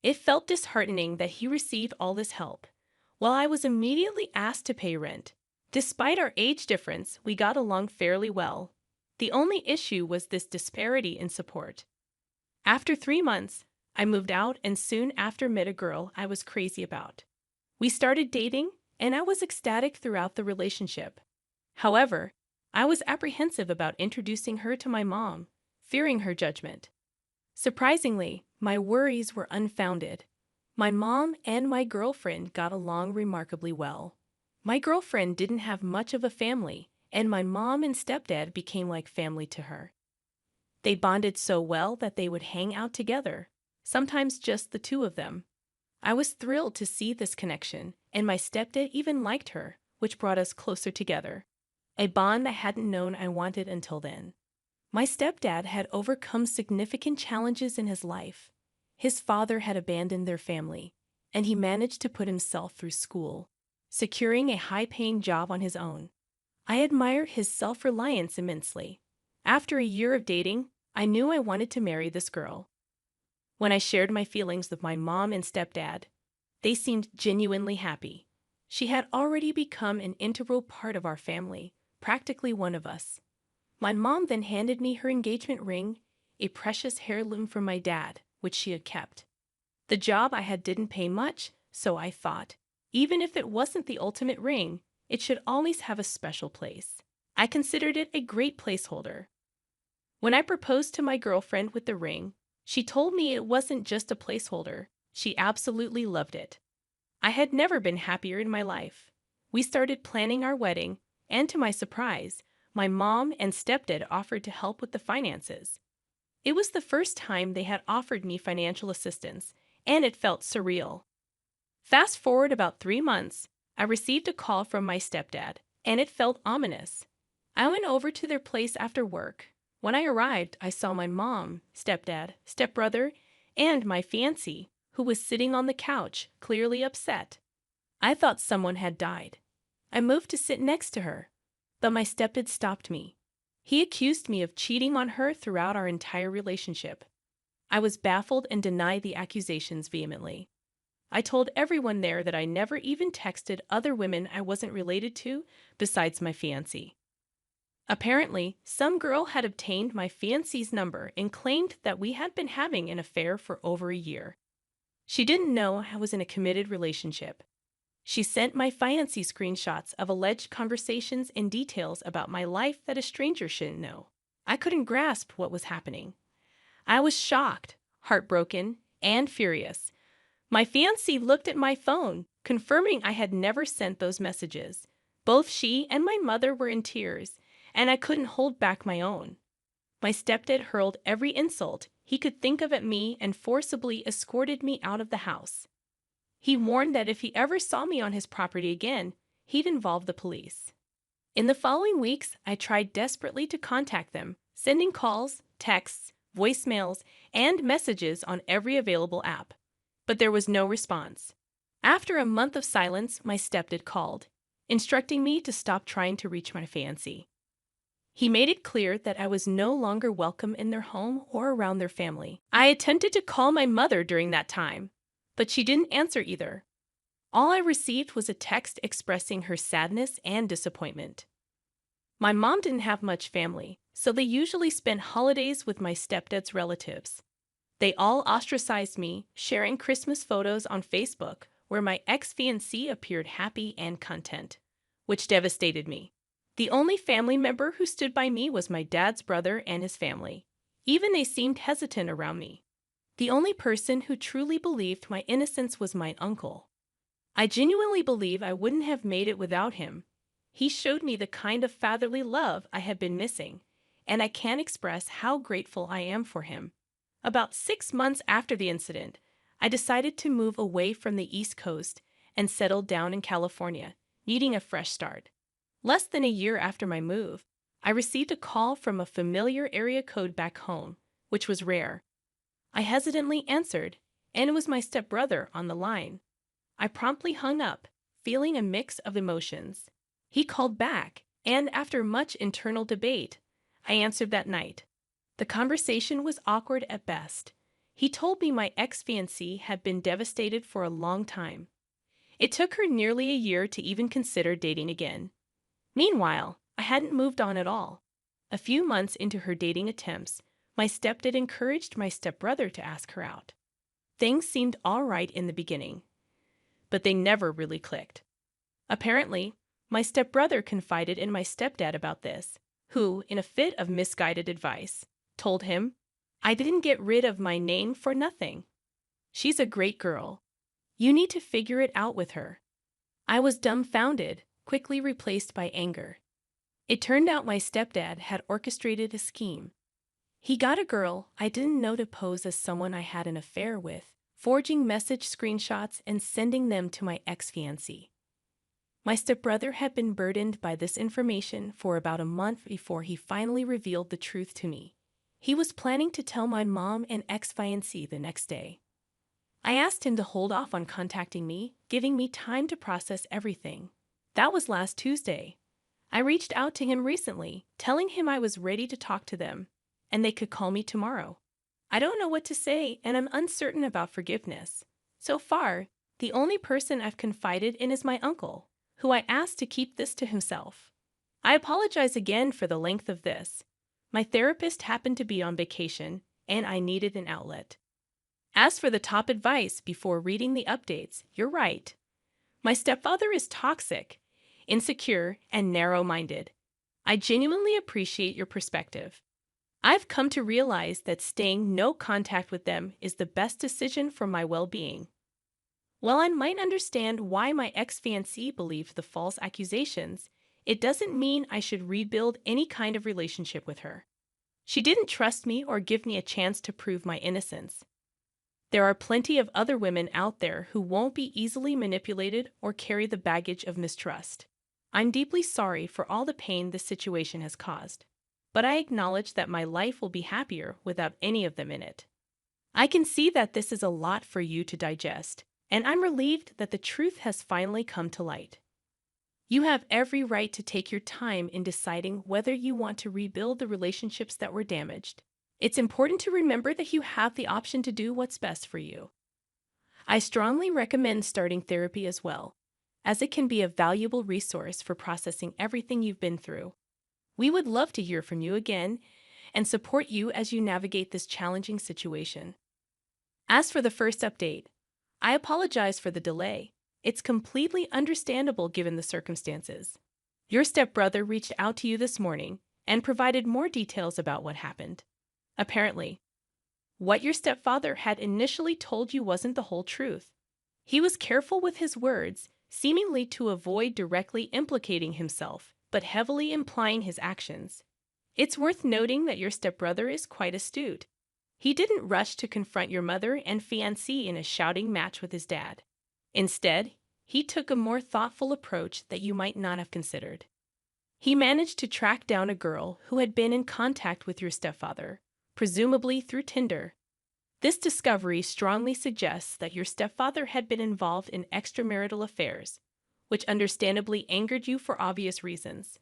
It felt disheartening that he received all this help, while I was immediately asked to pay rent. Despite our age difference, we got along fairly well. The only issue was this disparity in support. After 3 months, I moved out and soon after met a girl I was crazy about. We started dating, and I was ecstatic throughout the relationship. However, I was apprehensive about introducing her to my mom, fearing her judgment. Surprisingly, my worries were unfounded. My mom and my girlfriend got along remarkably well. My girlfriend didn't have much of a family, and my mom and stepdad became like family to her. They bonded so well that they would hang out together, sometimes just the two of them. I was thrilled to see this connection, and my stepdad even liked her, which brought us closer together, a bond I hadn't known I wanted until then. My stepdad had overcome significant challenges in his life. His father had abandoned their family, and he managed to put himself through school, securing a high-paying job on his own. I admired his self-reliance immensely. After a year of dating, I knew I wanted to marry this girl. When I shared my feelings with my mom and stepdad, they seemed genuinely happy. She had already become an integral part of our family, practically one of us. My mom then handed me her engagement ring, a precious heirloom from my dad, which she had kept. The job I had didn't pay much, so I thought, even if it wasn't the ultimate ring, it should always have a special place. I considered it a great placeholder. When I proposed to my girlfriend with the ring, she told me it wasn't just a placeholder. She absolutely loved it. I had never been happier in my life. We started planning our wedding, and to my surprise, my mom and stepdad offered to help with the finances. It was the first time they had offered me financial assistance, and it felt surreal. Fast forward about 3 months, I received a call from my stepdad, and it felt ominous. I went over to their place after work. When I arrived, I saw my mom, stepdad, stepbrother, and my fiancé, who was sitting on the couch, clearly upset. I thought someone had died. I moved to sit next to her, but my stepdad stopped me. He accused me of cheating on her throughout our entire relationship. I was baffled and denied the accusations vehemently. I told everyone there that I never even texted other women I wasn't related to besides my fiancé. Apparently, some girl had obtained my fiancé's number and claimed that we had been having an affair for over a year. She didn't know I was in a committed relationship. She sent my fiancé screenshots of alleged conversations and details about my life that a stranger shouldn't know. I couldn't grasp what was happening. I was shocked, heartbroken, and furious. My fiancé looked at my phone, confirming I had never sent those messages. Both she and my mother were in tears, and I couldn't hold back my own. My stepdad hurled every insult he could think of at me and forcibly escorted me out of the house. He warned that if he ever saw me on his property again, he'd involve the police. In the following weeks, I tried desperately to contact them, sending calls, texts, voicemails, and messages on every available app. But there was no response. After a month of silence, my stepdad called, instructing me to stop trying to reach my fiancé. He made it clear that I was no longer welcome in their home or around their family. I attempted to call my mother during that time, but she didn't answer either. All I received was a text expressing her sadness and disappointment. My mom didn't have much family, so they usually spent holidays with my stepdad's relatives. They all ostracized me, sharing Christmas photos on Facebook where my ex-fiancé appeared happy and content, which devastated me. The only family member who stood by me was my dad's brother and his family. Even they seemed hesitant around me. The only person who truly believed my innocence was my uncle. I genuinely believe I wouldn't have made it without him. He showed me the kind of fatherly love I had been missing, and I can't express how grateful I am for him. About 6 months after the incident, I decided to move away from the East Coast and settle down in California, needing a fresh start. Less than a year after my move, I received a call from a familiar area code back home, which was rare. I hesitantly answered, and it was my stepbrother on the line. I promptly hung up, feeling a mix of emotions. He called back, and after much internal debate, I answered that night. The conversation was awkward at best. He told me my ex-fiancée had been devastated for a long time. It took her nearly a year to even consider dating again. Meanwhile, I hadn't moved on at all. A few months into her dating attempts, my stepdad encouraged my stepbrother to ask her out. Things seemed all right in the beginning, but they never really clicked. Apparently, my stepbrother confided in my stepdad about this, who, in a fit of misguided advice, told him, "I didn't get rid of my name for nothing. She's a great girl. You need to figure it out with her." I was dumbfounded, quickly replaced by anger. It turned out my stepdad had orchestrated a scheme. He got a girl I didn't know to pose as someone I had an affair with, forging message screenshots and sending them to my ex-fiancée. My stepbrother had been burdened by this information for about a month before he finally revealed the truth to me. He was planning to tell my mom and ex-fiancée the next day. I asked him to hold off on contacting me, giving me time to process everything. That was last Tuesday. I reached out to him recently, telling him I was ready to talk to them, and they could call me tomorrow. I don't know what to say, and I'm uncertain about forgiveness. So far, the only person I've confided in is my uncle, who I asked to keep this to himself. I apologize again for the length of this. My therapist happened to be on vacation, and I needed an outlet. As for the top advice before reading the updates, you're right. My stepfather is toxic, insecure, and narrow-minded. I genuinely appreciate your perspective. I've come to realize that staying no contact with them is the best decision for my well-being. While I might understand why my ex-fiancée believed the false accusations, it doesn't mean I should rebuild any kind of relationship with her. She didn't trust me or give me a chance to prove my innocence. There are plenty of other women out there who won't be easily manipulated or carry the baggage of mistrust. I'm deeply sorry for all the pain this situation has caused, but I acknowledge that my life will be happier without any of them in it. I can see that this is a lot for you to digest, and I'm relieved that the truth has finally come to light. You have every right to take your time in deciding whether you want to rebuild the relationships that were damaged. It's important to remember that you have the option to do what's best for you. I strongly recommend starting therapy as well, as it can be a valuable resource for processing everything you've been through. We would love to hear from you again and support you as you navigate this challenging situation. As for the first update, I apologize for the delay. It's completely understandable given the circumstances. Your stepbrother reached out to you this morning and provided more details about what happened. Apparently, what your stepfather had initially told you wasn't the whole truth. He was careful with his words, seemingly to avoid directly implicating himself, but heavily implying his actions. It's worth noting that your stepbrother is quite astute. He didn't rush to confront your mother and fiancée in a shouting match with his dad. Instead, he took a more thoughtful approach that you might not have considered. He managed to track down a girl who had been in contact with your stepfather, presumably through Tinder. This discovery strongly suggests that your stepfather had been involved in extramarital affairs, which understandably angered you for obvious reasons.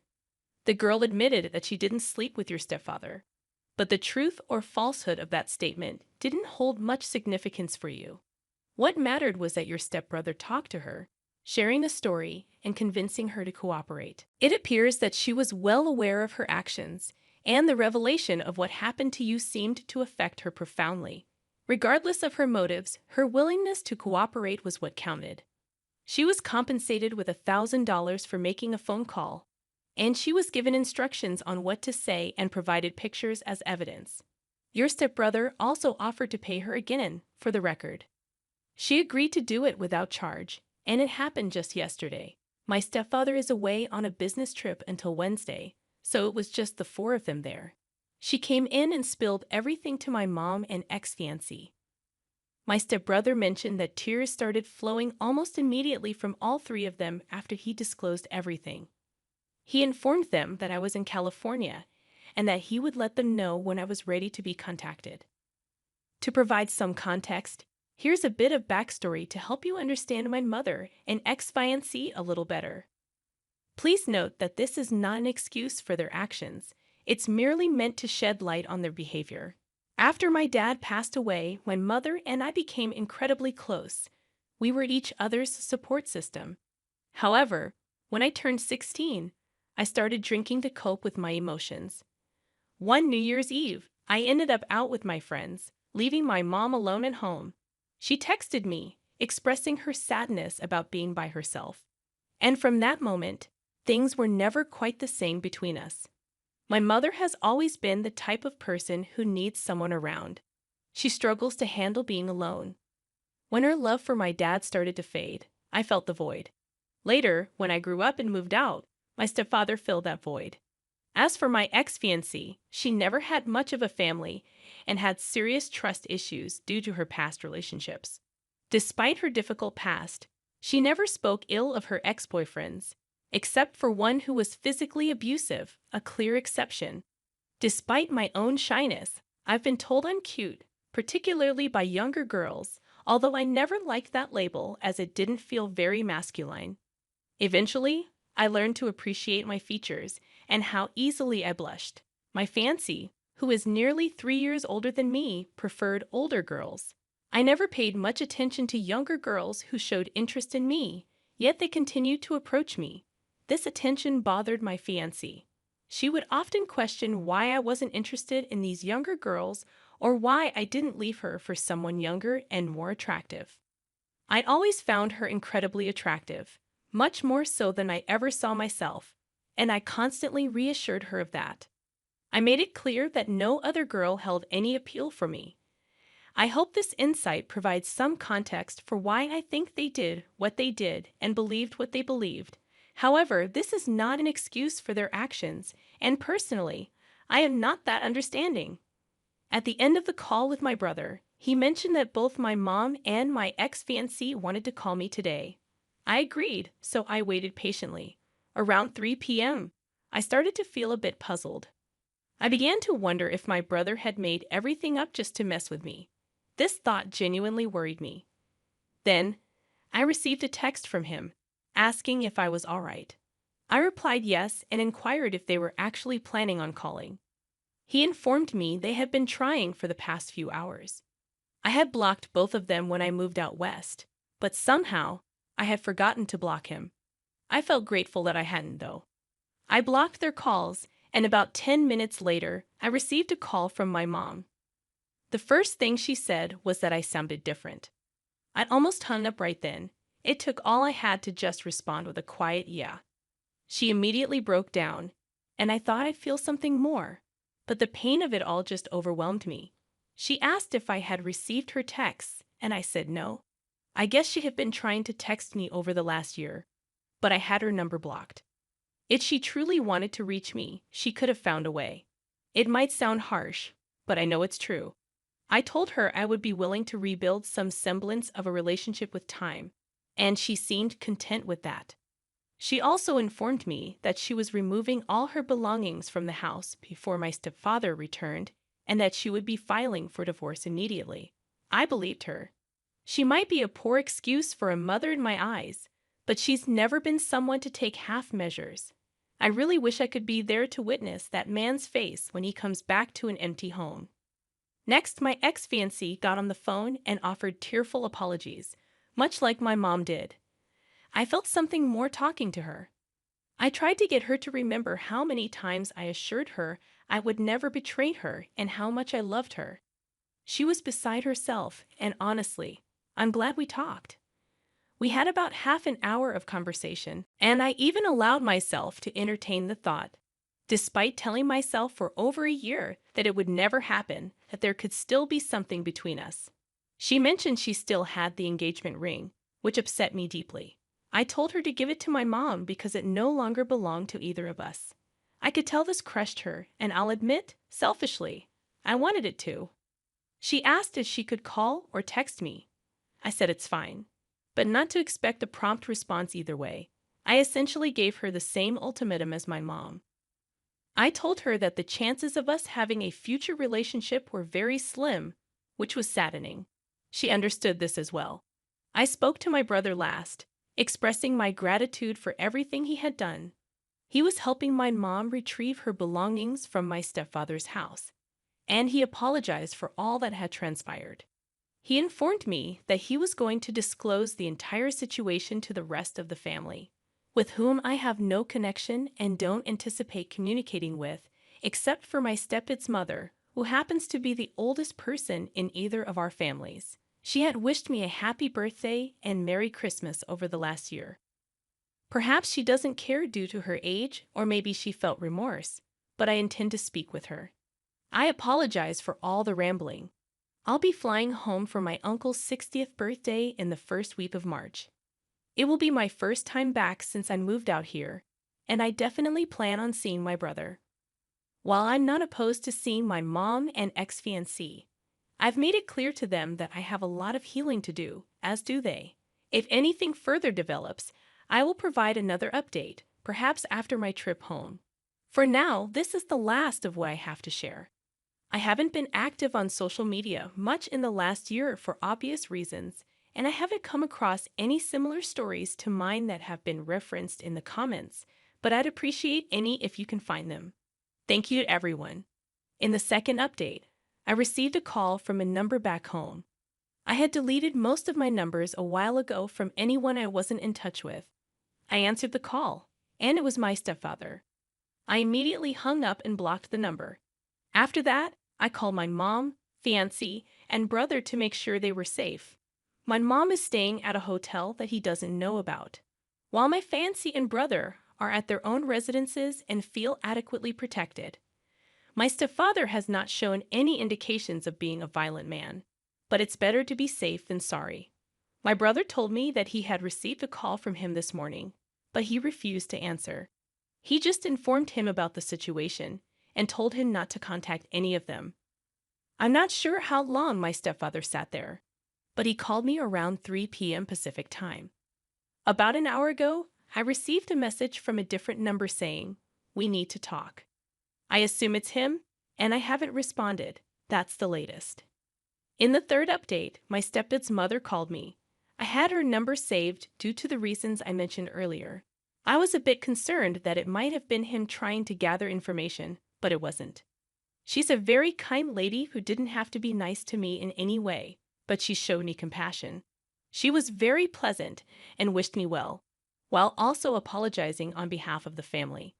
The girl admitted that she didn't sleep with your stepfather, but the truth or falsehood of that statement didn't hold much significance for you. What mattered was that your stepbrother talked to her, sharing the story and convincing her to cooperate. It appears that she was well aware of her actions, and the revelation of what happened to you seemed to affect her profoundly. Regardless of her motives, her willingness to cooperate was what counted. She was compensated with $1,000 for making a phone call, and she was given instructions on what to say and provided pictures as evidence. Your stepbrother also offered to pay her again, for the record. She agreed to do it without charge, and it happened just yesterday. My stepfather is away on a business trip until Wednesday, so it was just the four of them there. She came in and spilled everything to my mom and ex-fiancée. My stepbrother mentioned that tears started flowing almost immediately from all three of them after he disclosed everything. He informed them that I was in California and that he would let them know when I was ready to be contacted. To provide some context, Here's a bit of backstory to help you understand my mother and ex-fiancé a little better. Please note that this is not an excuse for their actions. It's merely meant to shed light on their behavior. After my dad passed away, my mother and I became incredibly close. We were each other's support system. However, when I turned 16, I started drinking to cope with my emotions. One New Year's Eve, I ended up out with my friends, leaving my mom alone at home. She texted me, expressing her sadness about being by herself. And from that moment, things were never quite the same between us. My mother has always been the type of person who needs someone around. She struggles to handle being alone. When her love for my dad started to fade, I felt the void. Later, when I grew up and moved out, my stepfather filled that void. As for my ex-fiancée, she never had much of a family and had serious trust issues due to her past relationships. Despite her difficult past, she never spoke ill of her ex-boyfriends, except for one who was physically abusive, a clear exception. Despite my own shyness, I've been told I'm cute, particularly by younger girls, although I never liked that label as it didn't feel very masculine. Eventually, I learned to appreciate my features and how easily I blushed. My fiancé, who is nearly 3 years older than me, preferred older girls. I never paid much attention to younger girls who showed interest in me, yet they continued to approach me. This attention bothered my fiancé. She would often question why I wasn't interested in these younger girls or why I didn't leave her for someone younger and more attractive. I'd always found her incredibly attractive, much more so than I ever saw myself, and I constantly reassured her of that. I made it clear that no other girl held any appeal for me. I hope this insight provides some context for why I think they did what they did and believed what they believed. However, this is not an excuse for their actions, and personally, I am not that understanding. At the end of the call with my brother, he mentioned that both my mom and my ex-fiancée wanted to call me today. I agreed, so I waited patiently. Around 3 p.m., I started to feel a bit puzzled. I began to wonder if my brother had made everything up just to mess with me. This thought genuinely worried me. Then, I received a text from him, asking if I was all right. I replied yes and inquired if they were actually planning on calling. He informed me they had been trying for the past few hours. I had blocked both of them when I moved out west, but somehow, I had forgotten to block him. I felt grateful that I hadn't, though. I blocked their calls, and about 10 minutes later, I received a call from my mom. The first thing she said was that I sounded different. I'd almost hung up right then. It took all I had to just respond with a quiet yeah. She immediately broke down, and I thought I'd feel something more, but the pain of it all just overwhelmed me. She asked if I had received her texts, and I said no. I guess she had been trying to text me over the last year, but I had her number blocked. If she truly wanted to reach me, she could have found a way. It might sound harsh, but I know it's true. I told her I would be willing to rebuild some semblance of a relationship with time, and she seemed content with that. She also informed me that she was removing all her belongings from the house before my stepfather returned, and that she would be filing for divorce immediately. I believed her. She might be a poor excuse for a mother in my eyes, but she's never been someone to take half measures. I really wish I could be there to witness that man's face when he comes back to an empty home. Next, my ex-fiancée got on the phone and offered tearful apologies, much like my mom did. I felt something more talking to her. I tried to get her to remember how many times I assured her I would never betray her and how much I loved her. She was beside herself, and honestly, I'm glad we talked. We had about half an hour of conversation, and I even allowed myself to entertain the thought, despite telling myself for over a year that it would never happen, that there could still be something between us. She mentioned she still had the engagement ring, which upset me deeply. I told her to give it to my mom because it no longer belonged to either of us. I could tell this crushed her, and I'll admit, selfishly, I wanted it to. She asked if she could call or text me. I said it's fine, but not to expect a prompt response either way. I essentially gave her the same ultimatum as my mom. I told her that the chances of us having a future relationship were very slim, which was saddening. She understood this as well. I spoke to my brother last, expressing my gratitude for everything he had done. He was helping my mom retrieve her belongings from my stepfather's house, and he apologized for all that had transpired. He informed me that he was going to disclose the entire situation to the rest of the family, with whom I have no connection and don't anticipate communicating with, except for my stepkid's mother, who happens to be the oldest person in either of our families. She had wished me a happy birthday and Merry Christmas over the last year. Perhaps she doesn't care due to her age, or maybe she felt remorse, but I intend to speak with her. I apologize for all the rambling. I'll be flying home for my uncle's 60th birthday in the first week of March. It will be my first time back since I moved out here, and I definitely plan on seeing my brother. While I'm not opposed to seeing my mom and ex-fiancé, I've made it clear to them that I have a lot of healing to do, as do they. If anything further develops, I will provide another update, perhaps after my trip home. For now, this is the last of what I have to share. I haven't been active on social media much in the last year for obvious reasons, and I haven't come across any similar stories to mine that have been referenced in the comments, but I'd appreciate any if you can find them. Thank you to everyone. In the second update, I received a call from a number back home. I had deleted most of my numbers a while ago from anyone I wasn't in touch with. I answered the call, and it was my stepfather. I immediately hung up and blocked the number. After that, I called my mom, fiancé, and brother to make sure they were safe. My mom is staying at a hotel that he doesn't know about, while my fiancé and brother are at their own residences and feel adequately protected. My stepfather has not shown any indications of being a violent man, but it's better to be safe than sorry. My brother told me that he had received a call from him this morning, but he refused to answer. He just informed him about the situation and told him not to contact any of them. I'm not sure how long my stepfather sat there, but he called me around 3 p.m. Pacific time. About an hour ago, I received a message from a different number saying, "We need to talk." I assume it's him, and I haven't responded. That's the latest. In the third update, my stepkid's mother called me. I had her number saved due to the reasons I mentioned earlier. I was a bit concerned that it might have been him trying to gather information, but it wasn't. She's a very kind lady who didn't have to be nice to me in any way, but she showed me compassion. She was very pleasant and wished me well, while also apologizing on behalf of the family.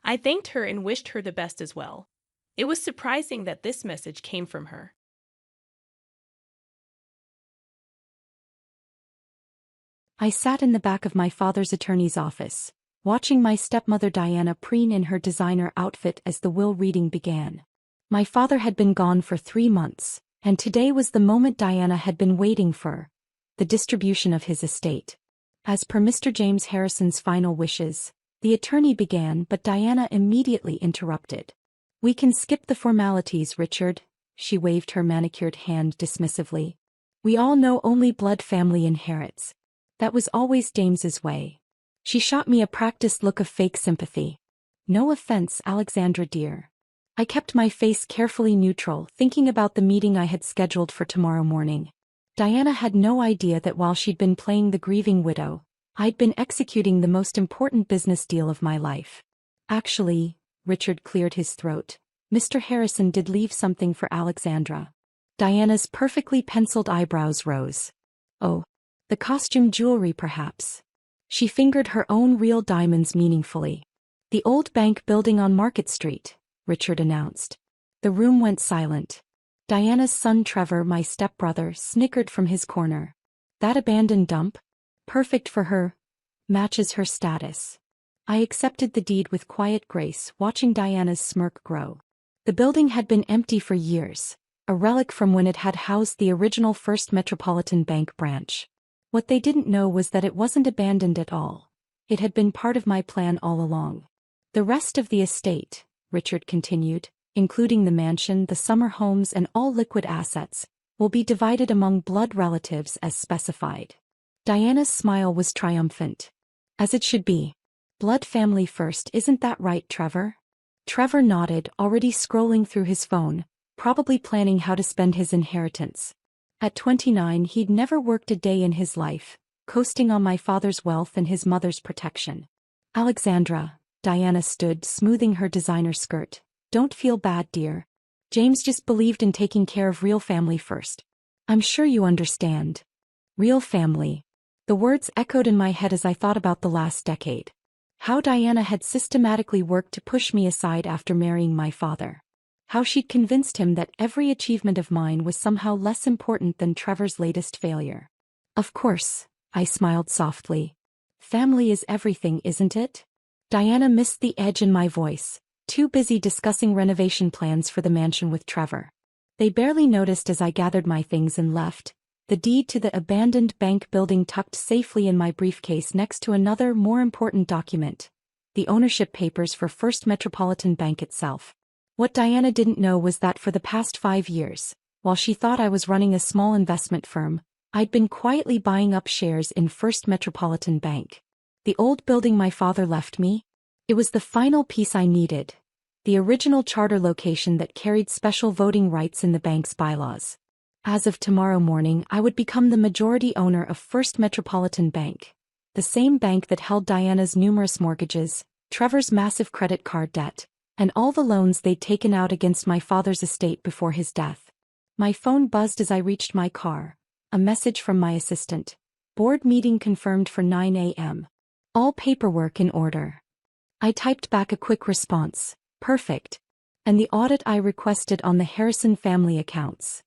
I thanked her and wished her the best as well. It was surprising that this message came from her. I sat in the back of my father's attorney's office, watching my stepmother Diana preen in her designer outfit as the will reading began. My father had been gone for 3 months, and today was the moment Diana had been waiting for, the distribution of his estate. As per Mr. James Harrison's final wishes, the attorney began, but Diana immediately interrupted. "We can skip the formalities, Richard," she waved her manicured hand dismissively. "We all know only blood family inherits. That was always James's way." She shot me a practiced look of fake sympathy. "No offense, Alexandra dear." I kept my face carefully neutral, thinking about the meeting I had scheduled for tomorrow morning. Diana had no idea that while she'd been playing the grieving widow, I'd been executing the most important business deal of my life. Actually, Richard cleared his throat, Mr. Harrison did leave something for Alexandra. Diana's perfectly penciled eyebrows rose. "Oh, the costume jewelry perhaps." She fingered her own real diamonds meaningfully. "The old bank building on Market Street," Richard announced. The room went silent. Diana's son Trevor, my stepbrother, snickered from his corner. "That abandoned dump? Perfect for her. Matches her status." I accepted the deed with quiet grace, watching Diana's smirk grow. The building had been empty for years, a relic from when it had housed the original First Metropolitan Bank branch. What they didn't know was that it wasn't abandoned at all. It had been part of my plan all along. "The rest of the estate," Richard continued, "including the mansion, the summer homes, and all liquid assets, will be divided among blood relatives as specified." Diana's smile was triumphant. "As it should be. Blood family first, isn't that right, Trevor?" Trevor nodded, already scrolling through his phone, probably planning how to spend his inheritance. At 29, he'd never worked a day in his life, coasting on my father's wealth and his mother's protection. Alexandra, Diana stood, smoothing her designer skirt. Don't feel bad, dear. James just believed in taking care of real family first. I'm sure you understand. Real family. The words echoed in my head as I thought about the last decade. How Diana had systematically worked to push me aside after marrying my father. How she'd convinced him that every achievement of mine was somehow less important than Trevor's latest failure. Of course, I smiled softly. Family is everything, isn't it? Diana missed the edge in my voice, too busy discussing renovation plans for the mansion with Trevor. They barely noticed as I gathered my things and left, the deed to the abandoned bank building tucked safely in my briefcase next to another more important document, the ownership papers for First Metropolitan Bank itself. What Diana didn't know was that for the past 5 years, while she thought I was running a small investment firm, I'd been quietly buying up shares in First Metropolitan Bank. The old building my father left me? It was the final piece I needed. The original charter location that carried special voting rights in the bank's bylaws. As of tomorrow morning, I would become the majority owner of First Metropolitan Bank, the same bank that held Diana's numerous mortgages, Trevor's massive credit card debt, and all the loans they'd taken out against my father's estate before his death. My phone buzzed as I reached my car. A message from my assistant. Board meeting confirmed for 9 a.m. All paperwork in order. I typed back a quick response. Perfect. And the audit I requested on the Harrison family accounts.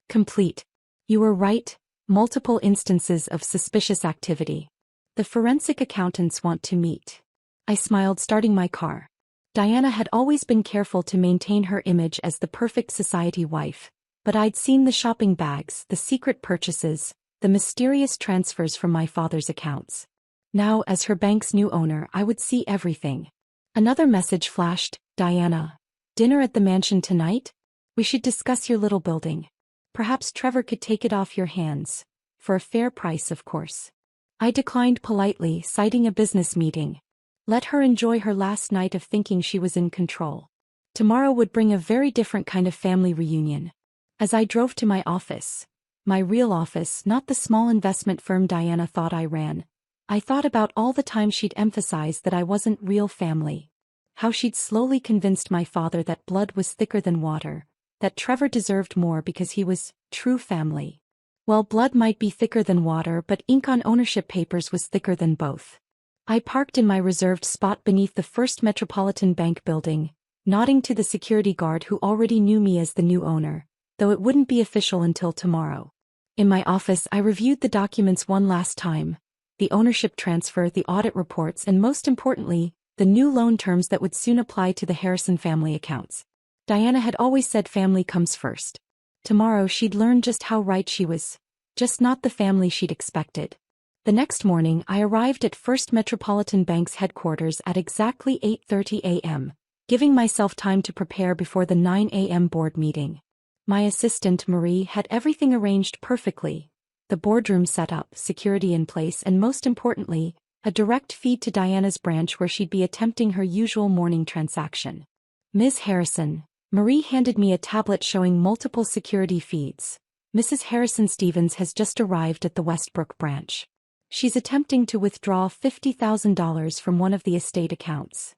Complete. You were right, multiple instances of suspicious activity. The forensic accountants want to meet. I smiled, starting my car. Diana had always been careful to maintain her image as the perfect society wife, but I'd seen the shopping bags, the secret purchases, the mysterious transfers from my father's accounts. Now, as her bank's new owner, I would see everything. Another message flashed. Diana, dinner at the mansion tonight? We should discuss your little building. Perhaps Trevor could take it off your hands. For a fair price, of course. I declined politely, citing a business meeting. Let her enjoy her last night of thinking she was in control. Tomorrow would bring a very different kind of family reunion. As I drove to my office, my real office, not the small investment firm Diana thought I ran, I thought about all the time she'd emphasized that I wasn't real family. How she'd slowly convinced my father that blood was thicker than water, that Trevor deserved more because he was true family. Well, blood might be thicker than water, but ink on ownership papers was thicker than both. I parked in my reserved spot beneath the First Metropolitan Bank building, nodding to the security guard who already knew me as the new owner, though it wouldn't be official until tomorrow. In my office, I reviewed the documents one last time. The ownership transfer, the audit reports, and most importantly, the new loan terms that would soon apply to the Harrison family accounts. Diana had always said family comes first. Tomorrow she'd learn just how right she was. Just not the family she'd expected. The next morning, I arrived at First Metropolitan Bank's headquarters at exactly 8:30 a.m., giving myself time to prepare before the 9 a.m. board meeting. My assistant, Marie, had everything arranged perfectly. The boardroom set up, security in place, and most importantly, a direct feed to Diana's branch where she'd be attempting her usual morning transaction. Ms. Harrison, Marie handed me a tablet showing multiple security feeds. Mrs. Harrison Stevens has just arrived at the Westbrook branch. She's attempting to withdraw $50,000 from one of the estate accounts.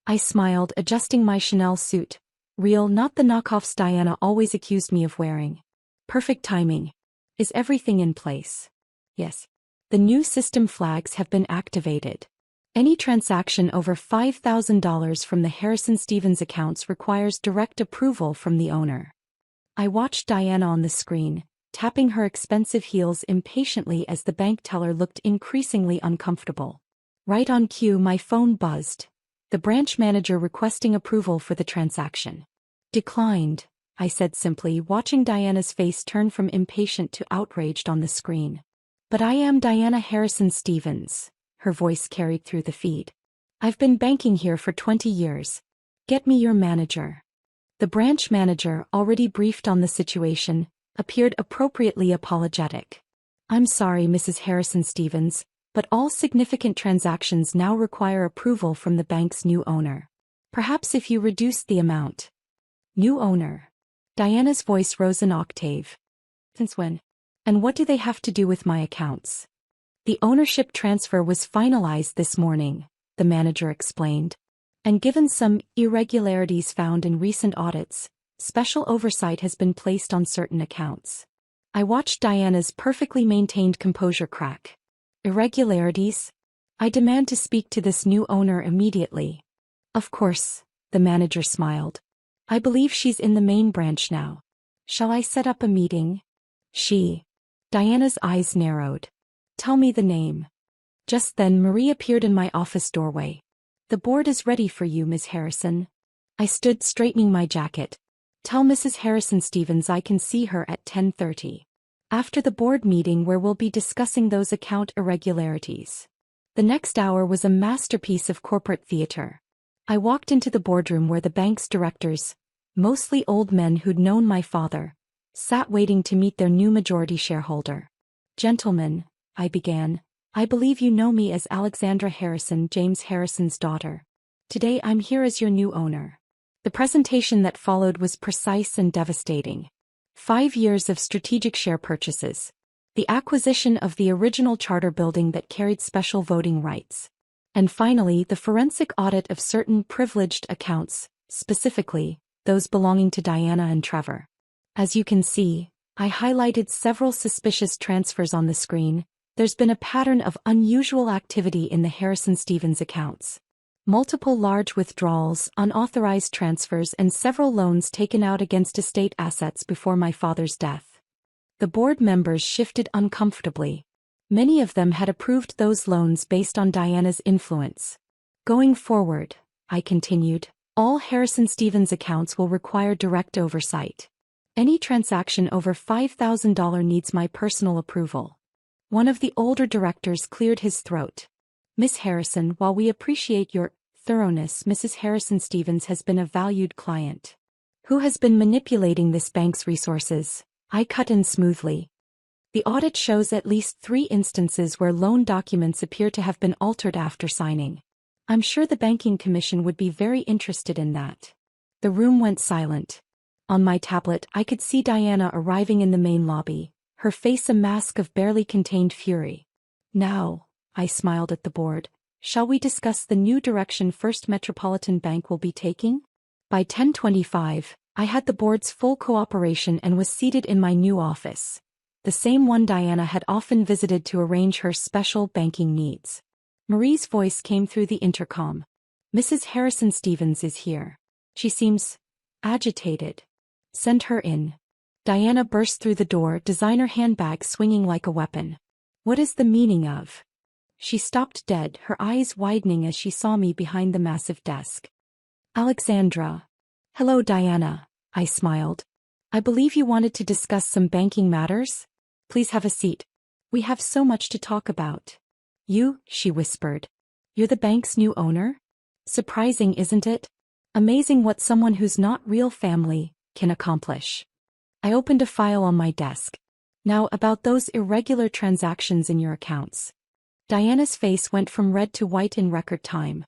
I smiled, adjusting my Chanel suit. Real, not the knockoffs Diana always accused me of wearing. Perfect timing. Is everything in place? Yes. The new system flags have been activated. Any transaction over $5,000 from the Harrison Stevens accounts requires direct approval from the owner. I watched Diana on the screen, tapping her expensive heels impatiently as the bank teller looked increasingly uncomfortable. Right on cue, my phone buzzed. The branch manager requesting approval for the transaction. Declined, I said simply, watching Diana's face turn from impatient to outraged on the screen. But I am Diana Harrison Stevens, her voice carried through the feed. I've been banking here for 20 years. Get me your manager. The branch manager, already briefed on the situation, appeared appropriately apologetic. I'm sorry, Mrs. Harrison Stevens, but all significant transactions now require approval from the bank's new owner. Perhaps if you reduce the amount. New owner. Diana's voice rose an octave. Since when? And what do they have to do with my accounts? The ownership transfer was finalized this morning, the manager explained. And given some irregularities found in recent audits, special oversight has been placed on certain accounts. I watched Diana's perfectly maintained composure crack. Irregularities? I demand to speak to this new owner immediately. Of course, the manager smiled. I believe she's in the main branch now. Shall I set up a meeting? Diana's eyes narrowed. Tell me the name. Just then Marie appeared in my office doorway. The board is ready for you, Ms. Harrison. I stood straightening my jacket. Tell Mrs. Harrison Stevens I can see her at 10:30. After the board meeting where we'll be discussing those account irregularities. The next hour was a masterpiece of corporate theater. I walked into the boardroom where the bank's directors, mostly old men who'd known my father, sat waiting to meet their new majority shareholder. Gentlemen, I began, I believe you know me as Alexandra Harrison, James Harrison's daughter. Today I'm here as your new owner. The presentation that followed was precise and devastating. 5 years of strategic share purchases. The acquisition of the original charter building that carried special voting rights. And finally, the forensic audit of certain privileged accounts, specifically, those belonging to Diana and Trevor. As you can see, I highlighted several suspicious transfers on the screen. There's been a pattern of unusual activity in the Harrison-Stevens accounts. Multiple large withdrawals, unauthorized transfers, and several loans taken out against estate assets before my father's death. The board members shifted uncomfortably. Many of them had approved those loans based on Diana's influence. Going forward, I continued, all Harrison-Stevens accounts will require direct oversight. Any transaction over $5,000 needs my personal approval. One of the older directors cleared his throat. Miss Harrison, while we appreciate your thoroughness, Mrs. Harrison Stevens has been a valued client. Who has been manipulating this bank's resources? I cut in smoothly. The audit shows at least 3 instances where loan documents appear to have been altered after signing. I'm sure the banking commission would be very interested in that. The room went silent. On my tablet, I could see Diana arriving in the main lobby, her face a mask of barely contained fury. Now, I smiled at the board, shall we discuss the new direction First Metropolitan Bank will be taking? By 10:25, I had the board's full cooperation and was seated in my new office. The same one Diana had often visited to arrange her special banking needs. Marie's voice came through the intercom. Mrs. Harrison Stevens is here. She seems agitated. Send her in. Diana burst through the door, designer handbag swinging like a weapon. What is the meaning of? She stopped dead, her eyes widening as she saw me behind the massive desk. Alexandra. Hello, Diana, I smiled. I believe you wanted to discuss some banking matters? Please have a seat. We have so much to talk about. You, she whispered. You're the bank's new owner? Surprising, isn't it? Amazing what someone who's not real family can accomplish. I opened a file on my desk. Now about those irregular transactions in your accounts. Diana's face went from red to white in record time.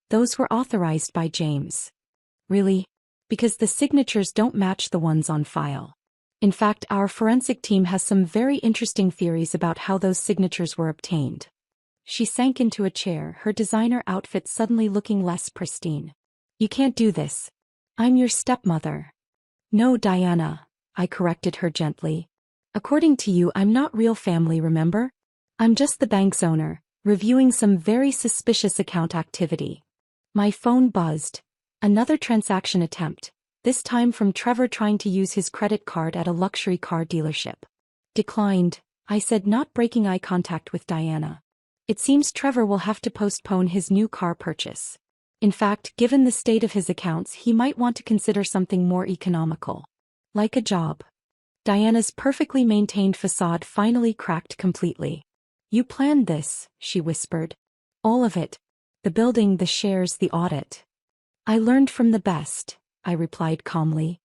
Those were authorized by James. Really? Because the signatures don't match the ones on file. In fact, our forensic team has some very interesting theories about how those signatures were obtained. She sank into a chair, her designer outfit suddenly looking less pristine. You can't do this. I'm your stepmother. No, Diana, I corrected her gently. According to you, I'm not real family, remember? I'm just the bank's owner, reviewing some very suspicious account activity. My phone buzzed. Another transaction attempt, this time from Trevor trying to use his credit card at a luxury car dealership. Declined, I said, not breaking eye contact with Diana. It seems Trevor will have to postpone his new car purchase. In fact, given the state of his accounts, he might want to consider something more economical. Like a job. Diana's perfectly maintained facade finally cracked completely. You planned this, she whispered. All of it. The building, the shares, the audit. I learned from the best, I replied calmly.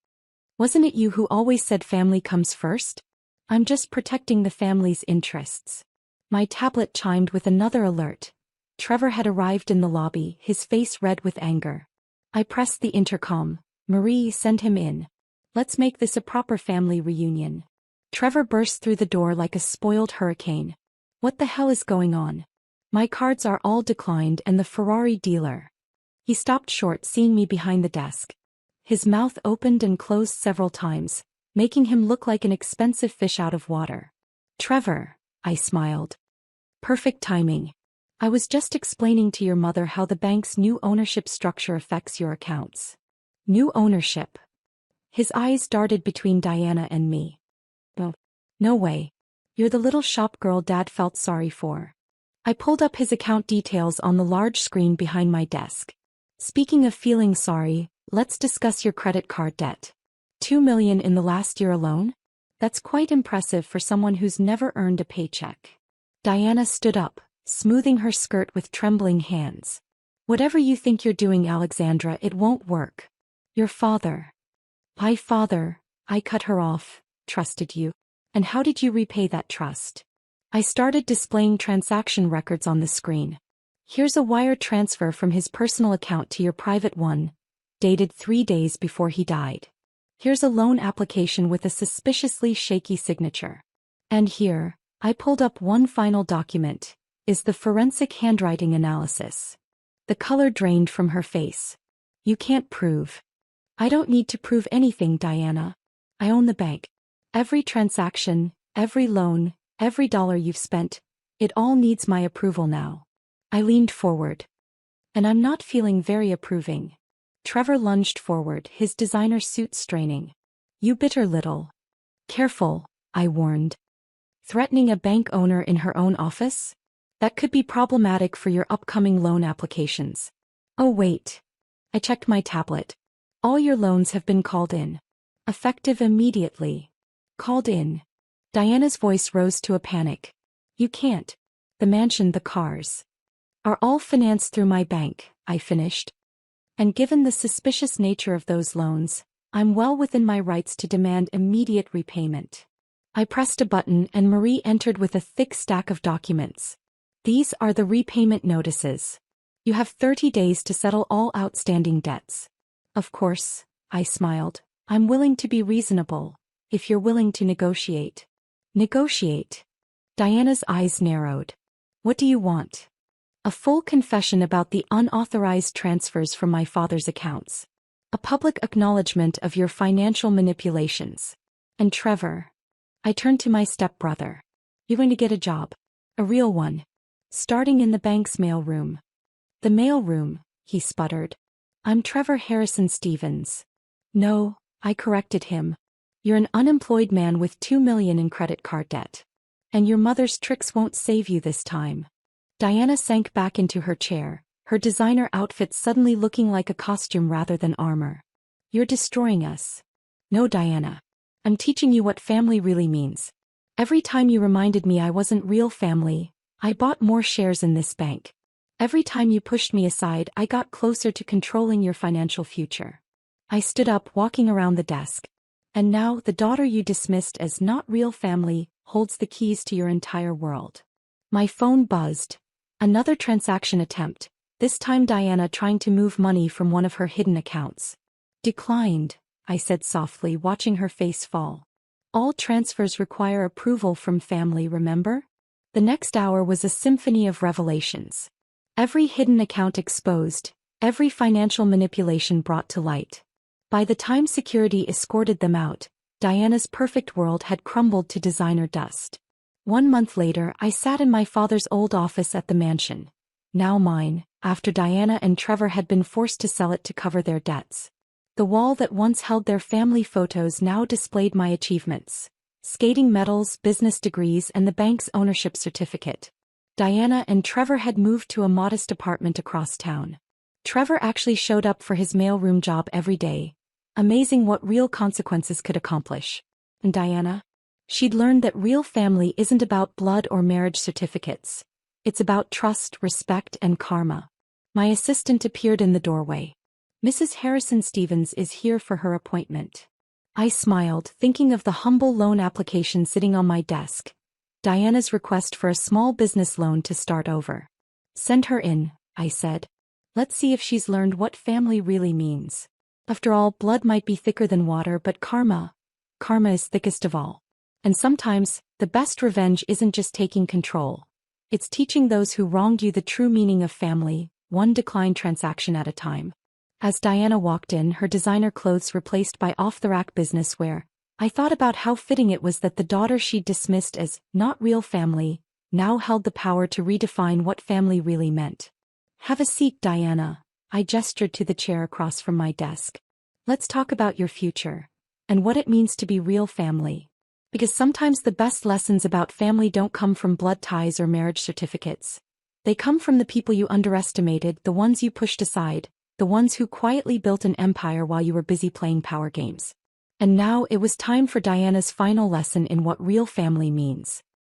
Wasn't it you who always said family comes first? I'm just protecting the family's interests. My tablet chimed with another alert. Trevor had arrived in the lobby, his face red with anger. I pressed the intercom. Marie, send him in. Let's make this a proper family reunion. Trevor burst through the door like a spoiled hurricane. What the hell is going on? My cards are all declined and the Ferrari dealer. He stopped short seeing me behind the desk. His mouth opened and closed several times, making him look like an expensive fish out of water. Trevor, I smiled. Perfect timing. I was just explaining to your mother how the bank's new ownership structure affects your accounts. New ownership. His eyes darted between Diana and me. Oh, no way. You're the little shop girl Dad felt sorry for. I pulled up his account details on the large screen behind my desk. Speaking of feeling sorry, let's discuss your credit card debt. 2 million in the last year alone? That's quite impressive for someone who's never earned a paycheck. Diana stood up, smoothing her skirt with trembling hands. Whatever you think you're doing, Alexandra, it won't work. Your father. My father, I cut her off, trusted you. And how did you repay that trust? I started displaying transaction records on the screen. Here's a wire transfer from his personal account to your private one, dated 3 days before he died. Here's a loan application with a suspiciously shaky signature. And here, I pulled up one final document, is the forensic handwriting analysis. The color drained from her face. You can't prove. I don't need to prove anything, Diana. I own the bank. Every transaction, every loan, every dollar you've spent, it all needs my approval now. I leaned forward. And I'm not feeling very approving. Trevor lunged forward, his designer suit straining. You bitter little. Careful, I warned. Threatening a bank owner in her own office? That could be problematic for your upcoming loan applications. Oh wait. I checked my tablet. All your loans have been called in. Effective immediately. Called in. Diana's voice rose to a panic. You can't. The mansion, the cars, are all financed through my bank, I finished. And given the suspicious nature of those loans, I'm well within my rights to demand immediate repayment. I pressed a button and Marie entered with a thick stack of documents. These are the repayment notices. You have 30 days to settle all outstanding debts. Of course, I smiled. I'm willing to be reasonable, if you're willing to negotiate. Negotiate? Diana's eyes narrowed. What do you want? A full confession about the unauthorized transfers from my father's accounts. A public acknowledgement of your financial manipulations. And Trevor. I turned to my stepbrother. You're going to get a job. A real one. Starting in the bank's mailroom. The mailroom, he sputtered. I'm Trevor Harrison Stevens. No, I corrected him. You're an unemployed man with 2 million in credit card debt. And your mother's tricks won't save you this time. Diana sank back into her chair, her designer outfit suddenly looking like a costume rather than armor. You're destroying us. No, Diana. I'm teaching you what family really means. Every time you reminded me I wasn't real family, I bought more shares in this bank. Every time you pushed me aside, I got closer to controlling your financial future. I stood up, walking around the desk. And now, the daughter you dismissed as not real family holds the keys to your entire world. My phone buzzed. Another transaction attempt, this time Diana trying to move money from one of her hidden accounts. Declined, I said softly, watching her face fall. All transfers require approval from family, remember? The next hour was a symphony of revelations. Every hidden account exposed, every financial manipulation brought to light. By the time security escorted them out, Diana's perfect world had crumbled to designer dust. 1 month later, I sat in my father's old office at the mansion, now mine, after Diana and Trevor had been forced to sell it to cover their debts. The wall that once held their family photos now displayed my achievements. Skating medals, business degrees, and the bank's ownership certificate. Diana and Trevor had moved to a modest apartment across town. Trevor actually showed up for his mailroom job every day. Amazing what real consequences could accomplish. And Diana? She'd learned that real family isn't about blood or marriage certificates. It's about trust, respect, and karma. My assistant appeared in the doorway. Mrs. Harrison Stevens is here for her appointment. I smiled, thinking of the humble loan application sitting on my desk. Diana's request for a small business loan to start over. Send her in, I said. Let's see if she's learned what family really means. After all, blood might be thicker than water, but karma is thickest of all. And sometimes, the best revenge isn't just taking control. It's teaching those who wronged you the true meaning of family, one declined transaction at a time. As Diana walked in, her designer clothes replaced by off-the-rack business wear, I thought about how fitting it was that the daughter she'd dismissed as not real family now held the power to redefine what family really meant. Have a seat, Diana. I gestured to the chair across from my desk. Let's talk about your future and what it means to be real family. Because sometimes the best lessons about family don't come from blood ties or marriage certificates. They come from the people you underestimated, the ones you pushed aside, the ones who quietly built an empire while you were busy playing power games. And now it was time for Diana's final lesson in what real family means.